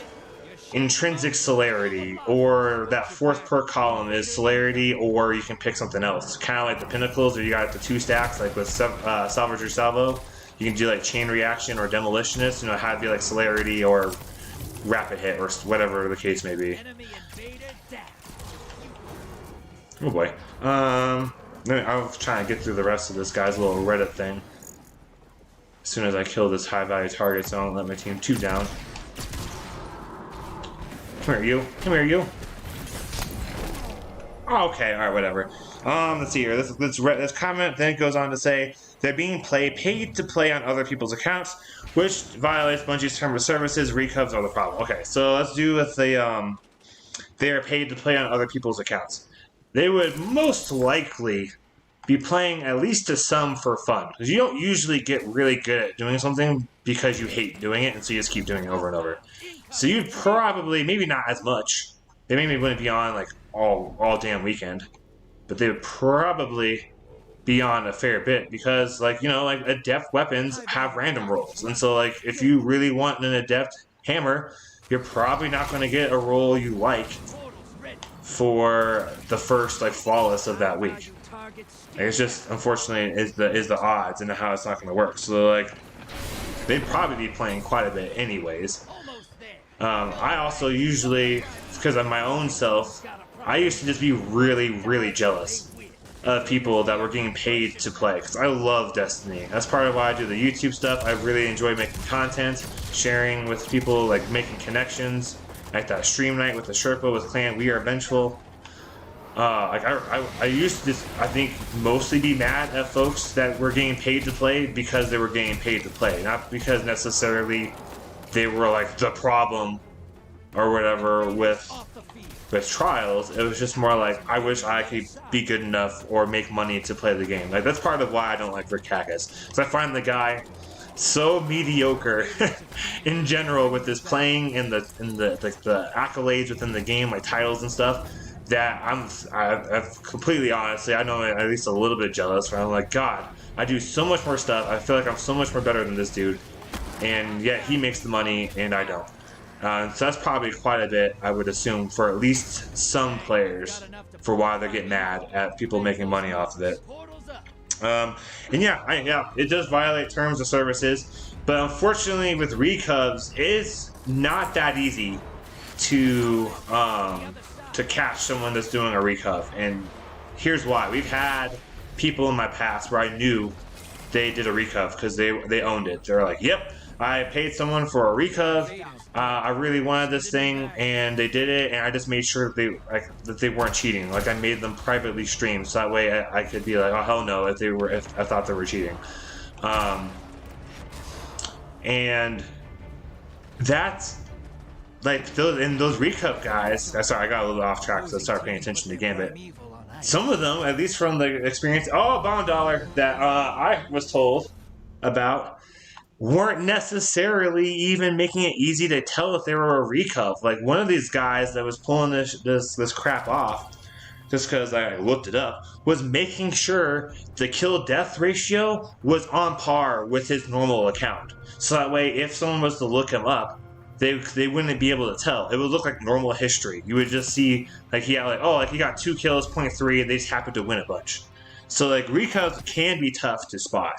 [SPEAKER 1] intrinsic celerity, or that fourth per column is celerity, or you can pick something else. Kind of like the pinnacles, where you got the 2 stacks, like with salvage or salvo. You can do like chain reaction or demolitionist, you know, have be like celerity or rapid hit or whatever the case may be. Oh boy. I'll try and get through the rest of this guy's little Reddit thing. As soon as I kill this high value target, so I don't let my team 2 down. Come here, you. Come here, you. Oh, okay, alright, whatever. Let's see here. This comment then goes on to say, they're being paid to play on other people's accounts, which violates Bungie's terms of services. Recovs are the problem. Okay, so let's do with the, they are paid to play on other people's accounts. They would most likely be playing at least to some for fun. Because you don't usually get really good at doing something because you hate doing it, and so you just keep doing it over and over. So you'd probably, maybe not as much. They maybe wouldn't be on like all damn weekend. But they would probably be on a fair bit because, like, you know, like adept weapons have random rolls. And so like if you really want an adept hammer, you're probably not going to get a roll you like for the first like flawless of that week. Like, it's just unfortunately is the odds and how it's not going to work. So like they'd probably be playing quite a bit anyways. I also usually, because of my own self, I used to just be really jealous of people that were getting paid to play, because I love Destiny. That's part of why I do the YouTube stuff. I really enjoy making content, sharing with people, like making connections, like that stream night with the Sherpa with Clan We Are Vengeful. Like I used to just, I think, mostly be mad at folks that were getting paid to play because they were getting paid to play, not because necessarily they were like the problem or whatever with trials. It was just more like, I wish I could be good enough or make money to play the game. Like, that's part of why I don't like Rick Cacus. So I find the guy so mediocre in general with his playing and the accolades within the game, like titles and stuff, that I'm completely honestly, I know I'm at least a little bit jealous. Where I'm like, God, I do so much more stuff. I feel like I'm so much more better than this dude, and yet he makes the money and I don't. So that's probably quite a bit, I would assume, for at least some players, for why they get mad at people making money off of it. And yeah, it does violate terms of services, but unfortunately, with Recovs, it's not that easy to catch someone that's doing a Recov. And here's why: we've had people in my past where I knew they did a Recov because they owned it. They're like, "Yep, I paid someone for a Recov. I really wanted this thing, and they did it, and I just made sure that they weren't cheating. Like I made them privately stream, so that way I could be like, oh hell no, if I thought they were cheating." And that's like those Recov guys. Sorry, I got a little off track because I started paying attention to Gambit. Some of them, at least from the experience, Bond Dollar that I was told about, weren't necessarily even making it easy to tell if they were a Recov. Like one of these guys that was pulling this crap off, just because I looked it up, was making sure the kill death ratio was on par with his normal account. So that way, if someone was to look him up, they wouldn't be able to tell. It would look like normal history. You would just see like he got 2 kills, 0.3, and they just happened to win a bunch. So like Recovs can be tough to spot.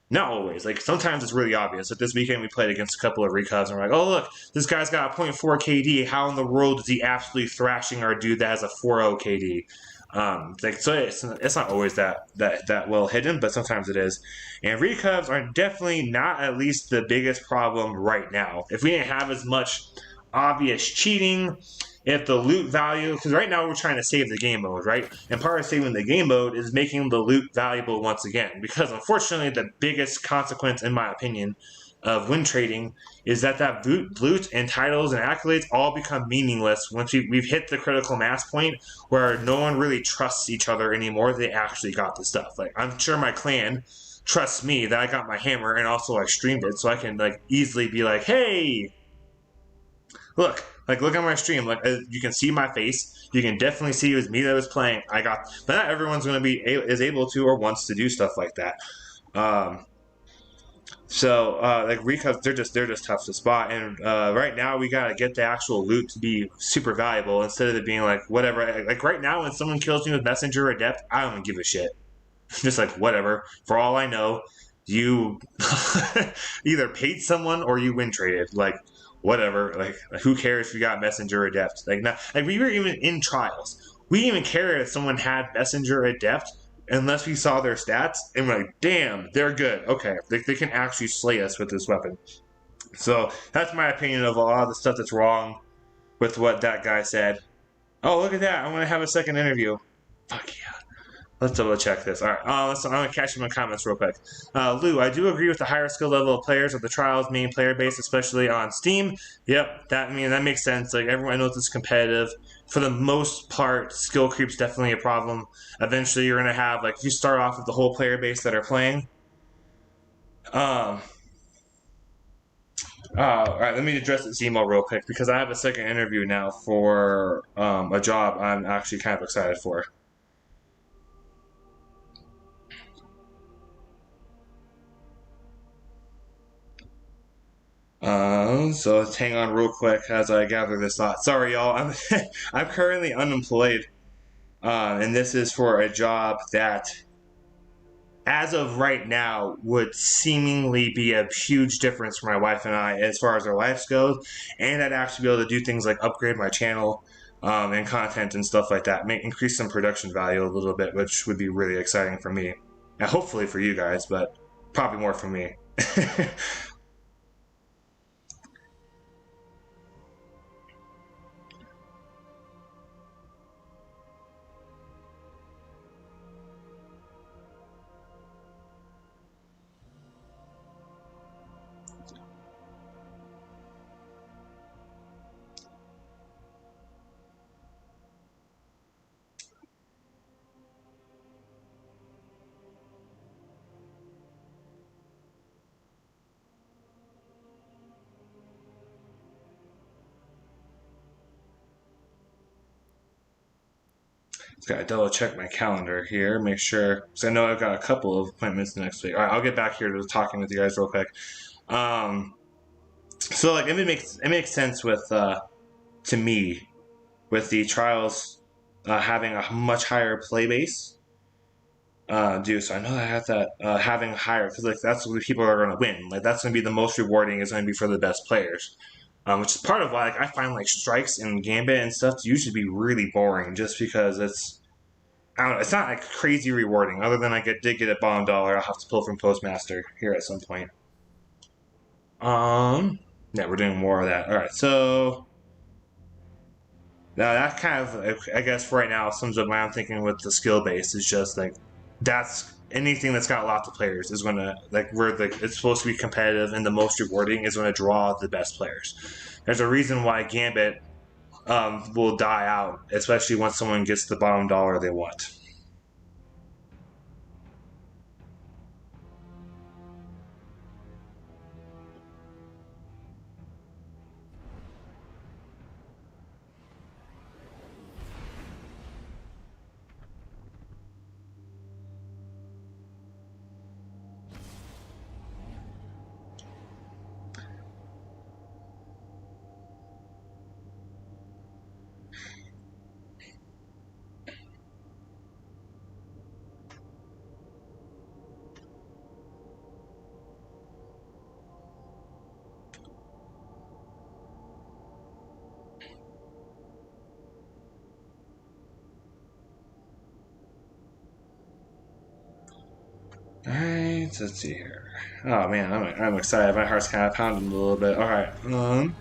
[SPEAKER 1] Not always. Like sometimes it's really obvious. Like this weekend we played against a couple of Recovs and we're like, oh look, this guy's got a 0.4 KD. How in the world is he absolutely thrashing our dude that has a 4.0 KD? So it's not always that well hidden, but sometimes it is. And Recovs are definitely not at least the biggest problem right now. If we didn't have as much obvious cheating, if the loot value, because right now we're trying to save the game mode, right? And part of saving the game mode is making the loot valuable once again. Because unfortunately, the biggest consequence, in my opinion, of win trading is that loot and titles and accolades all become meaningless once we've hit the critical mass point where no one really trusts each other anymore. They actually got the stuff. Like I'm sure my clan trusts me that I got my hammer and also I streamed it, so I can like easily be like, hey, look at my stream. Like you can see my face. You can definitely see it was me that was playing. But not everyone's going to be able to or wants to do stuff like that. So like Recovs, they're just tough to spot, and right now we gotta get the actual loot to be super valuable instead of it being like whatever. Like right now, when someone kills me with Messenger or Adept, I don't give a shit. Just like whatever. For all I know, you either paid someone or you win traded. Like whatever. Like who cares if you got Messenger or Adept? Like we were even in trials. We didn't even care if someone had Messenger or Adept, unless we saw their stats and we're like, damn, they're good. Okay, they can actually slay us with this weapon. So that's my opinion of a lot of the stuff that's wrong with what that guy said. Oh, look at that. I want to have a second interview. Fuck yeah. Let's double check this. All right, I'm going to catch you in the comments real quick. Lou, I do agree with the higher skill level of players of the Trials main player base, especially on Steam. Yep, that makes sense. Like everyone knows it's competitive. For the most part, skill creep's definitely a problem. Eventually, you're going to have if you start off with the whole player base that are playing. All right, let me address this email real quick because I have a second interview now for a job I'm actually kind of excited for. So let's hang on real quick as I gather this thought. Sorry, y'all. I'm currently unemployed, and this is for a job that, as of right now, would seemingly be a huge difference for my wife and I as far as our lives goes, and I'd actually be able to do things like upgrade my channel and content and stuff like that, increase some production value a little bit, which would be really exciting for me, and hopefully for you guys, but probably more for me. Just gotta double check my calendar here, make sure, because I know I've got a couple of appointments next week. All right, I'll get back here to talking with you guys real quick. So like it makes sense with to me with the trials having a much higher play base. So I know I have that having higher because like that's what people are going to win. Like that's going to be the most rewarding. Is going to be for the best players, which is part of why like I find like strikes and gambit and stuff to usually be really boring, just because I don't know. It's not like crazy rewarding. Other than I did get a bottom dollar, I'll have to pull from Postmaster here at some point. Yeah, we're doing more of that. All right, so now that kind of, I guess, for right now sums up what I'm thinking with the skill base. Is just like that's anything that's got lots of players is going to like where it's supposed to be competitive and the most rewarding is going to draw the best players. There's a reason why Gambit will die out, especially once someone gets the bottom dollar they want. Alright, let's see here. Oh man, I'm excited. My heart's kind of pounding a little bit. Alright, Alright,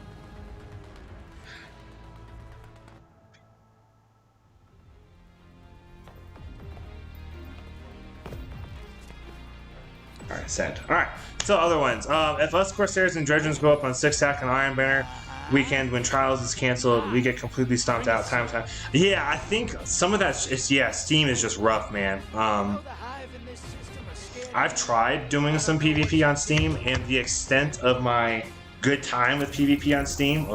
[SPEAKER 1] send. Alright, so other ones. If us Corsairs and Dredgens go up on 6-stack and Iron Banner weekend when Trials is canceled, we get completely stomped out time to time. Yeah, I think some of that's just, yeah, Steam is just rough, man. I've tried doing some PvP on Steam, and the extent of my good time with PvP on Steam,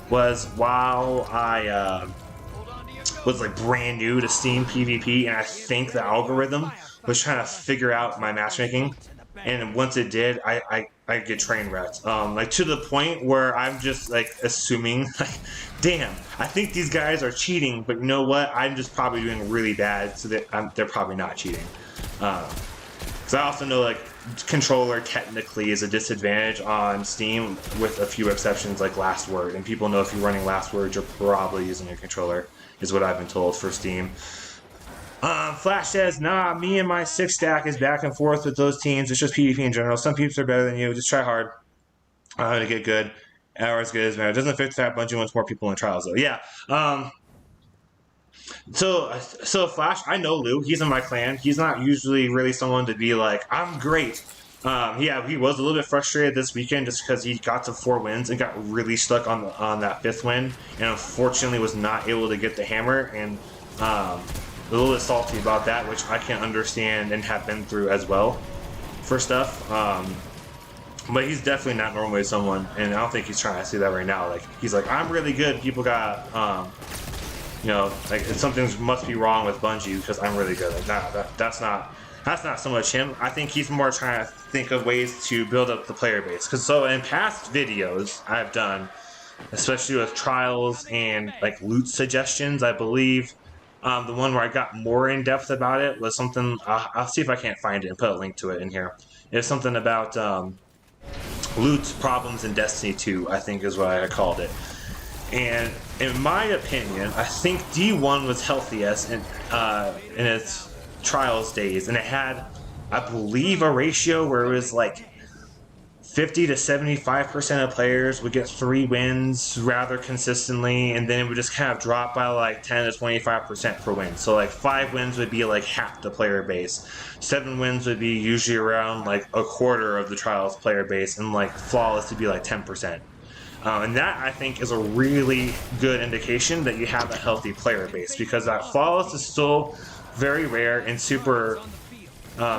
[SPEAKER 1] was while I was like brand new to Steam PvP, and I think the algorithm was trying to figure out my matchmaking, and once it did, I get train wrecked. Like to the point where I'm just like assuming, like, damn, I think these guys are cheating, but you know what? I'm just probably doing really bad, so that they're probably not cheating. Because I also know like controller technically is a disadvantage on Steam, with a few exceptions like Last Word, and people know if you're running Last Word, you're probably using a controller, is what I've been told for Steam. Flash says, nah, me and my 6-stack is back and forth with those teams. It's just PvP in general. Some peeps are better than you. Just try hard to get good. Or as good as man. It doesn't affect the fact Bungie wants more people in trials though. Yeah. So Flash, I know Lou. He's in my clan. He's not usually really someone to be like, I'm great. Yeah, he was a little bit frustrated this weekend just because he got to 4 wins and got really stuck on that 5th win, and unfortunately was not able to get the hammer, and a little bit salty about that, which I can understand and have been through as well for stuff. But he's definitely not normally someone, and I don't think he's trying to say that right now. Like, he's like, I'm really good. People got, you know, like something must be wrong with Bungie because I'm really good. Like, nah, that's not so much him. I think he's more trying to think of ways to build up the player base. Because so in past videos I've done, especially with trials and like loot suggestions, I believe the one where I got more in depth about it was something. I'll see if I can't find it and put a link to it in here. It's something about loot problems in Destiny 2, I think is what I called it. And in my opinion, I think D1 was healthiest in its trials days, and it had, I believe, a ratio where it was like 50 to 75% of players would get 3 wins rather consistently, and then it would just kind of drop by like 10 to 25% per win. So like 5 wins would be like half the player base, 7 wins would be usually around like a quarter of the trials player base, and like flawless would be like 10%. And that, I think, is a really good indication that you have a healthy player base, because that flawless is still very rare and super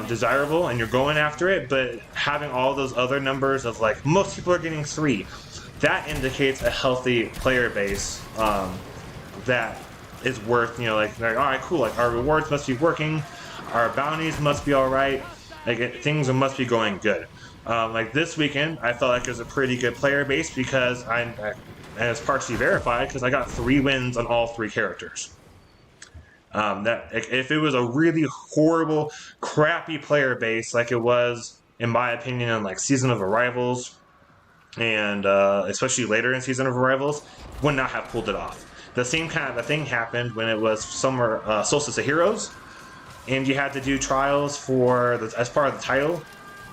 [SPEAKER 1] desirable, and you're going after it, but having all those other numbers of like most people are getting 3, that indicates a healthy player base that is worth, you know, like all right, cool, like our rewards must be working, our bounties must be all right, like things must be going good. Like this weekend, I felt like it was a pretty good player base because and it's partially verified because I got 3 wins on all 3 characters. That if it was a really horrible, crappy player base like it was, in my opinion, in like Season of Arrivals, and especially later in Season of Arrivals, would not have pulled it off. The same kind of a thing happened when it was Summer Solstice of Heroes, and you had to do trials as part of the title.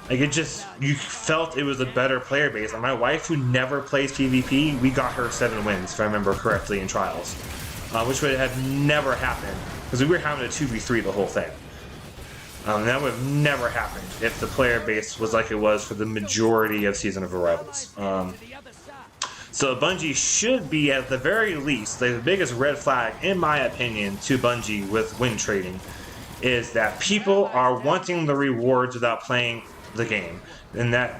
[SPEAKER 1] Like you felt it was a better player base. And my wife, who never plays PvP, we got her 7 wins, if I remember correctly, in trials, which would have never happened because we were having a 2v3 the whole thing. That would have never happened if the player base was like it was for the majority of Season of Arrivals. So Bungie should be, at the very least, the biggest red flag, in my opinion, to Bungie with win trading is that people are wanting the rewards without playing the game.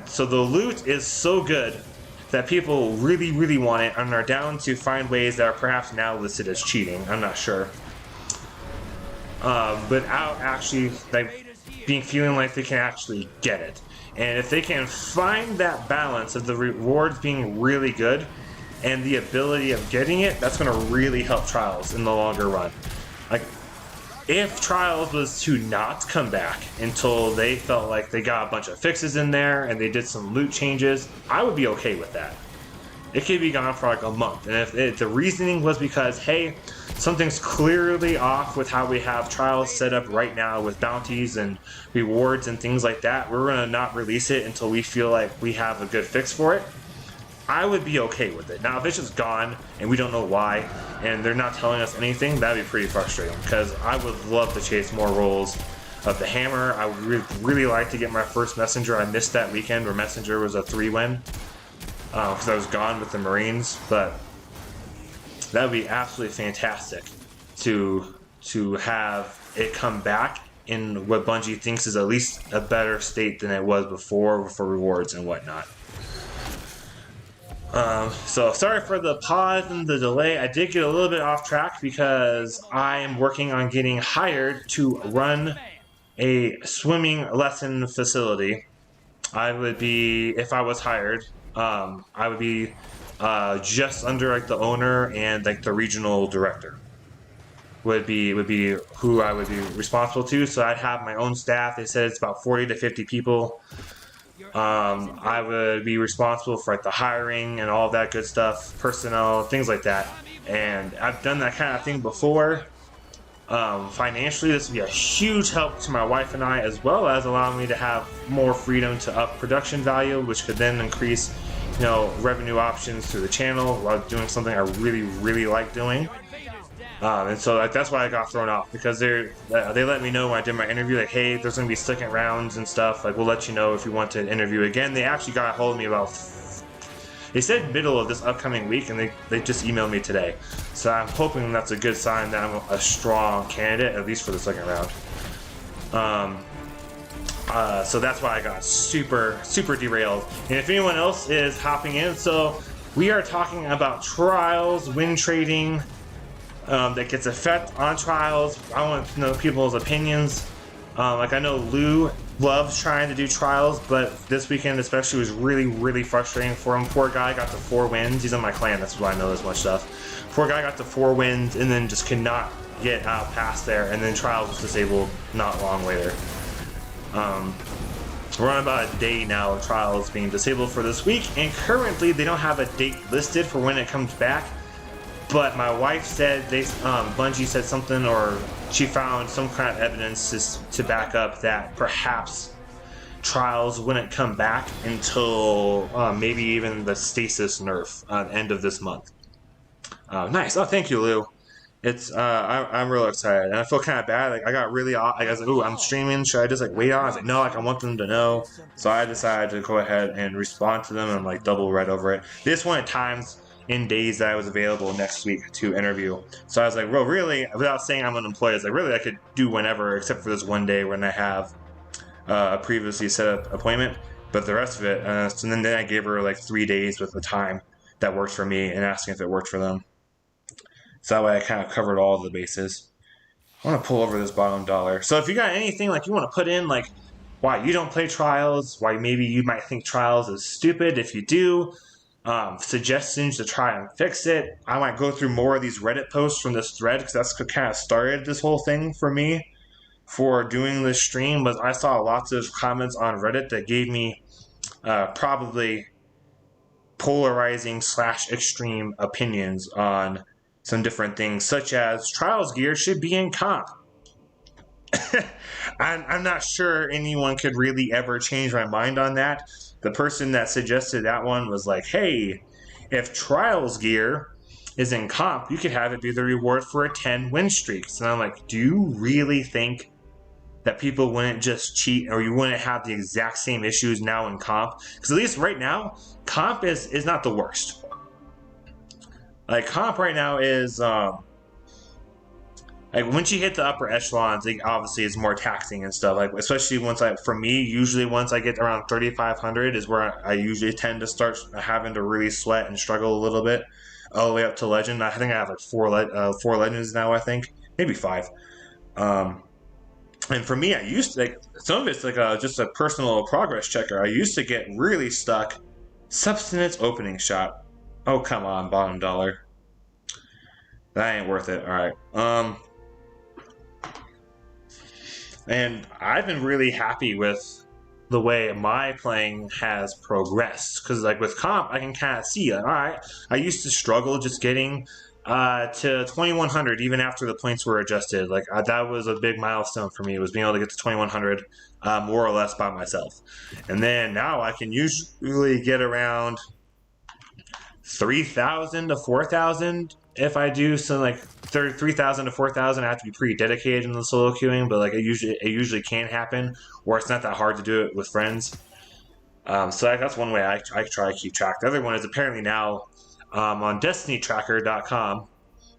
[SPEAKER 1] So the loot is so good that people really, really want it and are down to find ways that are perhaps now listed as cheating. I'm not sure. Without actually feeling like they can actually get it. And if they can find that balance of the rewards being really good and the ability of getting it, that's going to really help Trials in the longer run. Like, if Trials was to not come back until they felt like they got a bunch of fixes in there and they did some loot changes, I would be okay with that. It could be gone for like a month. And if the reasoning was because, hey, something's clearly off with how we have Trials set up right now with bounties and rewards and things like that, we're going to not release it until we feel like we have a good fix for it, I would be okay with it. Now, if it's just gone and we don't know why and they're not telling us anything, that'd be pretty frustrating because I would love to chase more rolls of the hammer. I would really like to get my first Messenger. I missed that weekend where Messenger was a 3-win because I was gone with the Marines, but that would be absolutely fantastic to have it come back in what Bungie thinks is at least a better state than it was before for rewards and whatnot. So sorry for the pause and the delay. I did get a little bit off track because I am working on getting hired to run a swimming lesson facility. I would be, if I was hired, I would be just under like the owner and like the regional director would be who I would be responsible to. So I'd have my own staff. They said it's about 40 to 50 people. I would be responsible for like the hiring and all that good stuff, personnel, things like that. And I've done that kind of thing before. Financially, this would be a huge help to my wife and I, as well as allowing me to have more freedom to up production value, which could then increase, you know, revenue options through the channel while doing something I really, really like doing. And so that's why I got thrown off, because they let me know when I did my interview, like, hey, there's going to be second rounds and stuff. Like, we'll let you know if you want to interview again. They actually got a hold of me they said middle of this upcoming week, and they just emailed me today. So I'm hoping that's a good sign that I'm a strong candidate, at least for the second round. So that's why I got super, super derailed. And if anyone else is hopping in, so we are talking about Trials, win trading, that gets effect on Trials. I want to know people's opinions. Like, I know Lou loves trying to do Trials, but this weekend especially was really, really frustrating for him. Poor guy got to 4 wins. He's on my clan, that's why I know this much stuff. Poor guy got to 4 wins and then just could not get out past there, and then Trials was disabled not long later. We're on about a day now of Trials being disabled for this week, and currently they don't have a date listed for when it comes back. But my wife said Bungie said something, or she found some kind of evidence to back up that perhaps Trials wouldn't come back until maybe even the stasis nerf end of this month. Nice. Oh, thank you, Lou. It's I'm real excited, and I feel kind of bad. Like, I got really off. I was like, "Ooh, I'm streaming. Should I just like wait on?" I was like, "No, like I want them to know." So I decided to go ahead and respond to them and like double read over it. They just wanted times in days that I was available next week to interview. So I was like, well, really, without saying I'm unemployed, I was like, really, I could do whenever, except for this one day when I have a previously set up appointment. But the rest of it, so then I gave her like 3 days with the time that worked for me and asking if it worked for them. So that way I kind of covered all the bases. I want to pull over this bottom dollar. So if you got anything like you want to put in, like why you don't play Trials, why maybe you might think Trials is stupid if you do, suggestions to try and fix it. I might go through more of these Reddit posts from this thread because that's what kind of started this whole thing for me for doing this stream. Was I saw lots of comments on Reddit that gave me probably polarizing / extreme opinions on some different things, such as Trials gear should be in comp. I'm not sure anyone could really ever change my mind on that. The person that suggested that one was like, hey, if Trials gear is in comp, you could have it be the reward for a 10 win streak. So I'm like, do you really think that people wouldn't just cheat, or you wouldn't have the exact same issues now in comp? Because at least right now, comp is not the worst. Like, comp right now is, like, once you hit the upper echelons, it obviously is more taxing and stuff. Like, especially for me, usually once I get around 3,500 is where I usually tend to start having to really sweat and struggle a little bit, all the way up to legend. I think I have like four legends now, I think. Maybe 5. And for me, I used to, like, some of it's like just a personal progress checker. I used to get really stuck. Substance opening shot. Oh, come on, bottom dollar. That ain't worth it. Alright. And I've been really happy with the way my playing has progressed. Because, like, with comp, I can kind of see, like, alright, I used to struggle just getting to 2100 even after the points were adjusted. Like, that was a big milestone for me, was being able to get to 2100 more or less by myself. And then now I can usually get around 3,000 to 4,000 if I do. So like 3,000 to 4,000, I have to be pretty dedicated in the solo queuing, but like it usually can happen, or it's not that hard to do it with friends. So that's one way I try to keep track. The other one is apparently now on DestinyTracker.com,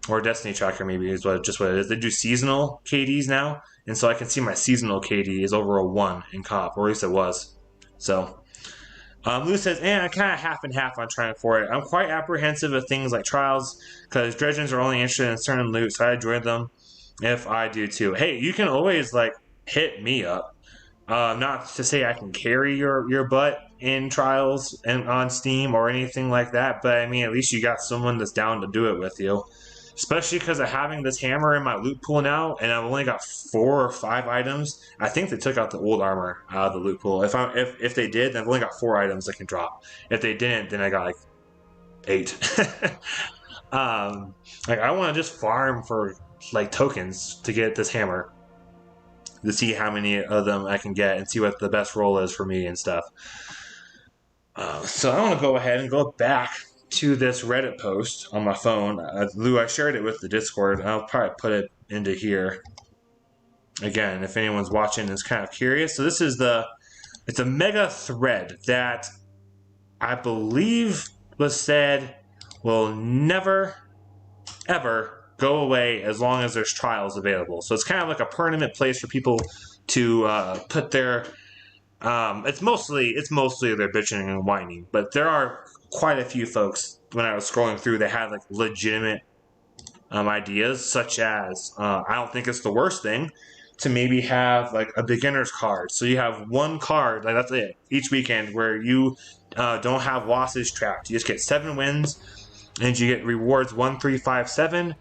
[SPEAKER 1] or Destiny Tracker maybe is just what it is. They do seasonal KDs now, and so I can see my seasonal KD is over a 1 in comp, or at least it was. So Lou says, I kind of half and half on trying for it. I'm quite apprehensive of things like Trials because Dredgens are only interested in certain loot, so I join them if I do too. Hey, you can always like hit me up. Not to say I can carry your butt in Trials and on Steam or anything like that, but I mean, at least you got someone that's down to do it with you. Especially because of having this hammer in my loot pool now, and I've only got 4 or 5 items. I think they took out the old armor out of the loot pool. If they did, then I've only got 4 items I can drop. If they didn't, then I got like 8. Like, I want to just farm for like tokens to get this hammer, to see how many of them I can get and see what the best roll is for me and stuff. So I want to go ahead and go back to this Reddit post on my phone. Lou, I shared it with the Discord. I'll probably put it into here again if anyone's watching and is kind of curious. So this is it's a mega thread that I believe was said will never ever go away as long as there's Trials available. So it's kind of like a permanent place for people to put their it's mostly their bitching and whining, but there are quite a few folks when I was scrolling through that had like legitimate ideas, such as I don't think it's the worst thing to maybe have like a beginner's card. So you have one card, like that's it, each weekend where you don't have losses tracked. You just get 7 wins, and you get rewards 1, 3, 5, 7.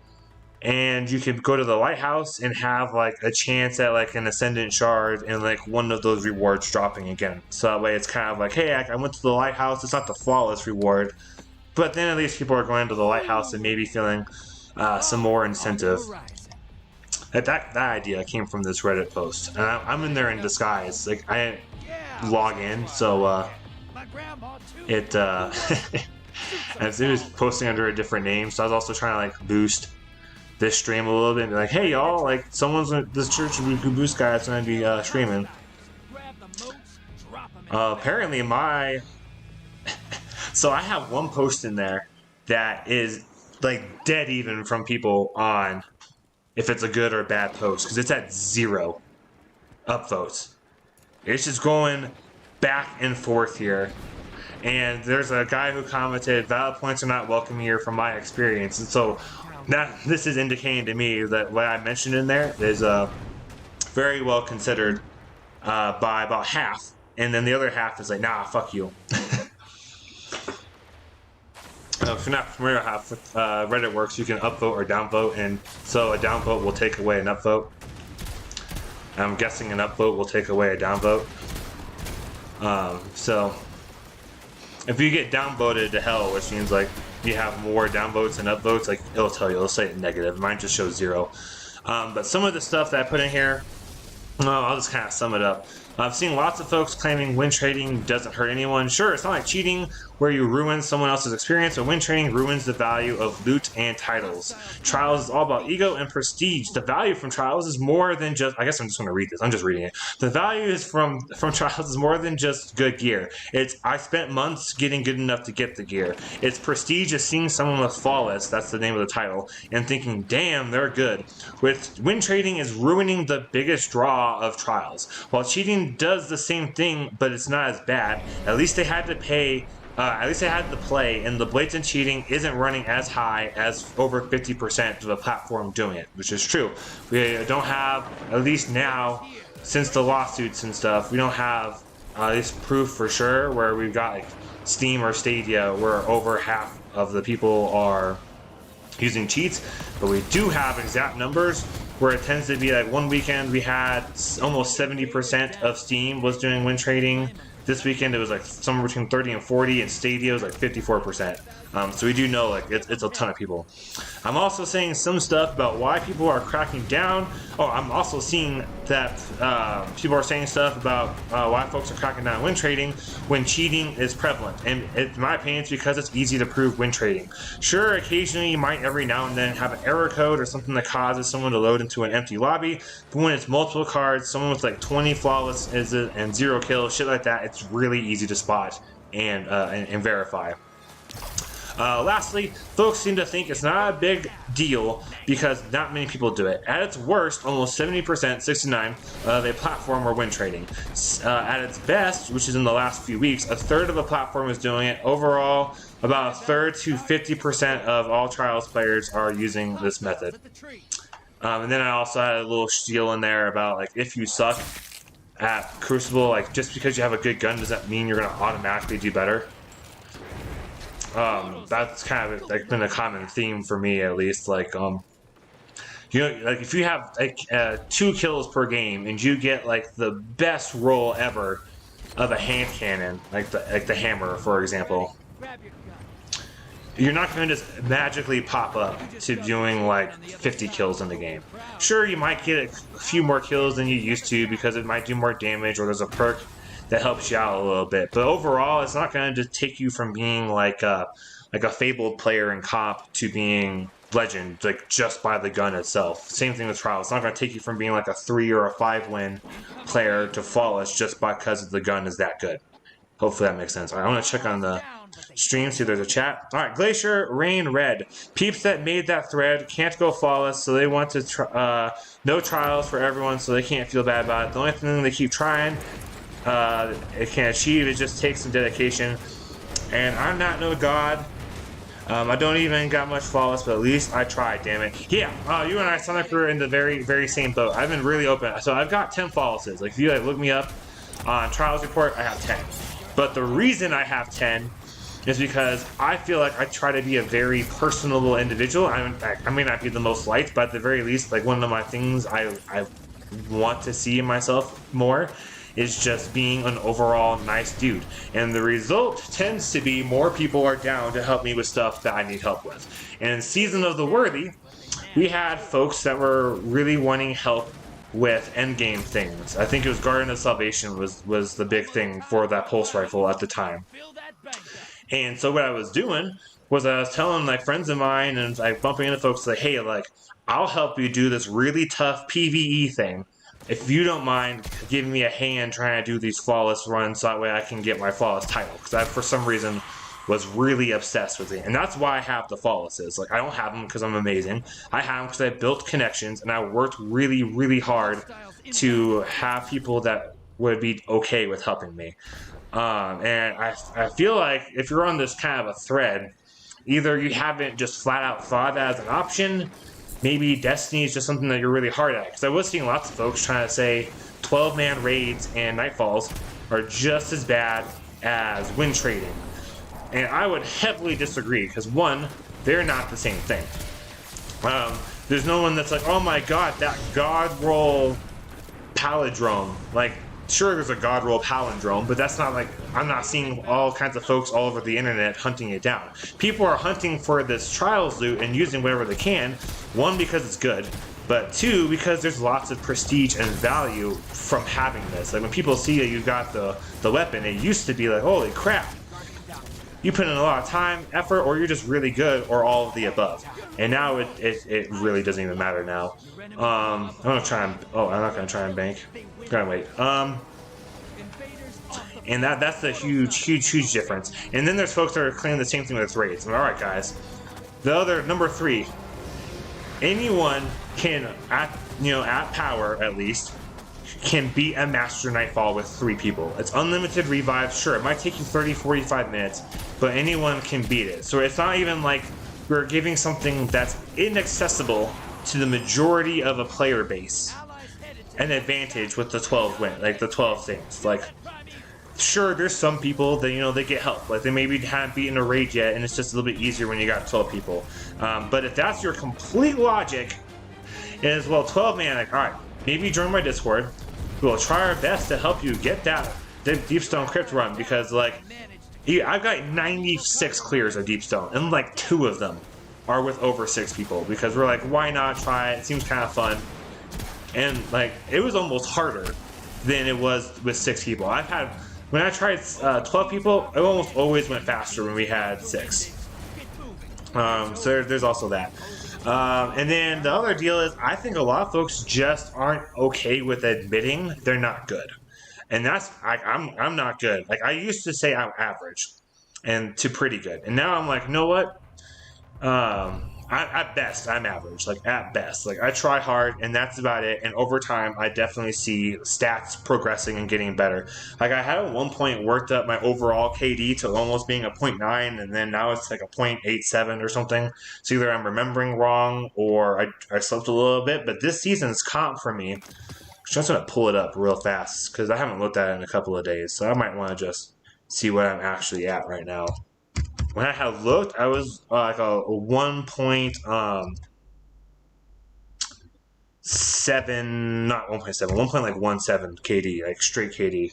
[SPEAKER 1] And you can go to the lighthouse and have like a chance at like an ascendant shard and like one of those rewards dropping again. So that way it's kind of like, hey, I went to the lighthouse. It's not the flawless reward, but then at least people are going to the lighthouse and maybe feeling some more incentive. That idea came from this Reddit post, and I'm in there in disguise. Like, I didn't log in, so it as it was posting under a different name. So I was also trying to like boost this stream a little bit and be like, hey y'all, like this church boost guy is gonna be streaming. Apparently so I have one post in there that is like dead even from people on if it's a good or bad post, because it's at 0 upvotes. It's just going back and forth here. And there's a guy who commented, valid points are not welcome here from my experience. And so this is indicating to me that what I mentioned in there is very well considered by about half, and then the other half is like, nah, fuck you. If you're not familiar with how Reddit works, you can upvote or downvote, and so a downvote will take away an upvote. I'm guessing an upvote will take away a downvote. So if you get downvoted to hell, which means like you have more downvotes than upvotes, like it'll tell you, it'll say negative. Mine just shows 0. But some of the stuff that I put in here, I'll just kind of sum it up. I've seen lots of folks claiming win trading doesn't hurt anyone. Sure, it's not like cheating where you ruin someone else's experience, but win trading ruins the value of loot and titles. Trials is all about ego and prestige. The value from Trials is more than just, I guess I'm just going to read this. I'm just reading it. The value is from Trials is more than just good gear. It's, I spent months getting good enough to get the gear. It's prestige is seeing someone with flawless, that's the name of the title, and thinking, damn, they're good. With win trading is ruining the biggest draw of Trials. While cheating does the same thing, but it's not as bad, at least they had to pay. At least they had to play, and the blatant cheating isn't running as high as over 50% of the platform doing it, which is true. We don't have, at least now, since the lawsuits and stuff, we don't have at least proof for sure where we've got like Steam or Stadia where over half of the people are using cheats, but we do have exact numbers where it tends to be like one weekend we had almost 70% of Steam was doing win trading. This weekend it was like somewhere between 30 and 40, and Stadia was like 54%. So we do know like it's a ton of people. I'm also saying some stuff about why people are cracking down. Oh, I'm also seeing that people are saying stuff about why folks are cracking down on win trading when cheating is prevalent. And in my opinion, it's because it's easy to prove win trading. Sure, occasionally you might every now and then have an error code or something that causes someone to load into an empty lobby. But when it's multiple cards, someone with like 20 flawless and 0 kills, shit like that, it's really easy to spot and verify. Lastly, folks seem to think it's not a big deal because not many people do it. At its worst, almost 70%, 69, of a platform were win trading. At its best, which is in the last few weeks, a third of a platform is doing it. Overall, about a third to 50% of all Trials players are using this method. And then I also had a little spiel in there about like if you suck at Crucible, like just because you have a good gun does that mean you're gonna automatically do better. That's kind of like been a common theme for me, at least. Like you know, like if you have like 2 kills per game and you get like the best roll ever of a hand cannon, like the hammer, for example, you're not going to just magically pop up to doing like 50 kills in the game. Sure, you might get a few more kills than you used to because it might do more damage or there's a perk that helps you out a little bit. But overall, it's not going to just take you from being like a fabled player in comp to being legend, like just by the gun itself. Same thing with Trials. It's not going to take you from being like a 3 or a 5 win player to flawless just because the gun is that good. Hopefully that makes sense. All right, I want to check on the stream, see if there's a chat. All right, Glacier Rain Red. Peeps that made that thread can't go flawless, so they want to no trials for everyone, so they can't feel bad about it. The only thing they keep trying it can achieve is just take some dedication. And I'm not no god. I don't even got much flawless, but at least I tried, damn it. Yeah, you and I, Sonic, were in the very, very same boat. I've been really open. So I've got 10 flawlesses. Like, if you like look me up on Trials Report, I have 10. But the reason I have 10 is because I feel like I try to be a very personable individual. I may not be the most liked, but at the very least, like one of my things I want to see in myself more is just being an overall nice dude. And the result tends to be more people are down to help me with stuff that I need help with. And in Season of the Worthy, we had folks that were really wanting help with endgame things. I think it was Garden of Salvation was the big thing for that pulse rifle at the time. And so what I was doing was I was telling like friends of mine and like bumping into folks like, hey, like I'll help you do this really tough PvE thing if you don't mind giving me a hand trying to do these flawless runs so that way I can get my flawless title. Because I, for some reason, was really obsessed with it. And that's why I have the flawlesses. Like, I don't have them because I'm amazing. I have them because I built connections and I worked really, really hard to have people that would be okay with helping me. And I feel like if you're on this kind of a thread, either you haven't just flat out thought that as an option, maybe Destiny is just something that you're really hard at. Because I was seeing lots of folks trying to say 12-man raids and Nightfalls are just as bad as win trading. And I would heavily disagree, because one, they're not the same thing. There's no one that's like, oh my god, that god roll palindrome. Like, sure, there's a god roll palindrome, but that's not like, I'm not seeing all kinds of folks all over the internet hunting it down. People are hunting for this trials loot and using whatever they can. One, because it's good, but two, because there's lots of prestige and value from having this. Like, when people see that you got the weapon, it used to be like, holy crap, you put in a lot of time, effort, or you're just really good, or all of the above. And now it really doesn't even matter now. I'm gonna try and, I'm not gonna try and bank. Gotta wait. And that's the huge difference. And then there's folks that are claiming the same thing with raids. All right, guys. The other number 3. Anyone can, at power at least, can beat a Master Nightfall with 3 people. It's unlimited revives. Sure, it might take you 30, 45 minutes, but anyone can beat it. So it's not even like we're giving something that's inaccessible to the majority of a player base an advantage with the 12 win, like the 12 things. Like, sure, there's some people that, they get help. Like, they maybe haven't beaten a raid yet, and it's just a little bit easier when you got 12 people. But if that's your complete logic, is, well, 12 man, like, all right, maybe join my Discord. We'll try our best to help you get that Deepstone Crypt run, because, like, I've got 96 clears of Deepstone, and, like, 2 of them are with over 6 people, because we're like, why not try it? It seems kind of fun. And, like, it was almost harder than it was with 6 people. When I tried 12 people, it almost always went faster when we had 6. So there's also that. And then the other deal is, I think a lot of folks just aren't okay with admitting they're not good. And that's, I'm not good. Like, I used to say I'm average and to pretty good. And now I'm like, you know what? At best, I'm average. Like, at best. Like, I try hard, and that's about it. And over time, I definitely see stats progressing and getting better. Like, I had at one point worked up my overall KD to almost being a 0.9, and then now it's like a 0.87 or something. So either I'm remembering wrong, or I slept a little bit. But this season's comp for me, I'm just going to pull it up real fast, because I haven't looked at it in a couple of days. So I might want to just see what I'm actually at right now. When I had looked, I was like a 1.7, not 1.7, 1.17 KD, like straight KD.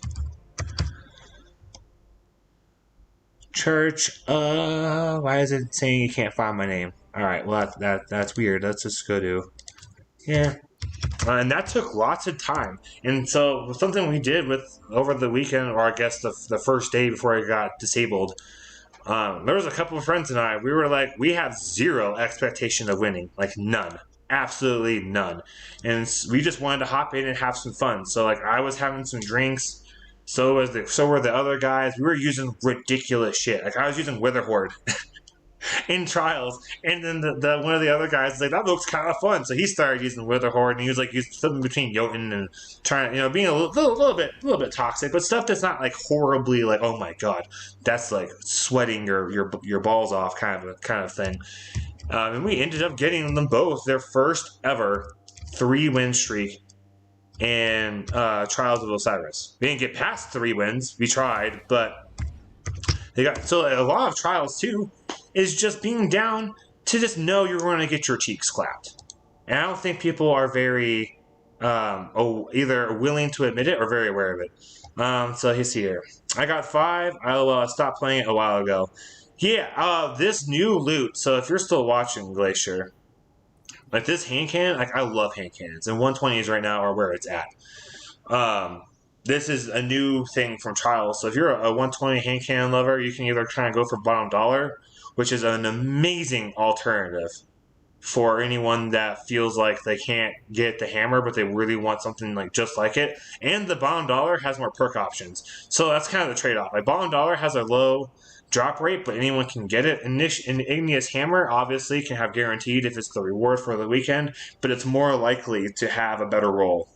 [SPEAKER 1] Church, why is it saying you can't find my name? Alright, well, that's weird. Let's just go to, yeah. And that took lots of time. And so something we did with over the weekend, or I guess the first day before I got disabled, there was a couple of friends and I, we were like, we have zero expectation of winning. Like, none. Absolutely none. And we just wanted to hop in and have some fun. So, like, I was having some drinks. So were the other guys. We were using ridiculous shit. Like, I was using Witherhoard in trials, and then the one of the other guys was like, that looks kind of fun, so he started using Witherhoard, and he was like using something between Jotun and trying, being a little bit toxic, but stuff that's not like horribly like, oh my god, that's like sweating your balls off kind of thing. And we ended up getting them both their first ever 3-win streak in Trials of Osiris. We didn't get past 3 wins. We tried, but they got, so a lot of trials too is just being down to just know you're going to get your cheeks clapped. And I don't think people are very either willing to admit it or very aware of it. So he's here. I got 5. I stopped playing it a while ago. Yeah, this new loot. So if you're still watching, Glacier, like this hand cannon, like I love hand cannons, and 120s right now are where it's at. This is a new thing from Trials. So if you're a 120 hand cannon lover, you can either kind of go for bottom dollar, which is an amazing alternative for anyone that feels like they can't get the hammer, but they really want something like just like it. And the bottom dollar has more perk options. So that's kind of the trade-off. Like, bottom dollar has a low drop rate, but anyone can get it. An Igneous Hammer obviously can have guaranteed if it's the reward for the weekend, but it's more likely to have a better roll.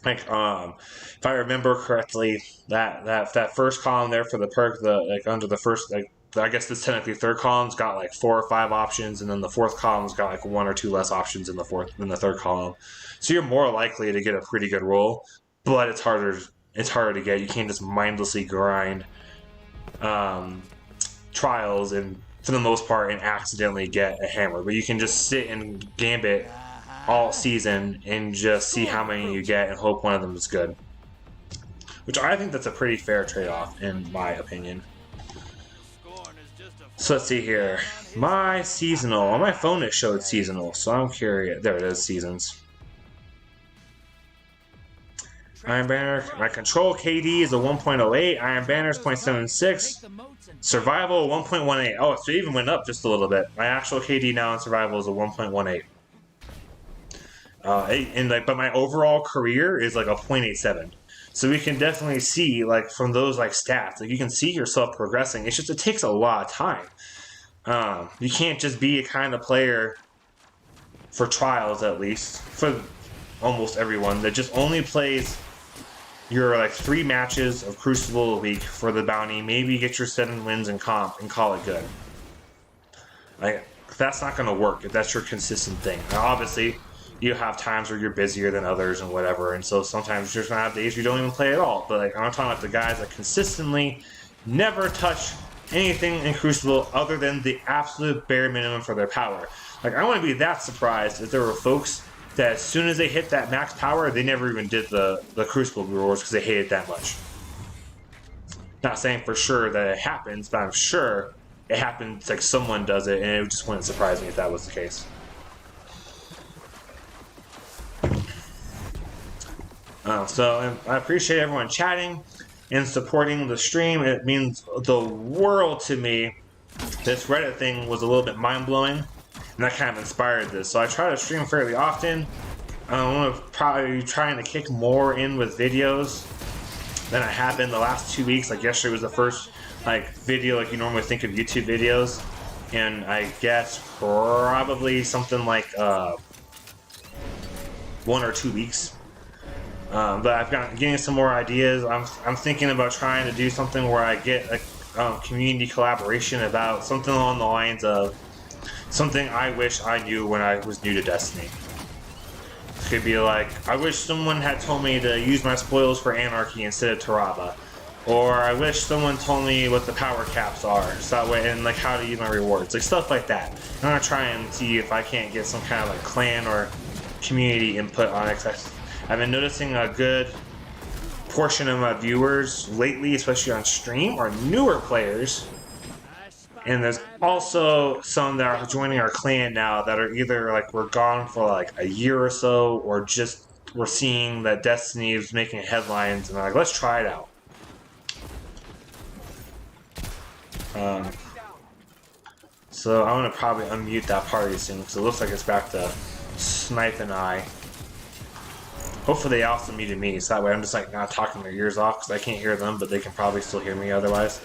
[SPEAKER 1] Like, if I remember correctly, that first column there for the perk, under the first, like, I guess this technically third column's got like 4 or 5 options, and then the fourth column's got like 1 or 2 less options in the third column. So you're more likely to get a pretty good roll, but it's harder to get. You can't just mindlessly grind trials and for the most part and accidentally get a hammer. But you can just sit and gambit all season and just see how many you get and hope one of them is good. Which I think that's a pretty fair trade-off in my opinion. So let's see here. My seasonal. On my phone it showed seasonal, so I'm curious. There it is, seasons. Iron Banner. My control KD is a 1.08. Iron Banner is 0.76. Survival 1.18. Oh, so it even went up just a little bit. My actual KD now in survival is a 1.18. But my overall career is like a 0.87. So we can definitely see, like, from those like stats, like you can see yourself progressing. It's just it takes a lot of time. You can't just be a kind of player for trials, at least for almost everyone, that just only plays your like 3 matches of Crucible a week for the bounty. Maybe get your 7 wins in comp and call it good. Like that's not going to work if that's your consistent thing. Now, obviously, you have times where you're busier than others and whatever, and so sometimes you're just gonna have days you don't even play at all. But like I'm talking about the guys that consistently never touch anything in Crucible other than the absolute bare minimum for their power. Like I wouldn't be that surprised if there were folks that as soon as they hit that max power, they never even did the Crucible rewards because they hate it that much. Not saying for sure that it happens, but I'm sure it happens. Like someone does it, and it just wouldn't surprise me if that was the case. So I appreciate everyone chatting and supporting the stream. It means the world to me. This Reddit thing was a little bit mind-blowing, and that kind of inspired this. So I try to stream fairly often. I'm going to probably trying to kick more in with videos than I have been the last 2 weeks. Like yesterday was the first like video like you normally think of YouTube videos, and I guess probably something like 1 or 2 weeks. But I've got getting some more ideas. I'm thinking about trying to do something where I get a community collaboration about something along the lines of something I wish I knew when I was new to Destiny. It could be like, I wish someone had told me to use my spoils for Anarchy instead of Taraba. Or I wish someone told me what the power caps are, so that way, and like how to use my rewards, like stuff like that. I'm gonna try and see if I can't get some kind of like clan or community input on it. I've been noticing a good portion of my viewers lately, especially on stream, are newer players. And there's also some that are joining our clan now that are either like we're gone for like a year or so, or just we're seeing that Destiny is making headlines and they're like, let's try it out. So I'm gonna probably unmute that party soon because it looks like it's back to Snipe and I. Hopefully they also muted me, so that way I'm just like not talking their ears off because I can't hear them, but they can probably still hear me otherwise.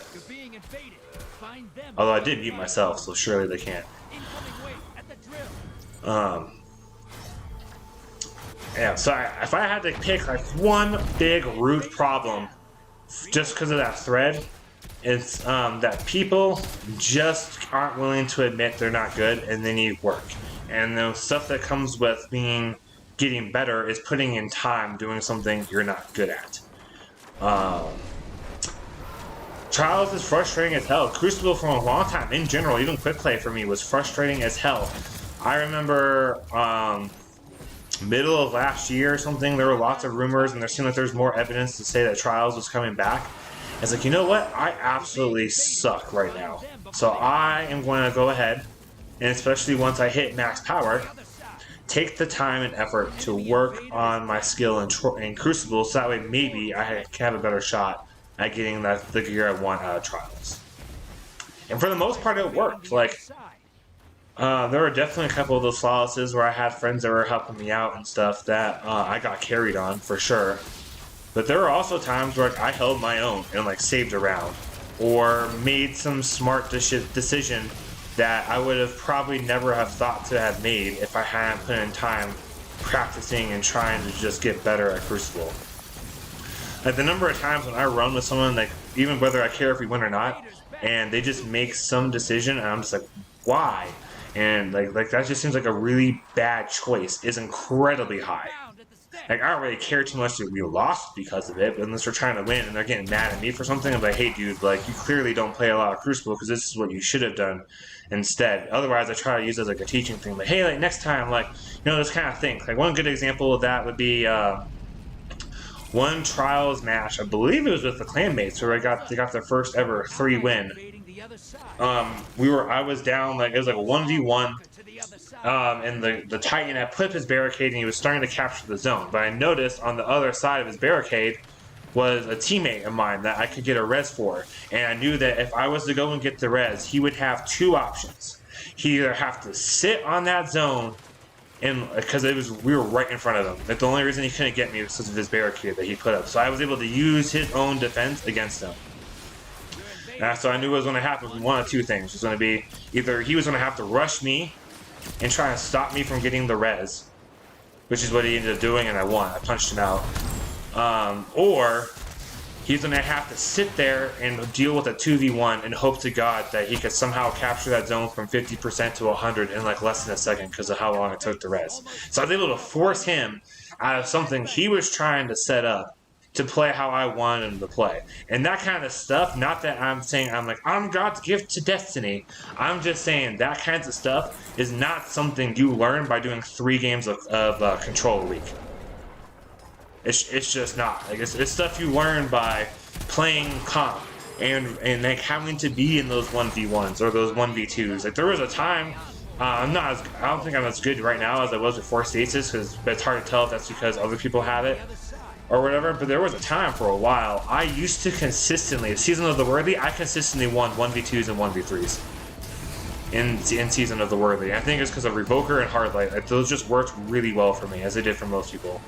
[SPEAKER 1] Although I did mute myself, so surely they can't. Yeah, so if I had to pick like one big root problem just because of that thread, it's that people just aren't willing to admit they're not good and they need work. And the stuff that comes with getting better is putting in time doing something you're not good at. Trials is frustrating as hell. Crucible for a long time, in general, even quick play for me was frustrating as hell. I remember middle of last year or something, there were lots of rumors and there seemed like there's more evidence to say that Trials was coming back. It's like, you know what? I absolutely suck right now. So I am going to go ahead, and especially once I hit max power, take the time and effort to work on my skill in Crucible, so that way maybe I can have a better shot at getting the gear I want out of Trials. And for the most part, it worked. Like, there were definitely a couple of those flawlesses where I had friends that were helping me out and stuff that I got carried on, for sure. But there were also times where I held my own and like saved a round, or made some smart decision that I would have probably never have thought to have made if I hadn't put in time practicing and trying to just get better at Crucible. Like the number of times when I run with someone, like even whether I care if we win or not, and they just make some decision, and I'm just like, why? And like that just seems like a really bad choice. Is incredibly high. Like, I don't really care too much that we lost because of it, but unless we're trying to win and they're getting mad at me for something, I'm like, hey, dude, like, you clearly don't play a lot of Crucible because this is what you should have done instead. Otherwise, I try to use it as, like, a teaching thing. Like, hey, like, next time, like, you know, this kind of thing. Like, one good example of that would be one Trials match. I believe it was with the Clanmates where they got their first ever 3-win. I was down, like, it was like a 1v1. And the Titan had put up his barricade and he was starting to capture the zone. But I noticed on the other side of his barricade was a teammate of mine that I could get a res for. And I knew that if I was to go and get the res, he would have two options. He either have to sit on that zone, and because we were right in front of him. Like, the only reason he couldn't get me was because of his barricade that he put up. So I was able to use his own defense against him. So I knew what was going to happen. One of two things. It was going to be either he was going to have to rush me and try and stop me from getting the res, which is what he ended up doing, and I won. I punched him out. Or he's going to have to sit there and deal with a 2v1 and hope to God that he could somehow capture that zone from 50% to 100 in like less than a second because of how long it took to res. So I was able to force him out of something he was trying to set up to play how I wanted him to play. And that kind of stuff, not that I'm saying I'm God's gift to destiny. I'm just saying that kinds of stuff is not something you learn by doing 3 games of Control a week. It's just not. Like, it's stuff you learn by playing comp and like having to be in those 1v1s or those 1v2s. Like, there was a time, I don't think I'm as good right now as I was before Stasis, because it's hard to tell if that's because other people have it or whatever, but there was a time for a while I used to consistently, Season of the Worthy, I consistently won 1v2s and 1v3s in Season of the Worthy. I think it's because of Revoker and Hardlight. Like, those just worked really well for me, as they did for most people.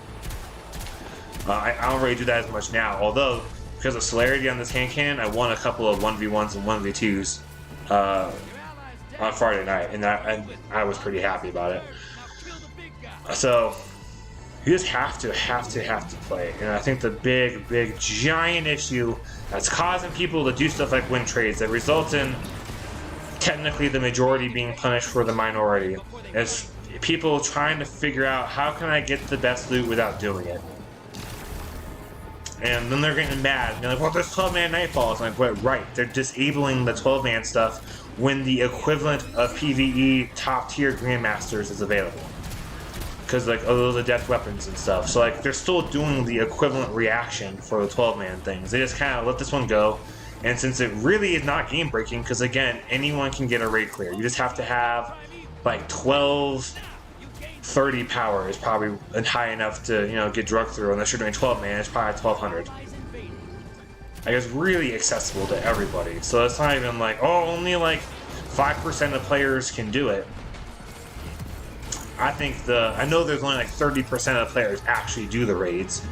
[SPEAKER 1] I don't really do that as much now, although because of celerity on this hand cannon, I won a couple of 1v1s and 1v2s on Friday night, and I was pretty happy about it. So you just have to play. And I think the big, giant issue that's causing people to do stuff like win trades that results in technically the majority being punished for the minority is people trying to figure out how can I get the best loot without doing it. And then they're getting mad. They're like, well, there's 12-man Nightfalls. I'm like, what? Right. They're disabling the 12-man stuff when the equivalent of PvE top-tier Grandmasters is available. Because, like, those are death weapons and stuff. So, like, they're still doing the equivalent reaction for the 12-man things. They just kind of let this one go. And since it really is not game-breaking, because, again, anyone can get a raid clear. You just have to have, like, 30 power is probably high enough to, you know, get drugged through. Unless you're doing 12-man, it's probably 1200. Like, it's really accessible to everybody. So it's not even like, oh, only like 5% of players can do it. I know there's only like 30% of players actually do the raids,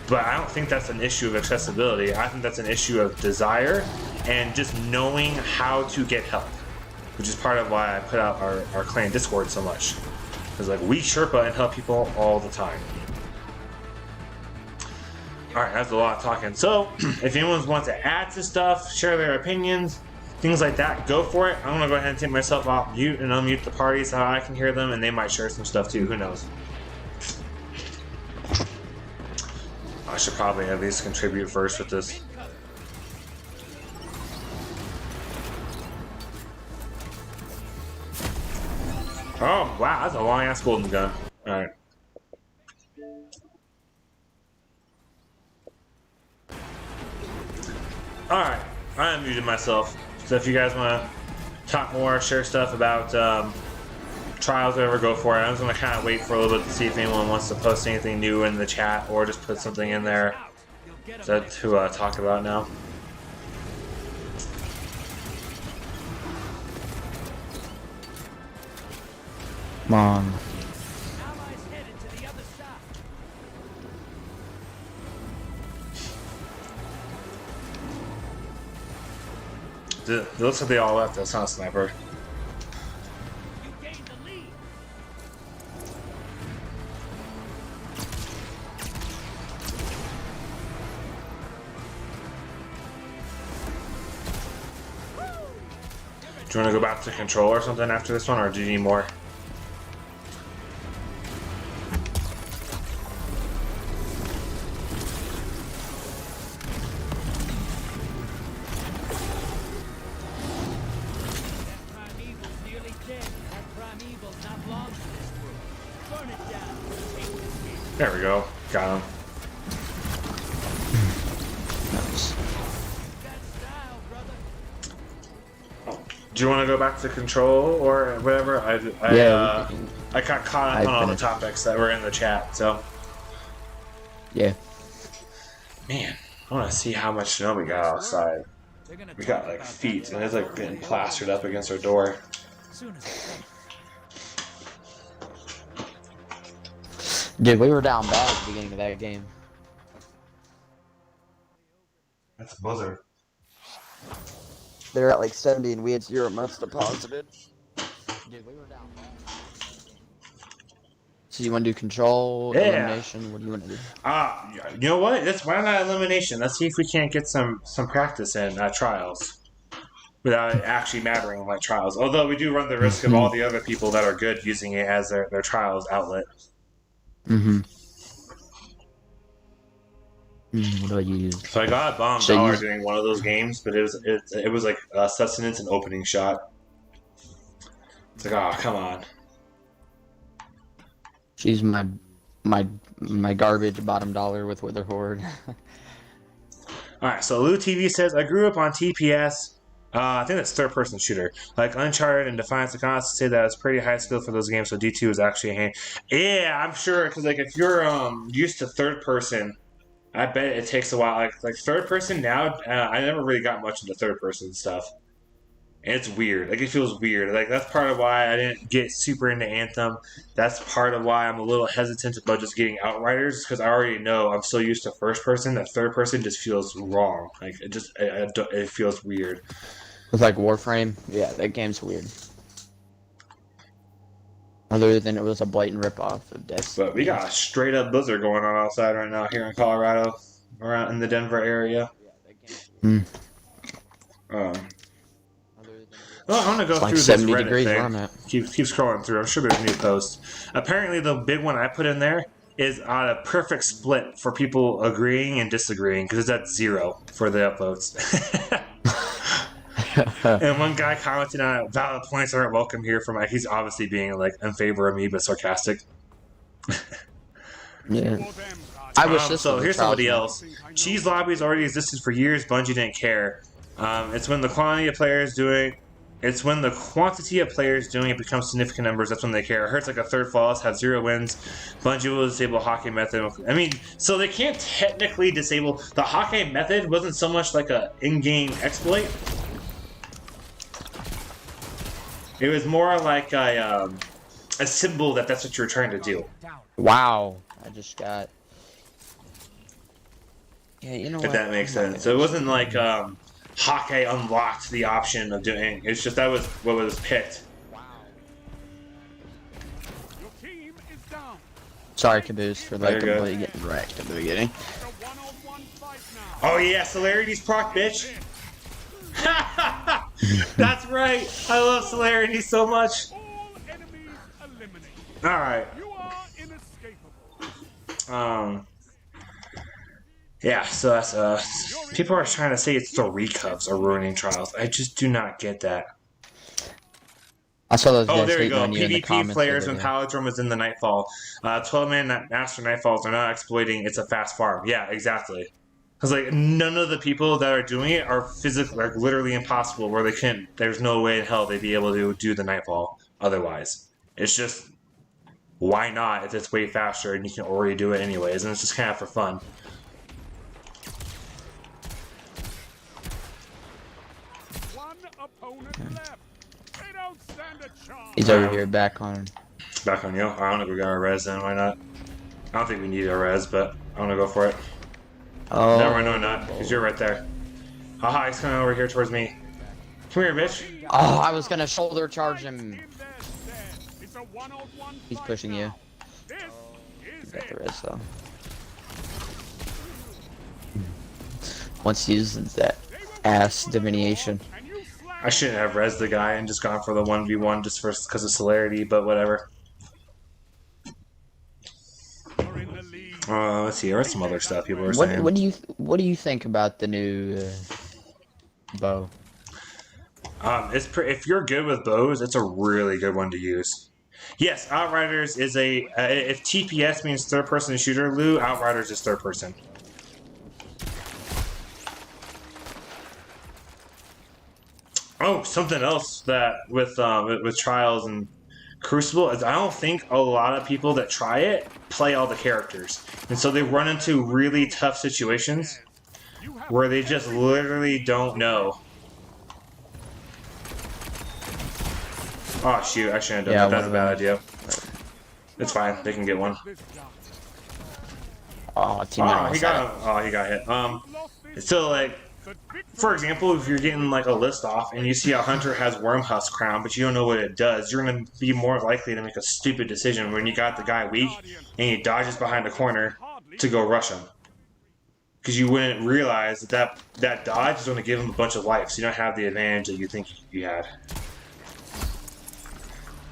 [SPEAKER 1] but I don't think that's an issue of accessibility. I think that's an issue of desire and just knowing how to get help, which is part of why I put out our clan Discord so much. Because, like, we Sherpa and help people all the time. Alright, that's a lot of talking. So, if anyone wants to add to stuff, share their opinions, things like that, go for it. I'm going to go ahead and take myself off mute and unmute the party so I can hear them, and they might share some stuff too. Who knows? I should probably at least contribute first with this. Oh, wow, that's a long-ass golden gun. Alright. Alright, I unmuted myself. So if you guys want to talk more, share stuff about trials, whatever, go for it. I'm just going to kind of wait for a little bit to see if anyone wants to post anything new in the chat or just put something in there to talk about now.
[SPEAKER 5] Come on.
[SPEAKER 1] It looks like they all left. That's not a sniper. Do you want to go back to control or something after this one, or do you need more? There we go. Got him.
[SPEAKER 5] Nice.
[SPEAKER 1] Do you want to go back to control or whatever? I got caught up on all the topics that were in the chat, so.
[SPEAKER 5] Yeah.
[SPEAKER 1] Man, I want to see how much snow we got outside. We got like feet, and it's like getting plastered up against our door.
[SPEAKER 5] Dude, we were down bad at the beginning of that game.
[SPEAKER 1] That's a blizzard.
[SPEAKER 5] They're at like 70 and we had 0 months deposited. Dude, we were down bad. So you want to do control, elimination? What do you want to do?
[SPEAKER 1] You know what? Why not elimination? Let's see if we can't get some practice in trials. Without it actually mattering like trials. Although we do run the risk of all the other people that are good using it as their trials outlet.
[SPEAKER 5] What do I use?
[SPEAKER 1] So I got a bomb dollar doing one of those games, but it was like sustenance and opening shot. It's like, oh, come on.
[SPEAKER 5] She's my garbage bottom dollar with Wither Horde.
[SPEAKER 1] Alright, so Lou TV says, I grew up on TPS. I think that's third-person shooter. Like Uncharted and Defiance, I can honestly say that it's pretty high skill for those games, so D2 is actually a hand. Yeah, I'm sure, because like if you're used to third-person, I bet it takes a while. Like third-person now, I never really got much into third-person stuff. And it's weird. Like, it feels weird. Like, that's part of why I didn't get super into Anthem. That's part of why I'm a little hesitant about just getting Outriders, because I already know I'm so used to first-person that third-person just feels wrong. Like, it feels weird.
[SPEAKER 5] With like Warframe, yeah, that game's weird. Other than it was a blatant ripoff of Destiny.
[SPEAKER 1] But we got a straight up blizzard going on outside right now here in Colorado, around in the Denver area.
[SPEAKER 5] Hmm.
[SPEAKER 1] Well, I want to go
[SPEAKER 5] like
[SPEAKER 1] through
[SPEAKER 5] 70
[SPEAKER 1] this Reddit
[SPEAKER 5] degrees
[SPEAKER 1] thing.
[SPEAKER 5] where I'm at.
[SPEAKER 1] Keep scrolling through. I'm sure there's new posts. Apparently, the big one I put in there is on a perfect split for people agreeing and disagreeing, because it's at 0 for the upvotes. And one guy commented on it, valid points aren't welcome here from he's obviously being like in favor of me but sarcastic.
[SPEAKER 5] Yeah. I wish this
[SPEAKER 1] So
[SPEAKER 5] was a
[SPEAKER 1] here's
[SPEAKER 5] trial
[SPEAKER 1] somebody
[SPEAKER 5] game.
[SPEAKER 1] else. Cheese lobbies already existed for years, Bungie didn't care. It's when the quantity of players doing it becomes significant numbers, that's when they care. It hurts like a third flawless, had 0 wins. Bungie will disable Hake method. I mean, so they can't technically disable the Hake method. Wasn't so much like a in-game exploit. It was more like a symbol that that's what you're trying to do.
[SPEAKER 5] Wow. I just got... Yeah, you know what?
[SPEAKER 1] If that makes sense. So it wasn't like Hake unlocked the option of doing. It's just that was what was picked.
[SPEAKER 2] Your team is down.
[SPEAKER 5] Sorry, Caboose, for like
[SPEAKER 1] There you go.
[SPEAKER 5] completely getting wrecked at the beginning.
[SPEAKER 2] It's a one-on-one fight now.
[SPEAKER 1] Oh yeah, Celerity's proc, bitch. That's right. I love Celerity so much.
[SPEAKER 2] All enemies eliminated.
[SPEAKER 1] All right.
[SPEAKER 2] You are inescapable.
[SPEAKER 1] Yeah. So that's people are trying to say it's the Recovs are ruining trials. I just do not get that.
[SPEAKER 5] I saw those
[SPEAKER 1] Oh,
[SPEAKER 5] guys
[SPEAKER 1] there you
[SPEAKER 5] hating
[SPEAKER 1] go.
[SPEAKER 5] on you in the
[SPEAKER 1] PvP
[SPEAKER 5] comments
[SPEAKER 1] players
[SPEAKER 5] the
[SPEAKER 1] when
[SPEAKER 5] other day.
[SPEAKER 1] Palindrome was in the Nightfall. 12-man Master Nightfalls are not exploiting. It's a fast farm. Yeah, exactly. Because like none of the people that are doing it are physically, like literally impossible. Where they can, there's no way in hell they'd be able to do the Nightfall otherwise. It's just why not if it's way faster and you can already do it anyways, and it's just kind of for fun.
[SPEAKER 2] One opponent left. They don't stand a chance.
[SPEAKER 5] He's over here back on.
[SPEAKER 1] Back on you. I don't know if we got our res then. Why not? I don't think we need our res, but I want to go for it.
[SPEAKER 5] Oh.
[SPEAKER 1] Never mind, no, not. Because you're right there. Haha, he's coming over here towards me. Come here, bitch.
[SPEAKER 5] Oh, I was gonna shoulder charge him.
[SPEAKER 2] In their stead. It's a one-on-one
[SPEAKER 5] He's
[SPEAKER 2] fight
[SPEAKER 5] pushing you.
[SPEAKER 2] now. This is
[SPEAKER 5] Got
[SPEAKER 2] it.
[SPEAKER 5] the rest though. Once he uses that ass divination.
[SPEAKER 2] And you slash
[SPEAKER 1] I shouldn't have rezzed the guy and just gone for the 1v1 just because of celerity, but whatever.
[SPEAKER 2] You're in the lead.
[SPEAKER 1] Let's see. There's some other stuff people were
[SPEAKER 5] What
[SPEAKER 1] saying.
[SPEAKER 5] what do you think about the new bow?
[SPEAKER 1] If you're good with bows, it's a really good one to use. Yes, Outriders is a if TPS means third person shooter, Lou, Outriders is third person. Oh, something else that with Trials and Crucible is I don't think a lot of people that try it play all the characters, and so they run into really tough situations where they just literally don't know. Oh shoot! I shouldn't have done that. That's a bad idea. It's fine. They can get one.
[SPEAKER 5] Oh,
[SPEAKER 1] He got hit. So like, for example, if you're getting like a list off and you see a hunter has Wormhusk Crown, but you don't know what it does, you're gonna be more likely to make a stupid decision when you got the guy weak and he dodges behind the corner to go rush him. Because you wouldn't realize that dodge is going to give him a bunch of life, so you don't have the advantage that you think you had.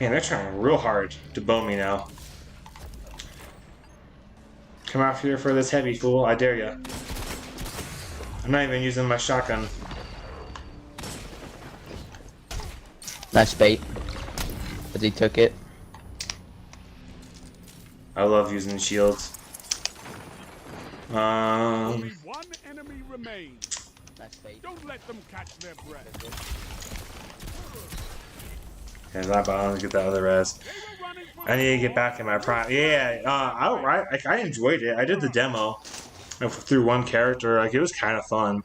[SPEAKER 1] Man, they're trying real hard to bow me now. Come out here for this heavy, fool. I dare ya. I'm not even using my shotgun.
[SPEAKER 5] Nice bait. But he took it.
[SPEAKER 1] I love using shields.
[SPEAKER 2] Only one enemy remains.
[SPEAKER 5] Nice bait.
[SPEAKER 2] Don't let them catch their breath.
[SPEAKER 1] And I want to get that other res. I need to get back in my prime. Yeah, outright, like, I enjoyed it. I did the demo through one character. Like, it was kind of fun.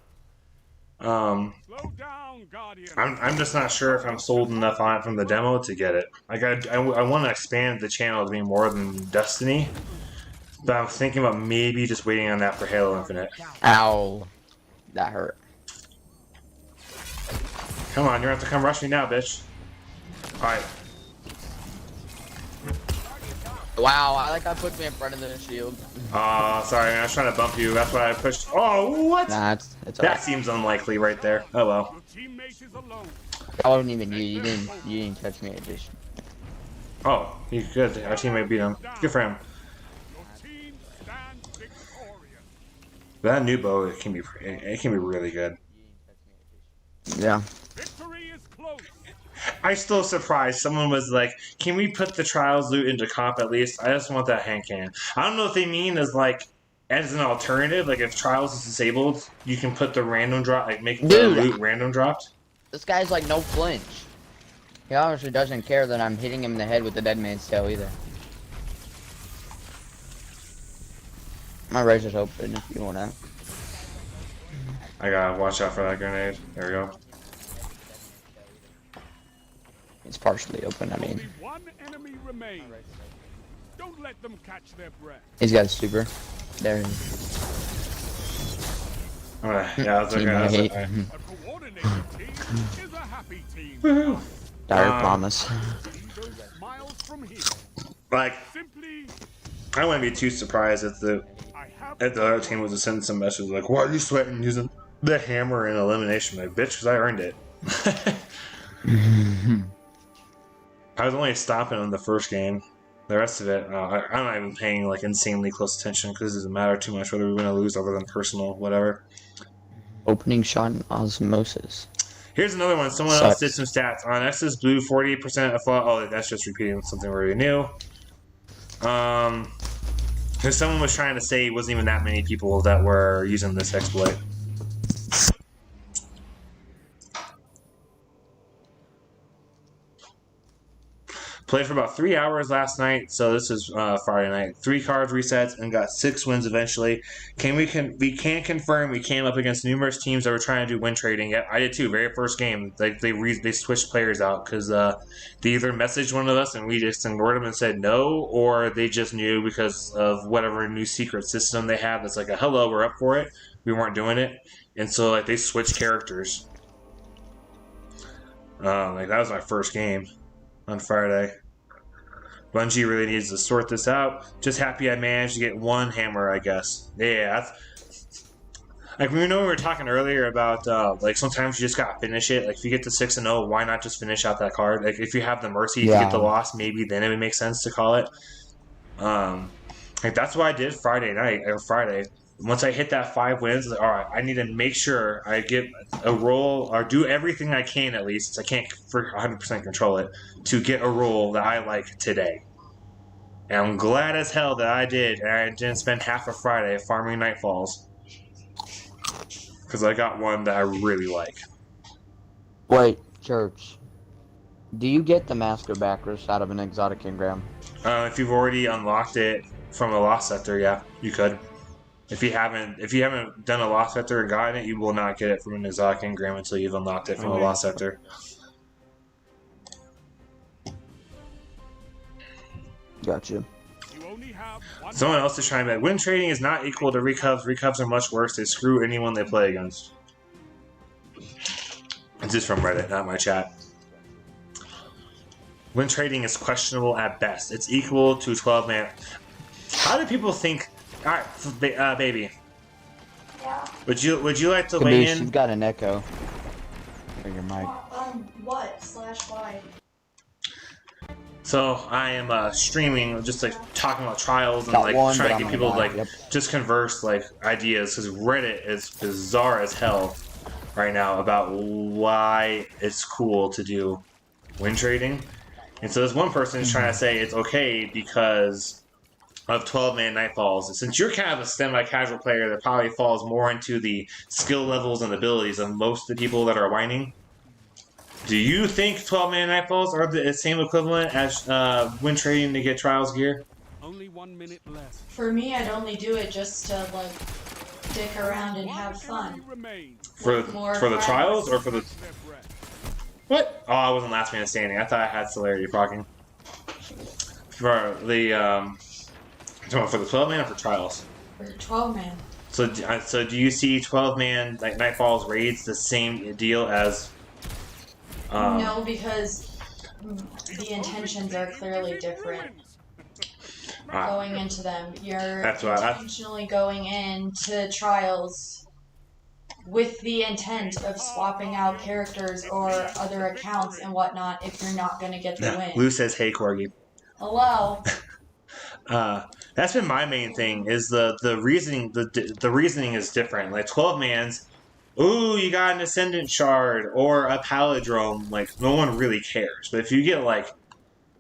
[SPEAKER 2] Slow down, Guardian.
[SPEAKER 1] I'm just not sure if I'm sold enough on it from the demo to get it. Like, I want to expand the channel to be more than Destiny. But I'm thinking about maybe just waiting on that for Halo Infinite.
[SPEAKER 5] Ow. That hurt.
[SPEAKER 1] Come on, you're gonna have to come rush me now, bitch. Alright.
[SPEAKER 5] Wow, I put me in front of the shield.
[SPEAKER 1] Sorry, man. I was trying to bump you. That's why I pushed. Oh, what?
[SPEAKER 5] Nah, it's
[SPEAKER 1] That
[SPEAKER 5] alright.
[SPEAKER 1] seems unlikely right there. Oh, well.
[SPEAKER 2] Your teammate is alone.
[SPEAKER 5] I wasn't even you. You didn't touch me. Just
[SPEAKER 1] Oh, he's good. Our teammate beat him. Good for him.
[SPEAKER 2] Your team stands victorious.
[SPEAKER 1] That new bow, it can be really good.
[SPEAKER 5] yeah.
[SPEAKER 2] Victory is close.
[SPEAKER 1] I'm still surprised. Someone was like, "Can we put the Trials loot into comp at least? I just want that hand cannon." I don't know if they mean as an alternative. Like if Trials is disabled, you can put the random drop, like make the loot random dropped.
[SPEAKER 5] This guy's like no flinch. He obviously doesn't care that I'm hitting him in the head with the dead man's tail either. My razor's open if you want to.
[SPEAKER 1] I gotta watch out for that grenade. There we go.
[SPEAKER 5] It's partially open. I mean,
[SPEAKER 2] Only one enemy remains. Don't let them catch their breath.
[SPEAKER 5] he's got a super. There. He
[SPEAKER 1] Yeah, I was looking
[SPEAKER 5] Team I
[SPEAKER 1] at
[SPEAKER 5] hate.
[SPEAKER 2] A coordinated team is a happy team.
[SPEAKER 1] Woohoo.
[SPEAKER 5] Dire promise.
[SPEAKER 2] Those miles from here.
[SPEAKER 1] Like,
[SPEAKER 2] Simply,
[SPEAKER 1] I wouldn't be too surprised if the other team was to send some message like, "Why are you sweating using the hammer in elimination?" Like, bitch, because I earned it. I was only stopping on the first game. The rest of it, I'm not even paying like insanely close attention because it doesn't matter too much whether we win or lose, other than personal, whatever.
[SPEAKER 5] Opening shot in osmosis.
[SPEAKER 1] Here's another one. Someone else did some stats on X's Blue. 48% of fall. Oh, that's just repeating something we already knew. Because someone was trying to say it wasn't even that many people that were using this exploit. Played for about 3 hours last night, so this is Friday night. 3 cards resets and got 6 wins eventually. We can confirm we came up against numerous teams that were trying to do win trading. Yep, I did too. Very first game, like they switched players out because they either messaged one of us and we just ignored them and said no, or they just knew because of whatever new secret system they have that's like a hello, we're up for it. We weren't doing it, and so like they switched characters. Like that was my first game on Friday. Bungie really needs to sort this out. Just happy I managed to get one hammer, I guess. Yeah, Like we were talking earlier about like sometimes you just gotta finish it. Like if you get to 6-0, why not just finish out that card? Like if you have the mercy, if you get the loss, maybe then it would make sense to call it. Like that's what I did Friday night or Friday. Once I hit that 5 wins, like, all right, I need to make sure I get a roll or do everything I can at least. I can't for 100% control it to get a roll that I like today. And I'm glad as hell that I did, and I didn't spend half of Friday farming Nightfalls. Because I got one that I really like.
[SPEAKER 5] Wait, Church. Do you get the Master Backrus out of an exotic engram?
[SPEAKER 1] If you've already unlocked it from a Lost Sector, yeah, you could. If you haven't done a Lost Sector and gotten it, you will not get it from an exotic engram until you've unlocked it from a Lost Sector.
[SPEAKER 5] Gotcha.
[SPEAKER 2] You only have one.
[SPEAKER 1] Someone else is trying to be like, win trading is not equal to Recovs. Recovs are much worse. They screw anyone they play against. It's just from Reddit, not my chat. Win trading is questionable at best. It's equal to 12-man. How do people think? All right, baby.
[SPEAKER 7] Yeah.
[SPEAKER 1] Would you like to
[SPEAKER 5] Caboose,
[SPEAKER 1] weigh in?
[SPEAKER 5] you've got an echo. For your mic.
[SPEAKER 7] What? /why?
[SPEAKER 1] So I am streaming, just like talking about trials and
[SPEAKER 5] Got
[SPEAKER 1] like
[SPEAKER 5] one,
[SPEAKER 1] trying
[SPEAKER 5] but
[SPEAKER 1] to
[SPEAKER 5] I'm
[SPEAKER 1] get
[SPEAKER 5] gonna
[SPEAKER 1] people to
[SPEAKER 5] die.
[SPEAKER 1] like
[SPEAKER 5] Yep.
[SPEAKER 1] just converse like ideas because Reddit is bizarre as hell right now about why it's cool to do win trading. And so this one person is trying to say it's okay because of 12-man Nightfalls. And since you're kind of a semi-casual player that probably falls more into the skill levels and abilities of most of the people that are whining, do you think 12-man Nightfalls are the same equivalent as win trading to get Trials gear?
[SPEAKER 2] Only 1 minute left.
[SPEAKER 7] For me, I'd only do it just to like dick around and have fun.
[SPEAKER 1] For
[SPEAKER 7] More
[SPEAKER 1] the
[SPEAKER 7] friends.
[SPEAKER 1] Trials or for the...
[SPEAKER 2] Their breath.
[SPEAKER 1] What? Oh, I wasn't last man standing. I thought I had celerity proccing. For the... for the 12-man or for Trials?
[SPEAKER 7] For 12-man.
[SPEAKER 1] So do you see 12-man like Nightfalls raids the same deal as...
[SPEAKER 7] No, because the intentions are clearly different going into them. You're
[SPEAKER 1] That's why
[SPEAKER 7] intentionally going into trials with the intent of swapping out characters or other accounts and whatnot if you're not going to get the win.
[SPEAKER 1] Lou says, hey, Corgi.
[SPEAKER 7] Hello?
[SPEAKER 1] That's been my main thing, is the reasoning. The reasoning is different. Like 12-man's, ooh, you got an Ascendant Shard or a Palindrome, like, no one really cares. But if you get, like,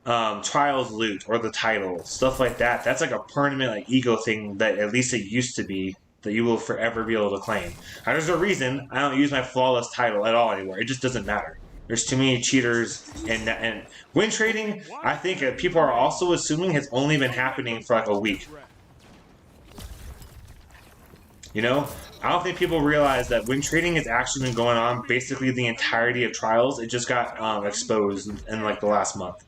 [SPEAKER 1] Trials loot or the title, stuff like that, that's like a permanent like ego thing that at least it used to be, that you will forever be able to claim. And there's a reason I don't use my flawless title at all anymore. It just doesn't matter. There's too many cheaters, and win trading, I think people are also assuming has only been happening for like a week. You know? I don't think people realize that win trading has actually been going on basically the entirety of Trials. It just got exposed in like the last month.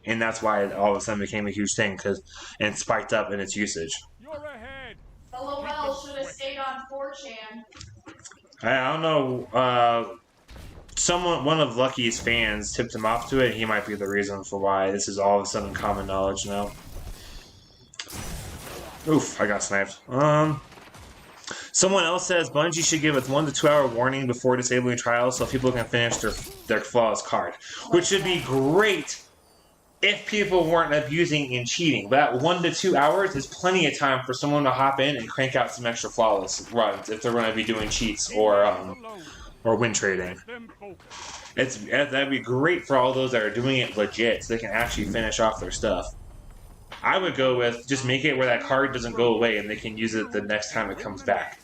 [SPEAKER 1] And that's why it all of a sudden became a huge thing, and spiked up in its usage.
[SPEAKER 2] You're ahead.
[SPEAKER 7] LOL should have stayed on 4chan.
[SPEAKER 1] I don't know. One of Lucky's fans tipped him off to it. He might be the reason for why this is all of a sudden common knowledge now. Oof, I got sniped. Someone else says Bungie should give a 1 to 2 hour warning before disabling trials so people can finish their flawless card, which should be great if people weren't abusing and cheating. But that 1 to 2 hours is plenty of time for someone to hop in and crank out some extra flawless runs if they're going to be doing cheats or win trading. That'd be great for all those that are doing it legit, so they can actually finish off their stuff. I would go with just make it where that card doesn't go away and they can use it the next time it comes back.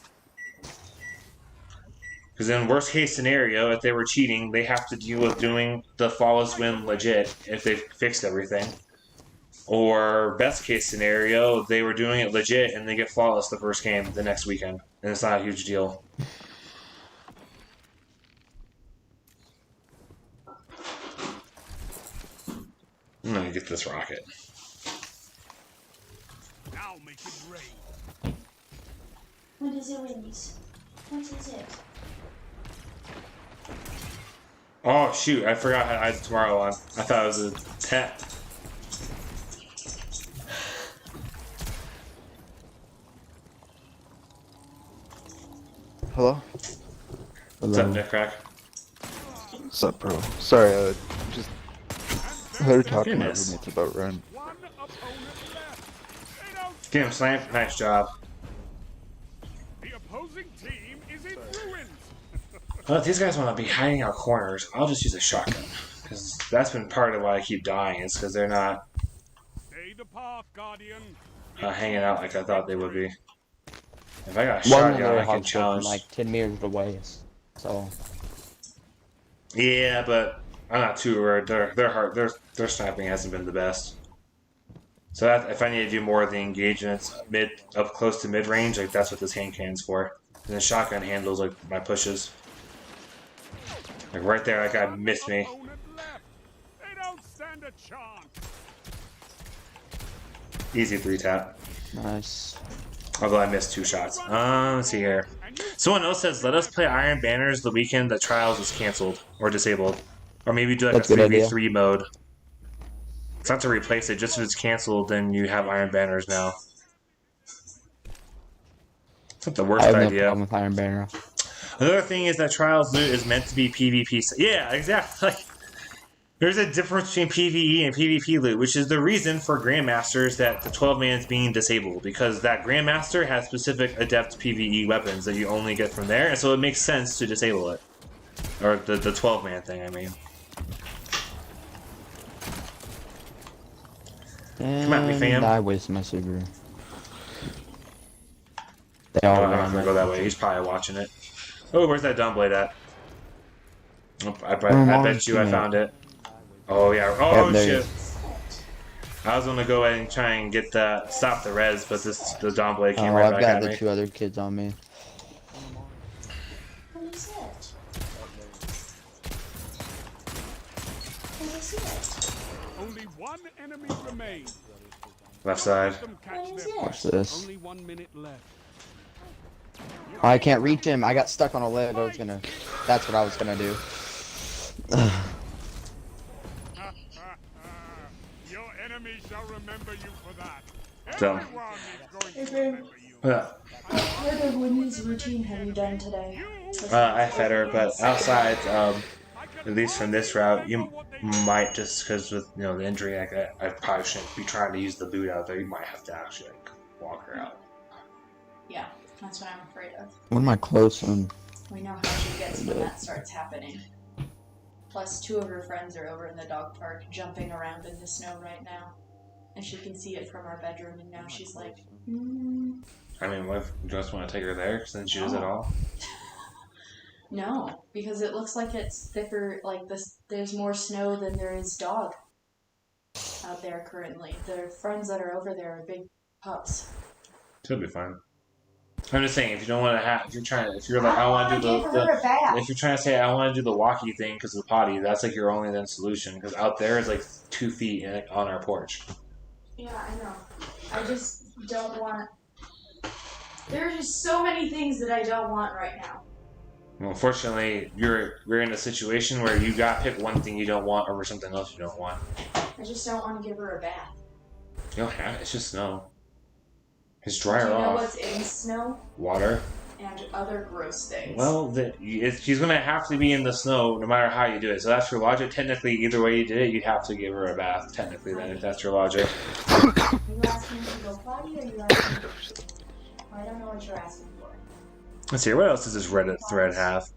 [SPEAKER 1] Because in worst case scenario, if they were cheating, they have to deal with doing the flawless win legit if they've fixed everything. Or best case scenario, they were doing it legit and they get flawless the first game the next weekend. And it's not a huge deal. I'm gonna get this rocket.
[SPEAKER 2] Now make it rain.
[SPEAKER 7] What is it, Winnie's? What is it?
[SPEAKER 1] Oh shoot, I forgot I had tomorrow on. I thought it was a pet.
[SPEAKER 8] Hello?
[SPEAKER 1] What's up, Nick Crack?
[SPEAKER 8] What's up, bro? Sorry, just heard talking to
[SPEAKER 1] Goodness.
[SPEAKER 8] roommates about Ren.
[SPEAKER 2] One opponent left. They don't.
[SPEAKER 1] Get him slammed. Nice job.
[SPEAKER 2] The opposing team is in ruins.
[SPEAKER 1] Well, if these guys want to be hiding out corners, I'll just use a shotgun. Because that's been part of why I keep dying, is because they're not
[SPEAKER 2] Stay the path, Guardian.
[SPEAKER 1] hanging out like I thought they would be. If I got a
[SPEAKER 5] One of
[SPEAKER 1] shotgun,
[SPEAKER 5] their
[SPEAKER 1] I can
[SPEAKER 5] hogs from
[SPEAKER 1] challenge.
[SPEAKER 5] like 10 meters away. So
[SPEAKER 1] Yeah, but I'm not too worried. Their sniping hasn't been the best. So that, if I need to do more of the engagements up close to mid range, like that's what this hand cannon's for. And the shotgun handles like my pushes. Like right there, that guy missed me.
[SPEAKER 2] Opponent left. They don't stand a chance.
[SPEAKER 1] Easy 3-tap.
[SPEAKER 5] nice.
[SPEAKER 1] Although I missed 2 shots. Let's see here. Someone else says, let us play Iron Banners the weekend that Trials was canceled or disabled. Or maybe do like
[SPEAKER 5] That's
[SPEAKER 1] a
[SPEAKER 5] a good idea.
[SPEAKER 1] 3v3 mode. It's not to replace it, just if it's canceled, then you have Iron Banners now. It's not the worst
[SPEAKER 5] I have no
[SPEAKER 1] idea.
[SPEAKER 5] problem with Iron Banner.
[SPEAKER 1] Another thing is that Trials loot is meant to be PvP. Yeah, exactly. Like, there's a difference between PvE and PvP loot, which is the reason for Grandmasters that the 12-man is being disabled, because that Grandmaster has specific adept PvE weapons that you only get from there, and so it makes sense to disable it. Or the 12-man thing, I mean.
[SPEAKER 5] And
[SPEAKER 1] at me, fam.
[SPEAKER 5] I wasted my Subaru. They all
[SPEAKER 1] I'm not
[SPEAKER 5] ran
[SPEAKER 1] gonna go that way. He's probably watching it. Oh, where's that Dawnblade at? Oh, I bet you I found it. Oh yeah. Oh
[SPEAKER 5] Yep, there
[SPEAKER 1] shit.
[SPEAKER 5] it is.
[SPEAKER 1] I was gonna go ahead and try and get that, stop the res, but the Dawnblade came
[SPEAKER 5] Oh,
[SPEAKER 1] right
[SPEAKER 5] I've
[SPEAKER 1] back
[SPEAKER 5] got
[SPEAKER 1] at
[SPEAKER 5] the
[SPEAKER 1] me.
[SPEAKER 5] 2 other kids on me.
[SPEAKER 7] What is it? What is it?
[SPEAKER 2] Only one enemy remains.
[SPEAKER 1] Left side.
[SPEAKER 2] Let them catch
[SPEAKER 7] What is
[SPEAKER 2] their
[SPEAKER 7] it?
[SPEAKER 5] Watch this.
[SPEAKER 2] Only 1 minute left.
[SPEAKER 5] Oh, I can't reach him. I got stuck on a leg. That's what I was gonna do.
[SPEAKER 2] Your enemy shall remember you for that.
[SPEAKER 1] So.
[SPEAKER 2] Everyone is going
[SPEAKER 7] Hey,
[SPEAKER 2] to
[SPEAKER 7] babe.
[SPEAKER 2] remember you.
[SPEAKER 1] Yeah.
[SPEAKER 7] What part of Winnie's routine have you done today?
[SPEAKER 1] I fed her, but outside, at least from this route, you might just because with the injury, I probably shouldn't be trying to use the boot out there. You might have to actually walk her out.
[SPEAKER 7] Yeah, that's what I'm afraid of.
[SPEAKER 5] What am I close on?
[SPEAKER 7] We know how she gets when that starts happening. Plus, 2 of her friends are over in the dog park jumping around in the snow right now. And she can see it from our bedroom, and now she's like,
[SPEAKER 1] I mean, what if you just want to take her there since she does it all?
[SPEAKER 7] No, because it looks like it's thicker, like this. There's more snow than there is dog out there currently. The friends that are over there are big pups.
[SPEAKER 1] She'll be fine. I'm just saying, if you don't want to have, if you're like, I want to do if you're trying to say I want to do the walkie thing because of the potty, that's like your only then solution. Because out there is like 2 feet on our porch.
[SPEAKER 7] Yeah, I know. I just don't want. There are just so many things that I don't want right now.
[SPEAKER 1] Well, unfortunately, we're in a situation where you got to pick one thing you don't want over something else you don't want.
[SPEAKER 7] I just don't want to give her a bath.
[SPEAKER 1] You don't have it's just snow. Just
[SPEAKER 7] Do
[SPEAKER 1] dry
[SPEAKER 7] you
[SPEAKER 1] her
[SPEAKER 7] know
[SPEAKER 1] off.
[SPEAKER 7] what's in snow?
[SPEAKER 1] Water.
[SPEAKER 7] And other gross things.
[SPEAKER 1] Well, she's going to have to be in the snow no matter how you do it. So that's your logic. Technically, either way you did it, you'd have to give her a bath. Technically, then, if that's your logic.
[SPEAKER 7] Are you asking me to go potty, or are you asking me? I don't know what you're asking for.
[SPEAKER 1] Let's see. What else does this Reddit thread have?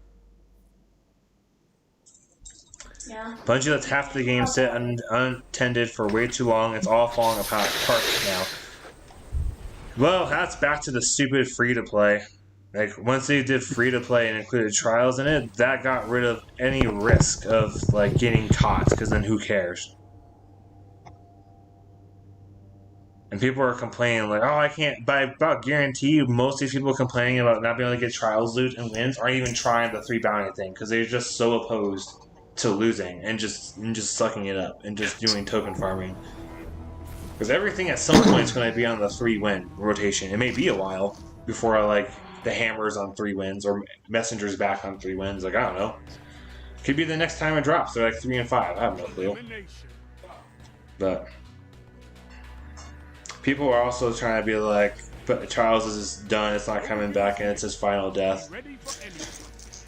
[SPEAKER 7] Yeah.
[SPEAKER 1] Bungie lets half the game sit untended for way too long. It's all falling apart now. Well, that's back to the stupid free-to-play. Like, once they did free-to-play and included trials in it, that got rid of any risk of, like, getting caught, because then who cares? And people are complaining, like, oh, I can't, but I about guarantee you, most of these people complaining about not being able to get trials loot and wins aren't even trying the 3 bounty thing, because they're just so opposed to losing and just sucking it up and just doing token farming. Because everything at some point is going to be on the 3-win rotation. It may be a while before, like, the hammers on 3 wins or messengers back on 3 wins. Like, I don't know. Could be the next time it drops. They're like 3 and 5. I have no clue. But people are also trying to be like, but Trials is done. It's not coming back, and it's his final death.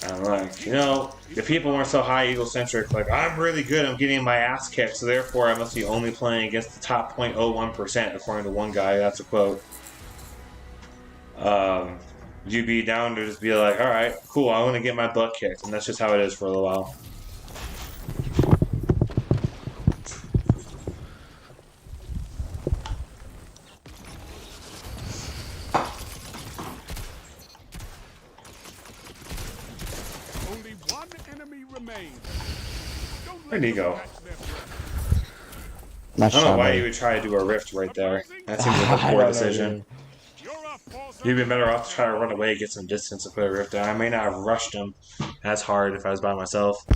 [SPEAKER 1] And I'm like, you know, the people weren't so high egocentric. Like, I'm really good. I'm getting my ass kicked, so therefore I must be only playing against the top 0.01%, according to one guy. That's a quote. You'd be down to just be like, all right, cool. I want to get my butt kicked, and that's just how it is for a little while. Where'd he go? I don't know why you would try to do a rift right there. That seems like a poor decision. You'd be better off to try to run away, get some distance, and put a rift down. I may not have rushed him as hard if I was by myself.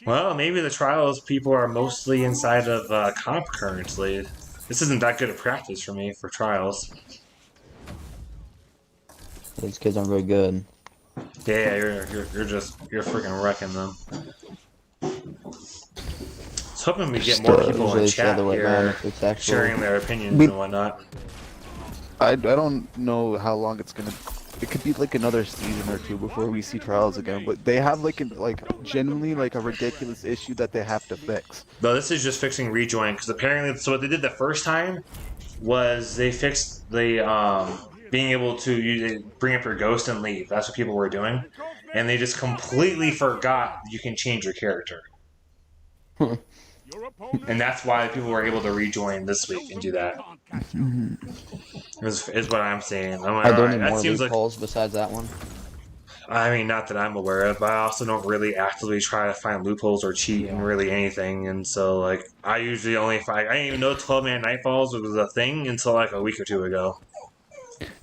[SPEAKER 1] Well, maybe the Trials people are mostly inside of comp currently. This isn't that good a practice for me for Trials.
[SPEAKER 5] These kids aren't very good.
[SPEAKER 1] Yeah, you're freaking wrecking them. I was hoping we get more people in chat here sharing their opinions and whatnot.
[SPEAKER 8] I don't know how long it's gonna. It could be like another season or two before we see Trials again. But they have like genuinely like a ridiculous issue that they have to fix.
[SPEAKER 1] No, this is just fixing rejoin because apparently, so what they did the first time was they fixed the being able to bring up your ghost and leave. That's what people were doing, and they just completely forgot you can change your character. And that's why people were able to rejoin this week and do that. Is what I'm saying. I'm like,
[SPEAKER 5] are there any more loopholes besides that one?
[SPEAKER 1] I mean, not that I'm aware of, but I also don't really actively try to find loopholes or cheat in really anything. And so, like, I usually only find... I didn't even know 12-man Nightfalls was a thing until, like, a week or two ago.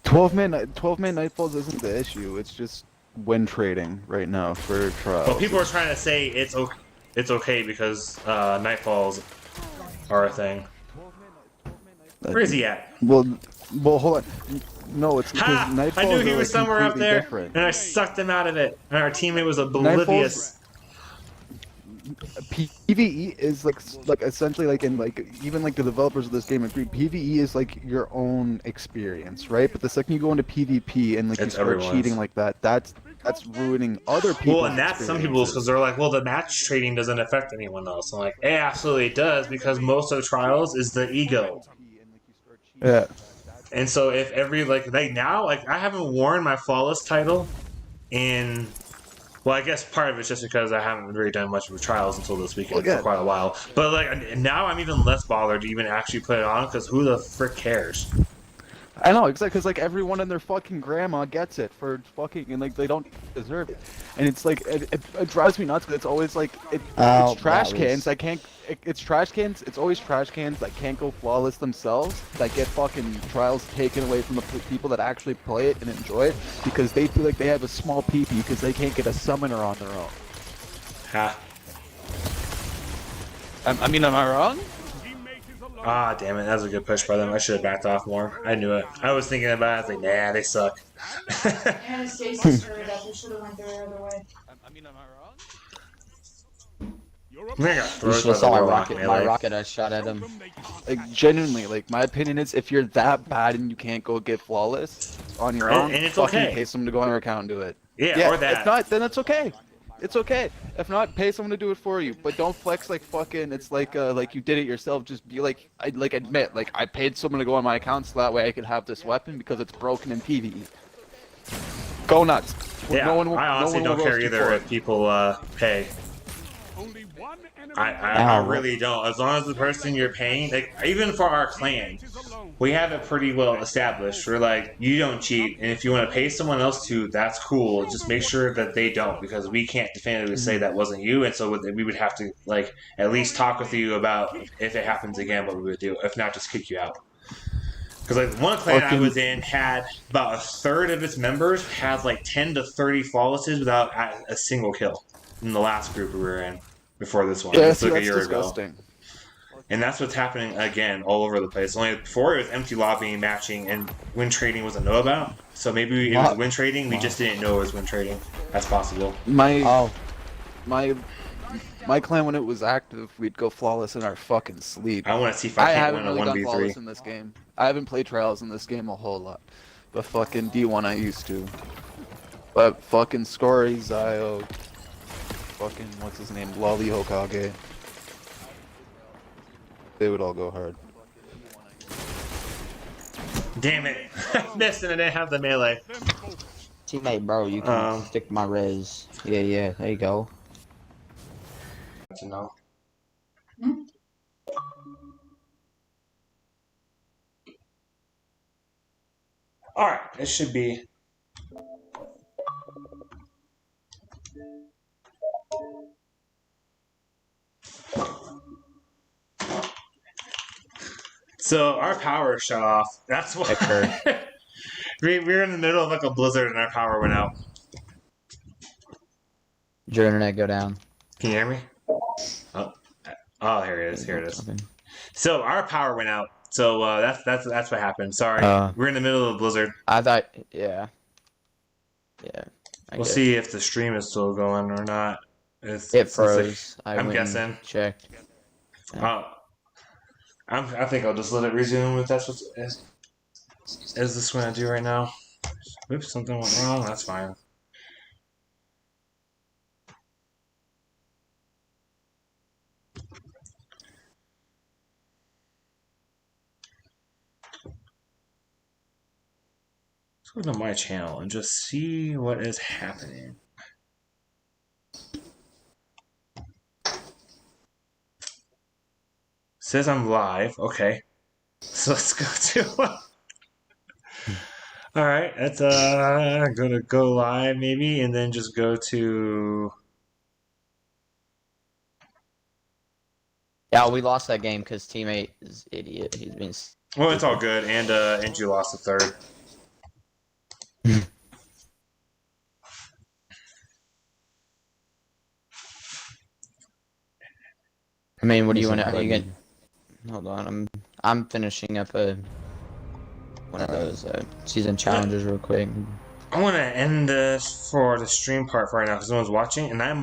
[SPEAKER 8] 12-man Nightfalls isn't the issue. It's just win trading right now for Trials.
[SPEAKER 1] Well, people are trying to say it's okay because Nightfalls are a thing. Where is he at?
[SPEAKER 8] Well, hold on. No, it's because Nightfalls
[SPEAKER 1] I knew he was somewhere up there,
[SPEAKER 8] different.
[SPEAKER 1] and I sucked him out of it. And our teammate was oblivious.
[SPEAKER 8] PvE is like essentially like in like even like the developers of this game agree. PvE is like your own experience, right? But the second you go into PvP and like you start cheating like that, that's ruining other people.
[SPEAKER 1] Well, and that's some people's because they're like, well, the match trading doesn't affect anyone else. I'm like, it absolutely does because most of Trials is the ego.
[SPEAKER 8] Yeah.
[SPEAKER 1] And so if every like now like I haven't worn my flawless title in. Well, I guess part of it's just because I haven't really done much with Trials until this weekend for quite a while. But like now, I'm even less bothered to even actually put it on because who the frick cares?
[SPEAKER 8] I know, exactly, because like everyone and their fucking grandma gets it for fucking, and like they don't deserve it, and it's like it drives me nuts. Because it's always like it's trash cans. It's trash cans. It's always trash cans that can't go flawless themselves that get fucking Trials taken away from the people that actually play it and enjoy it because they feel like they have a small PP because they can't get a summoner on their own.
[SPEAKER 1] Ha.
[SPEAKER 8] I mean, am I wrong?
[SPEAKER 1] Ah, damn it. That was a good push by them. I should have backed off more. I knew it. I was thinking about it. I was like, nah, they suck.
[SPEAKER 7] Anastasia screwed up. We should have went the other way.
[SPEAKER 8] I mean, am I wrong?
[SPEAKER 5] You should have saw my rocket I shot at him.
[SPEAKER 8] Like, genuinely, like, my opinion is if you're that bad and you can't go get flawless on your own,
[SPEAKER 1] and it's
[SPEAKER 8] fucking
[SPEAKER 1] okay.
[SPEAKER 8] pay someone to go on your account and do it.
[SPEAKER 1] Yeah, or that.
[SPEAKER 8] If not, then it's okay. It's okay. If not, pay someone to do it for you. But don't flex like fucking. It's like you did it yourself. Just be like, admit, like I paid someone to go on my account so that way I could have this weapon because it's broken in PvE. Go nuts.
[SPEAKER 1] Yeah, I honestly don't care either if people pay. I really don't. As long as the person you're paying, like even for our clan, we have it pretty well established. We're like, you don't cheat, and if you want to pay someone else to, that's cool. Just make sure that they don't, because we can't definitively say that wasn't you, and so we would have to like at least talk with you about if it happens again, what we would do. If not, just kick you out. Because like one clan I was in had about a third of its members had like 10 to 30 flawlesses without a single kill in the last group we were in. Before this one,
[SPEAKER 8] yeah,
[SPEAKER 1] it's like a year ago. And that's what's happening again all over the place. Only before it was empty lobbying, matching, and win trading was a know about. So maybe it was win trading. We just didn't know it was win trading. That's possible.
[SPEAKER 8] My My clan, when it was active, we'd go flawless in our fucking sleep.
[SPEAKER 1] I want to see if
[SPEAKER 8] I
[SPEAKER 1] I can't
[SPEAKER 8] haven't
[SPEAKER 1] win a
[SPEAKER 8] really gone
[SPEAKER 1] 1v3.
[SPEAKER 8] flawless in this game. I haven't played trials in this game a whole lot. But fucking D1 I used to. But fucking Scori, Zio, fucking, what's his name, Lolly Hokage. They would all go hard.
[SPEAKER 1] Damn it! I missed and I didn't have the melee.
[SPEAKER 5] Teammate, bro, you can stick my res. Yeah, there you go.
[SPEAKER 1] No. Alright, it should be. So our power shut off. That's why. we were in the middle of like a blizzard and our power went out.
[SPEAKER 5] Did your internet go down?
[SPEAKER 1] Can you hear me? Oh, here it is. Here it is. So our power went out. So that's what happened. Sorry, we're in the middle of a blizzard.
[SPEAKER 5] I thought, yeah.
[SPEAKER 1] We'll see if the stream is still going or not.
[SPEAKER 5] It froze.
[SPEAKER 1] I'm guessing.
[SPEAKER 5] Checked.
[SPEAKER 1] Yeah. I think I'll just let it resume if that's what is this what I do right now. Oops, something went wrong. That's fine. Let's go to my channel and just see what is happening. Says I'm live. Okay. So let's go to Alright, that's gonna go live maybe and then just go to
[SPEAKER 5] Yeah, we lost that game because teammate is idiot. He's been
[SPEAKER 1] well, it's all good, and you lost the third.
[SPEAKER 5] I mean, what do you want to? You get? Hold on, I'm finishing up one of those season challenges real quick.
[SPEAKER 1] I want to end this for the stream part for right now because no one's watching, and I'm